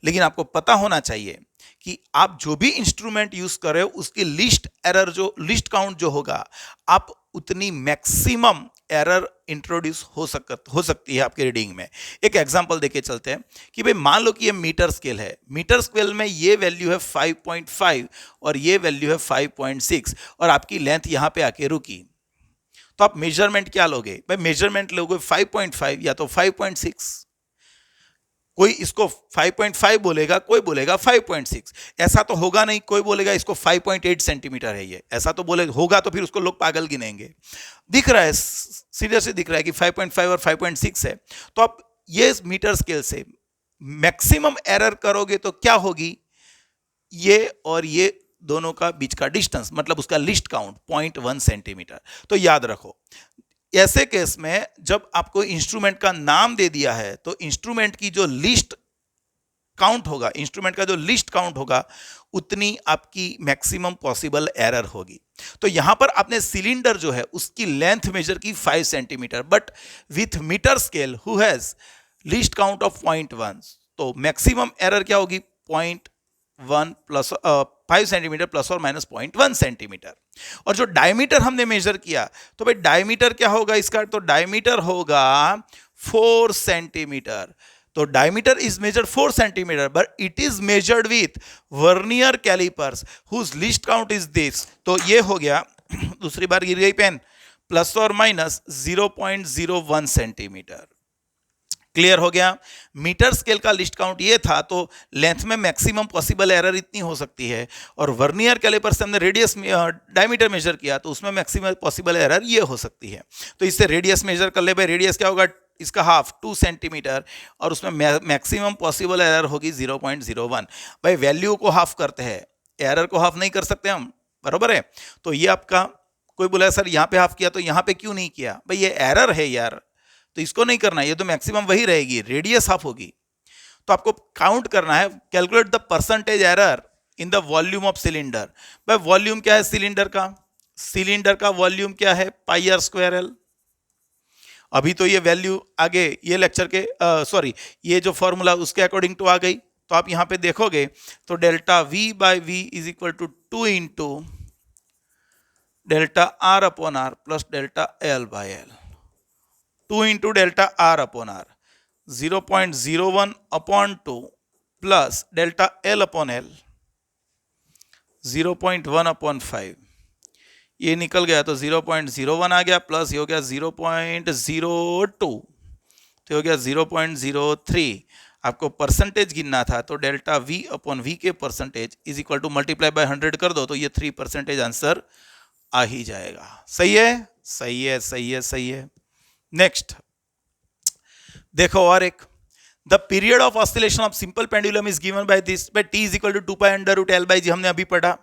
लेकिन आपको पता होना चाहिए कि आप जो भी इंस्ट्रूमेंट यूज कर रहे हो उसकी लिस्ट एरर, जो लिस्ट काउंट जो होगा, आप उतनी मैक्सिमम एरर इंट्रोड्यूस हो सकती है आपके रीडिंग में। एक एग्जांपल देके चलते हैं कि भाई मान लो कि ये मीटर स्केल है, मीटर स्केल में ये वैल्यू है 5.5 और ये वैल्यू है 5.6 और आपकी लेंथ यहां पे आके रुकी, तो आप मेजरमेंट क्या लोगे भाई, मेजरमेंट लोगे 5.5 या तो 5.6। कोई इसको 5.5 बोलेगा, कोई बोलेगा 5.6, ऐसा तो होगा नहीं कोई बोलेगा इसको 5.8 सेंटीमीटर है ये, ऐसा तो बोले होगा तो फिर उसको लोग पागल गिनेंगे। दिख रहा है, सीधे से दिख रहा है कि 5.5 और 5.6 है, तो आप ये मीटर स्केल से मैक्सिमम एरर करोगे तो क्या होगी, ये और ये दोनों का बीच का डिस्टेंस, मतलब उसका लिस्ट काउंट 0.1 सेंटीमीटर। तो याद रखो, ऐसे केस में जब आपको इंस्ट्रूमेंट का नाम दे दिया है तो इंस्ट्रूमेंट की जो लिस्ट काउंट होगा, इंस्ट्रूमेंट का जो लिस्ट काउंट होगा, उतनी आपकी मैक्सिमम पॉसिबल एरर होगी। तो यहां पर आपने सिलेंडर जो है उसकी लेंथ मेजर की 5 centimetre, but with metre scale who has least count of 0.1, तो मैक्सिमम एरर क्या होगी, 0.1 प्लस 5 सेंटीमीटर प्लस और माइनस 0.1 सेंटीमीटर। और जो डायमीटर हमने मेजर किया, तो भाई डायमीटर क्या होगा इसका, तो डायमीटर होगा 4 सेंटीमीटर। तो diameter is measured 4 centimetre, but it is measured with vernier callipers whose least count is this. तो ये हो गया, दूसरी बार गिर गई पेन, प्लस और माइनस 0.01 सेंटीमीटर। क्लियर हो गया, मीटर स्केल का लिस्ट काउंट ये था, तो लेंथ में मैक्सिमम पॉसिबल एरर इतनी हो सकती है, और वर्नियर कैलिपर से हमने रेडियस डायमीटर मेजर किया तो उसमें मैक्सिमम पॉसिबल एरर ये हो सकती है। तो इससे रेडियस मेजर कर ले भाई, रेडियस क्या होगा इसका हाफ 2 सेंटीमीटर, और उसमें मैक्सिमम पॉसिबल एरर होगी 0.01। भाई वैल्यू को हाफ करते हैं, एरर को हाफ नहीं कर सकते हम, बरोबर है। तो ये आपका, कोई बोला सर यहाँ पे हाफ किया तो यहाँ पे क्यों नहीं किया, भाई ये एरर है यार, तो इसको नहीं करना, ये तो मैक्सिमम वही रहेगी, रेडियस हाफ होगी। तो आपको काउंट करना है, calculate the percentage error in the volume of cylinder. भाई वॉल्यूम क्या है सिलेंडर का, सिलेंडर का वॉल्यूम क्या है, पाई आर स्क्वायर एल। अभी तो ये वैल्यू आगे ये लेक्चर के सॉरी ये जो फॉर्मूला उसके अकॉर्डिंग टू आ गई, तो आप यहां पे देखोगे तो delta V by V is equal to 2 into delta R upon R plus delta L by L, 2 into delta R upon R, 0.01 upon 2 plus delta L upon L 0.1 upon 5, ये निकल गया तो 0.01 आ गया, प्लस ये हो गया 0.02, तो हो गया 0.03। आपको परसेंटेज गिनना था तो डेल्टा वी अपॉन वी के percentage is equal to multiply by 100 कर दो, तो ये 3% आंसर आ ही जाएगा। सही है, सही है, सही है, सही है। नेक्स्ट देखो और एक, the period of oscillation of simple pendulum is given by this, by T is equal to 2 pi under root L by G, हमने अभी पढ़ा।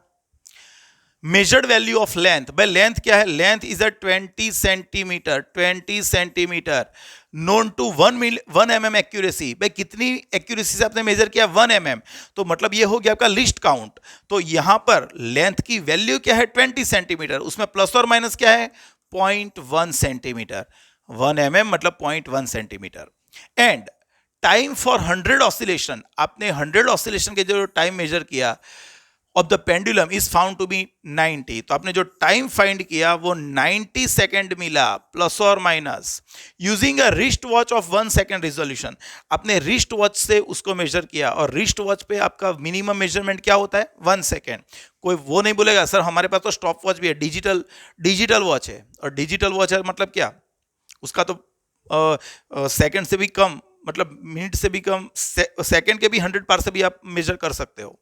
मेजर्ड वैल्यू ऑफ लेंथ, भाई लेंथ क्या है, length is a 20 centimetre, 20 centimetre known to 1 mm accuracy. भाई कितनी accuracy से आपने मेजर किया, 1 mm, तो मतलब ये हो गया आपका लिस्ट काउंट। तो यहां पर लेंथ की वैल्यू क्या है 20 सेंटीमीटर, उसमें प्लस और माइनस क्या है 0.1 सेंटीमीटर, 1 mm मतलब 0.1 centimetre. And time for 100 oscillation, आपने 100 ऑसिलेशन के जो टाइम मेजर किया of the pendulum is found to be 90। तो आपने जो टाइम फाइंड किया वो 90 सेकेंड मिला, प्लस और minus, using a wrist watch of 1 second resolution. आपने रिस्ट वॉच से उसको मेजर किया, और रिस्ट वॉच पे आपका मिनिमम मेजरमेंट क्या होता है? 1 सेकेंड। कोई वो नहीं बोलेगा सर हमारे पास तो स्टॉप वॉच भी है, डिजिटल वॉच है, और डिजिटल वॉच है मतलब क्या, उसका तो सेकेंड से भी कम, मतलब मिनट से भी कम, सेकेंड के भी 100 पार से भी आप मेजर कर सकते हो।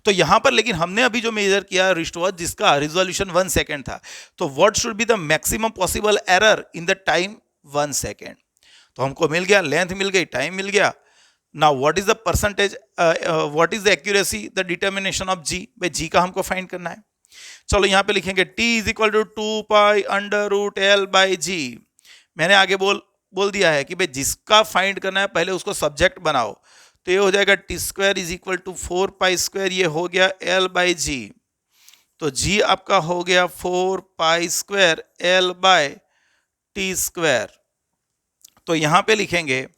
तो यहां पर लेकिन हमने अभी जो मेजर किया रिस्ट वॉच, जिसका रिजोल्यूशन 1 सेकेंड था, तो what should be the maximum possible error in the time 1 second. तो हमको मिल गया, लेंथ मिल गई, टाइम मिल गया। Now what is the percentage, what is the accuracy, the determination of G. भाई जी का हमको फाइंड करना है। चलो यहां पे लिखेंगे t is equal to 2 pi under root L by G. मैंने आगे बोल दिया है कि भाई जिसका फाइंड करना है पहले उसको सब्जेक्ट बनाओ। तो ये हो जाएगा T square is equal to 4 pi square, ये हो गया एल बाई जी। तो जी आपका हो गया 4 pi square L by T square. तो यहां पे लिखेंगे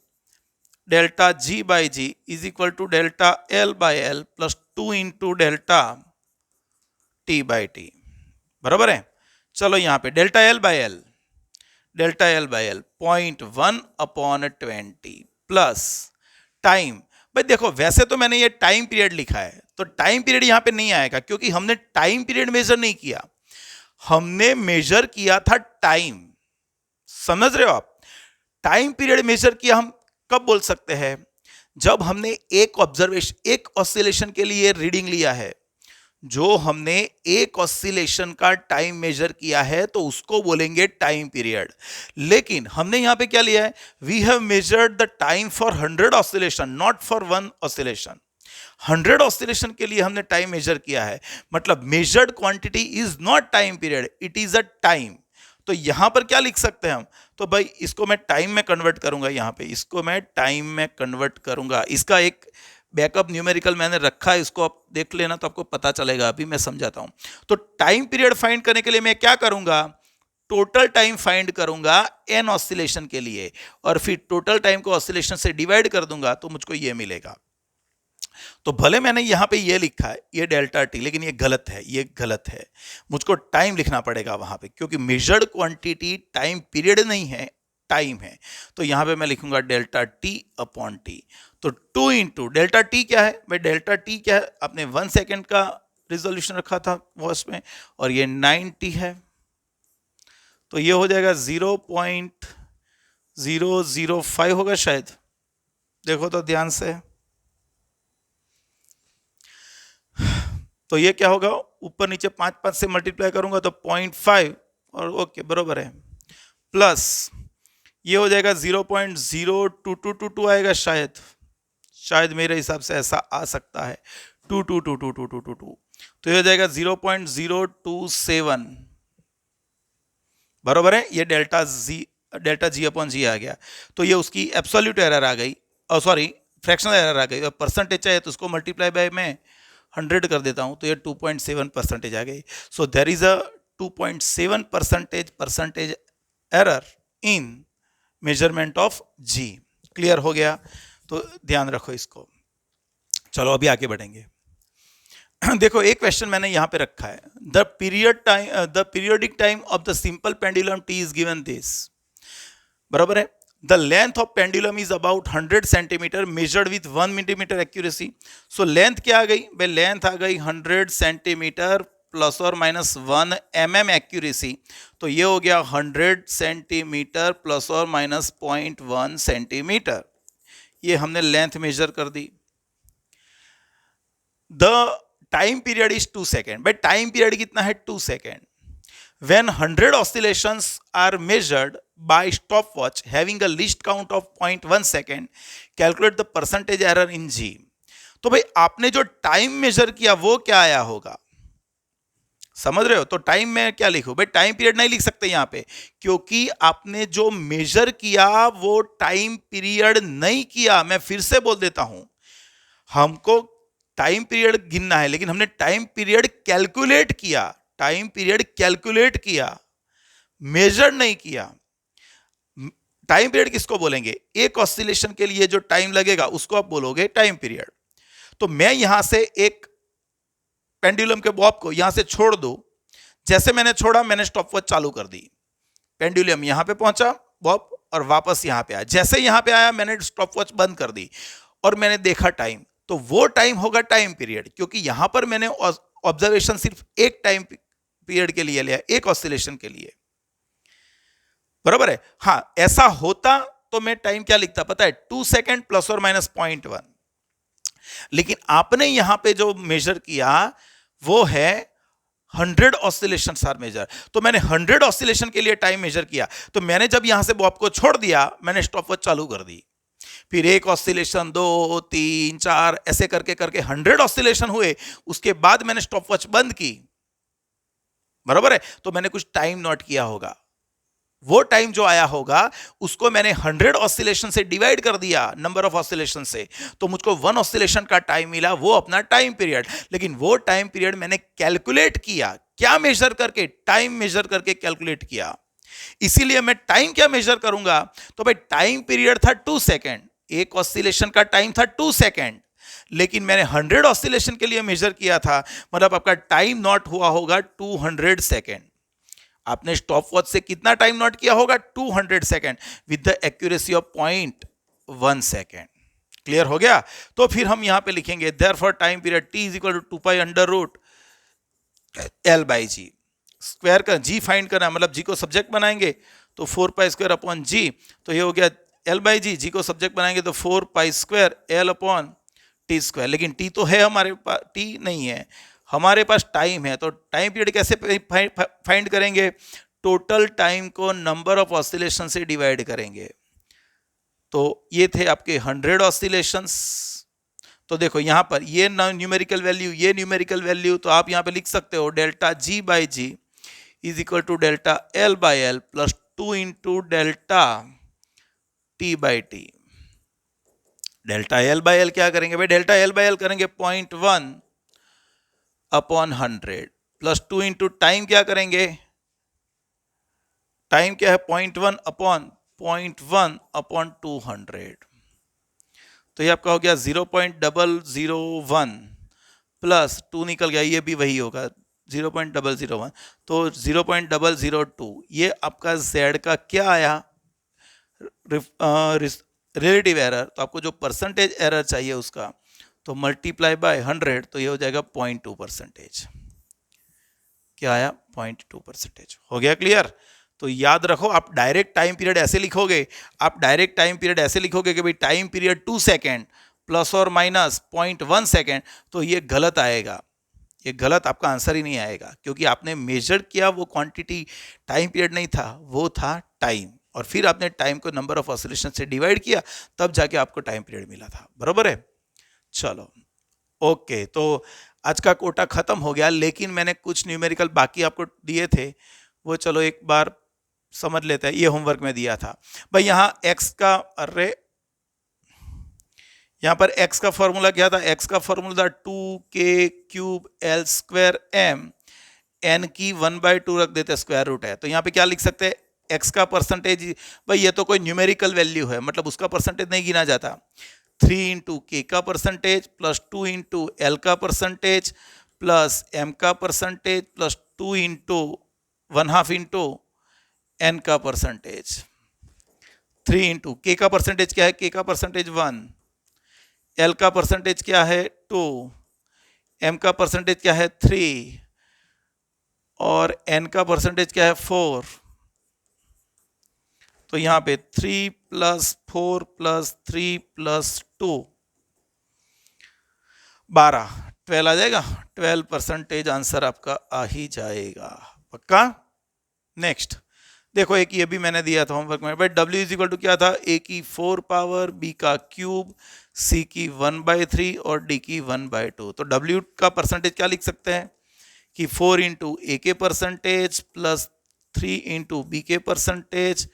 delta G by G is equal to delta L by L plus 2 into delta T by T, बराबर है। चलो यहां पे delta L by L 0.1 upon 20 plus time. भाई देखो वैसे तो मैंने ये टाइम पीरियड लिखा है, तो टाइम पीरियड यहां पे नहीं आएगा क्योंकि हमने टाइम पीरियड मेजर नहीं किया, हमने मेजर किया था टाइम। समझ रहे हो आप? टाइम पीरियड मेजर किया हम कब बोल सकते हैं? जब हमने एक ऑब्जर्वेशन, एक ऑसिलेशन के लिए रीडिंग लिया है, जो हमने एक ऑसिलेशन का टाइम मेजर किया है तो उसको बोलेंगे टाइम पीरियड। लेकिन हमने यहां पे क्या लिया है? We have measured the time for 100 oscillation, not for 1 oscillation. 100 oscillation के लिए हमने टाइम मेजर किया है, मतलब measured quantity is not time period, it is a time. तो यहां पर क्या लिख सकते हैं हम? तो भाई इसको मैं टाइम में कन्वर्ट करूंगा, यहां पे इसको मैं टाइम में कन्वर्ट करूंगा। इसका एक बैकअप न्यूमेरिकल मैंने रखा है, इसको आप देख लेना तो आपको पता चलेगा, अभी मैं समझाता हूं। तो टाइम पीरियड फाइंड करने के लिए मैं क्या करूंगा? टोटल टाइम फाइंड करूंगा एन ऑसिलेशन के लिए, और फिर टोटल टाइम को ऑसिलेशन से डिवाइड कर दूंगा तो मुझको ये मिलेगा। तो भले मैंने यहां पे ये लिखा है ये डेल्टा टी, लेकिन ये गलत है, ये गलत है। मुझको टाइम लिखना पड़ेगा वहां पे, क्योंकि मेजर्ड क्वांटिटी टाइम पीरियड नहीं है, टाइम है। तो यहां पे मैं लिखूंगा डेल्टा टी अपॉन टी। तो 2 इंटू डेल्टा टी क्या है भाई? डेल्टा टी क्या है? आपने 1 सेकेंड का रिजोल्यूशन रखा था वॉच में, और ये 90 है, तो ये हो जाएगा 0.005 होगा शायद। देखो तो ध्यान से, तो ये क्या होगा? ऊपर नीचे 5 से मल्टीप्लाई करूंगा तो 0.5, और ओके बरोबर है, प्लस ये हो जाएगा 0.02222 आएगा शायद मेरे हिसाब से ऐसा आ सकता है, 2222222, तो ये हो जाएगा 0.027, बरोबर है। ये डेल्टा जी अपॉन जी आ गया, तो ये उसकी एब्सोल्यूट एरर आ गई, सॉरी फ्रैक्शनल एरर आ गई। और परसेंटेज चाहिए तो उसको मल्टीप्लाई बाय मैं 100 कर देता हूं, तो ये 2.7% आ गई। So there is a 2.7% error in measurement of G. Clear हो गया? तो ध्यान रखो इसको। चलो अभी आगे बढ़ेंगे। देखो एक क्वेश्चन मैंने यहां पे रखा है, the periodic time of the simple pendulum T is given this, बराबर है। The length of pendulum is about 100 centimetre measured with 1 millimetre accuracy. So length क्या आ गई भाई? लेंथ आ गई 100 सेंटीमीटर प्लस और माइनस 1 mm एक्यूरेसी। तो ये हो गया 100 सेंटीमीटर प्लस और माइनस 0.1 सेंटीमीटर। ये हमने लेंथ मेजर कर दी। The time period is 2 second. भाई टाइम पीरियड कितना है? 2 second. When 100 oscillations are measured by stopwatch having a least count of 0.1 second, calculate the percentage error in G। तो भाई आपने जो टाइम मेजर किया वो क्या आया होगा? समझ रहे हो? तो टाइम में क्या लिखो भाई? टाइम पीरियड नहीं लिख सकते यहां पे, क्योंकि आपने जो मेजर किया वो टाइम पीरियड नहीं किया। मैं फिर से बोल देता हूं, हमको टाइम पीरियड गिनना है, लेकिन हमने टाइम पीरियड कैलकुलेट किया, टाइम पीरियड कैलकुलेट किया, मेजर नहीं किया। टाइम पीरियड किसको बोलेंगे? एक ऑसिलेशन के लिए जो टाइम लगेगा उसको आप बोलोगे टाइम पीरियड। तो मैं यहां से एक पेंडुलम के बॉब को यहां से छोड़ दो, जैसे मैंने छोड़ा मैंने स्टॉपवॉच चालू कर दी, पेंडुलम यहां पे पहुंचा बॉब और वापस यहां पे आया, जैसे यहां पे आया मैंने स्टॉपवॉच बंद कर दी और मैंने देखा टाइम, तो वो टाइम होगा टाइम पीरियड, क्योंकि यहां पर मैंने ऑब्जर्वेशन सिर्फ एक टाइम पीरियड के लिए लिया, एक ऑसिलेशन के लिए, बराबर है। हाँ, ऐसा होता तो मैं टाइम क्या लिखता पता है, 2 सेकेंड प्लस और माइनस 0.1, लेकिन आपने यहां पे जो मेजर किया वो है 100 ऑसिलेशन आर मेजर, तो मैंने 100 ऑसिलेशन के लिए टाइम मेजर किया, तो मैंने जब यहां से बॉब को छोड़ दिया मैंने स्टॉपवॉच चालू कर दी, फिर एक ऑसिलेशन, 2, 3, 4 ऐसे करके करके 100 ऑसिलेशन हुए, उसके बाद मैंने स्टॉपवॉच बंद की, बराबर है। तो मैंने कुछ टाइम नोट किया होगा, वो टाइम जो आया होगा उसको मैंने 100 ऑसिलेशन से डिवाइड कर दिया, नंबर ऑफ ऑसिलेशन से, तो मुझको 1 ऑसिलेशन का टाइम मिला, वो अपना टाइम पीरियड। लेकिन वो टाइम पीरियड मैंने कैलकुलेट किया, क्या मेजर करके, टाइम मेजर करके कैलकुलेट किया। इसीलिए मैं टाइम क्या मेजर करूंगा, तो भाई टाइम पीरियड था 2 सेकेंड, एक ऑसिलेशन का टाइम था 2 सेकेंड, लेकिन मैंने 100 ऑसिलेशन के लिए मेजर किया था, मतलब आपका टाइम नोट हुआ होगा 200 सेकेंड। आपने स्टॉप वॉच से कितना टाइम नोट किया होगा, 200 second with the accuracy of 0.1 second. Clear हो गया। तो फिर हम यहां पे लिखेंगे therefore time period t is equal to 2 pi under root L by G, square का जी फाइंड करना, मतलब जी को सब्जेक्ट बनाएंगे तो 4 पाई स्क्वायर अपॉन जी, तो ये हो गया एल बाई जी, जी को सब्जेक्ट बनाएंगे तो 4 pi square L upon T square. लेकिन टी तो है हमारे पास, टी नहीं है हमारे पास, टाइम है, तो टाइम पीरियड कैसे फाइंड करेंगे, टोटल टाइम को नंबर ऑफ ऑसिलेशन से डिवाइड करेंगे। तो ये थे आपके 100 ऑसिलेशंस, तो देखो यहां पर ये न्यूमेरिकल वैल्यू, ये न्यूमेरिकल वैल्यू, तो आप यहां पे लिख सकते हो delta G by G is equal to delta L by L plus 2 into delta T by T. Delta L by L क्या करेंगे भाई, डेल्टा एल बाई एल करेंगे 0.1 अपॉन 100 प्लस 2 इंटू टाइम क्या करेंगे, टाइम क्या है 0.1 अपॉन 200, तो ये आपका हो गया 0.001 प्लस 2 निकल गया, ये भी वही होगा 0.001, तो 0.002, ये आपका z का क्या आया, रिलेटिव एरर, तो आपको जो परसेंटेज एरर चाहिए उसका, तो मल्टीप्लाई बाय 100, तो ये हो जाएगा 0.2%। क्या आया, 0.2%। हो गया क्लियर। तो याद रखो, आप डायरेक्ट टाइम पीरियड ऐसे लिखोगे, आप डायरेक्ट टाइम पीरियड ऐसे लिखोगे कि भाई टाइम पीरियड 2 सेकेंड प्लस और माइनस 0.1 सेकेंड, तो ये गलत आएगा, ये गलत, आपका आंसर ही नहीं आएगा, क्योंकि आपने मेजर किया वो क्वांटिटी टाइम पीरियड नहीं था, वो था टाइम, और फिर आपने टाइम को नंबर ऑफ ऑसिलेशन से डिवाइड किया, तब जाके आपको टाइम पीरियड मिला था, बरोबर है। चलो ओके, तो आज का कोटा खत्म हो गया, लेकिन मैंने कुछ न्यूमेरिकल बाकी आपको दिए थे, वो चलो एक बार समझ लेते हैं। ये होमवर्क में दिया था भाई, यहाँ x का, अरे यहाँ पर x का फॉर्मूला क्या था, x का फॉर्मूला था 2k cube L square M, n की 1/2 रख देते, स्क्वायर रूट है, तो यहाँ पे क्या लिख सकते हैं, x का परसेंटेज, भाई ये तो कोई न्यूमेरिकल वैल्यू है, मतलब उसका परसेंटेज नहीं गिना जाता, 3 इंटू के का परसेंटेज प्लस 2 इंटू एल का परसेंटेज प्लस m का percentage plus 2 into 1/2 into n का परसेंटेज, 3 इंटू के का परसेंटेज क्या है, के का परसेंटेज 1, एल का परसेंटेज क्या है 2, m का परसेंटेज क्या है 3, और n का परसेंटेज क्या है 4। तो यहां पे 3 प्लस 4 प्लस 3 प्लस 2 12 आ जाएगा, 12% आंसर आपका आ ही जाएगा, पक्का। नेक्स्ट देखो, एक ये भी मैंने दिया था होमवर्क में, भाई w इज इक्वल टू क्या था, a की 4 पावर, b का क्यूब, c की 1/3 और d की 1/2। तो w का परसेंटेज क्या लिख सकते हैं कि 4 इंटू ए के परसेंटेज प्लस 3 इंटू बी के परसेंटेज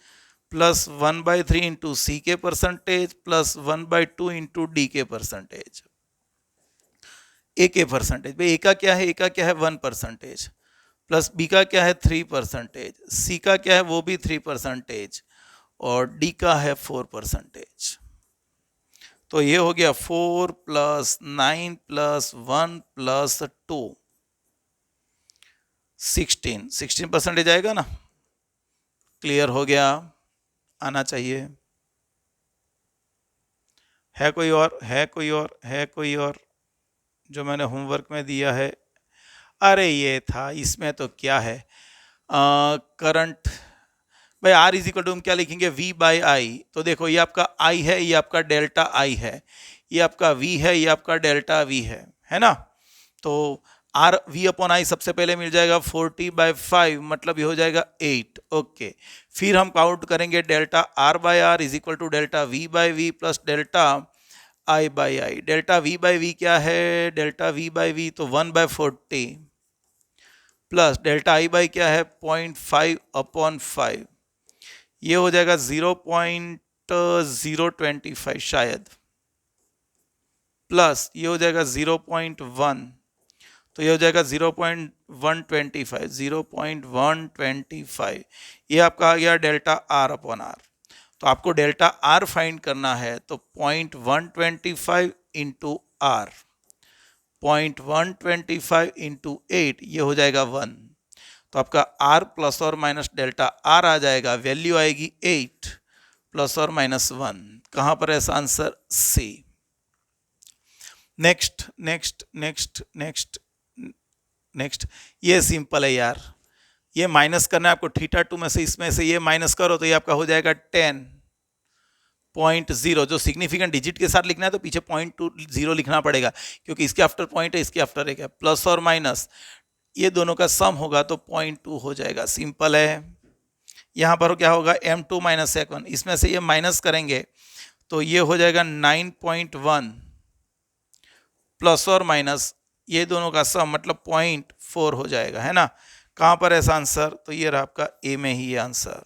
प्लस 1/3 इंटू सी के परसेंटेज प्लस 1/2 इंटू डी के परसेंटेज। ए के परसेंटेज, भाई ए का क्या है, ए का क्या है 1%, प्लस बी का क्या है 3%, सी का क्या है वो भी 3%, और डी का है 4%। तो ये हो गया 4 प्लस 9 प्लस 1 प्लस 2, 16% आएगा ना। क्लियर हो गया, आना चाहिए। है कोई और, है कोई और, है कोई और जो मैंने होमवर्क में दिया है? अरे ये था, इसमें तो क्या है, करंट भाई आर इज इक्वल टू हम क्या लिखेंगे, वी बाई आई। तो देखो ये आपका आई है, ये आपका डेल्टा आई है, ये आपका वी है, ये आपका डेल्टा वी है ना। तो आर वी अपॉन आई सबसे पहले मिल जाएगा 40/5, मतलब ये हो जाएगा 8। ओके, फिर हम काउंट करेंगे delta R by R is equal to delta V by V plus delta I by I. Delta V by V क्या है, डेल्टा वी बाई वी तो 1/40 प्लस डेल्टा आई बाई क्या है 0.5/5, ये हो जाएगा 0.025 शायद, प्लस ये हो जाएगा 0.1, तो ये हो जाएगा 0.125, 0.125। ये आपका आ गया डेल्टा आर अपॉन आर। तो आपको डेल्टा आर फाइंड करना है, तो 0.125 इंटू आर, 0.125 इंटू 8, ये हो जाएगा 1। तो आपका आर प्लस और माइनस डेल्टा आर आ जाएगा, वैल्यू आएगी 8 प्लस और माइनस 1। कहां पर है ऐसा answer, C. Next next next next next, ये सिंपल है यार, ये माइनस करना है आपको थीटा 2 में से, इसमें से ये माइनस करो तो ये आपका हो जाएगा 10.0। जो सिग्निफिकेंट डिजिट के साथ लिखना है तो पीछे 0.20 लिखना पड़ेगा, क्योंकि इसके आफ्टर पॉइंट है, इसके आफ्टर एक है, प्लस और माइनस ये दोनों का सम होगा तो 0.2 हो जाएगा। सिंपल है। यहाँ पर क्या होगा, m2 माइनस m1, इसमें से ये माइनस करेंगे तो ये हो जाएगा 9.1 प्लस और माइनस ये दोनों का सम, मतलब 0.4 हो जाएगा, है ना। कहां पर ऐसा आंसर, तो ये रहा आपका ए में ही ये आंसर।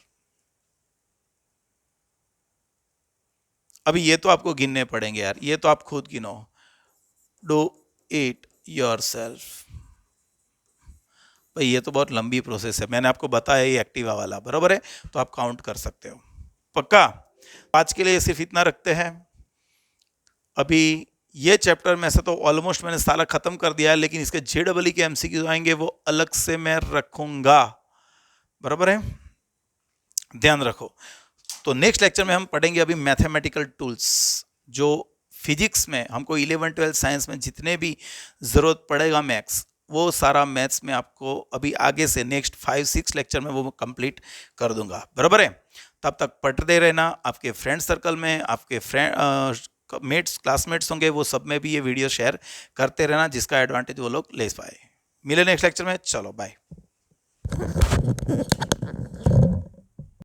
अभी ये तो आपको गिनने पड़ेंगे यार, ये तो आप खुद गिनो, डू इट योरसेल्फ। भाई ये तो बहुत लंबी प्रोसेस है, मैंने आपको बताया ये एक्टिवा वाला, बराबर है, तो आप काउंट कर सकते हो। पक्का। आज के लिए सिर्फ इतना रखते हैं। अभी ये चैप्टर में से तो ऑलमोस्ट मैंने सारा खत्म कर दिया है, लेकिन इसके JEE के MCQ आएंगे वो अलग से मैं रखूंगा, बराबर है, ध्यान रखो। तो नेक्स्ट लेक्चर में हम पढ़ेंगे अभी मैथमेटिकल टूल्स, जो फिजिक्स में हमको 11-12 साइंस में जितने भी जरूरत पड़ेगा मैथ्स, वो सारा मैथ्स में आपको अभी आगे से नेक्स्ट 5-6 लेक्चर में वो कंप्लीट कर दूंगा, बराबर है। तब तक पढ़ते रहना, आपके फ्रेंड सर्कल में आपके मेट्स क्लासमेट्स होंगे, वो सब में भी ये वीडियो शेयर करते रहना, जिसका एडवांटेज वो लोग ले पाए। मिले नेक्स्ट लेक्चर में, चलो बाय।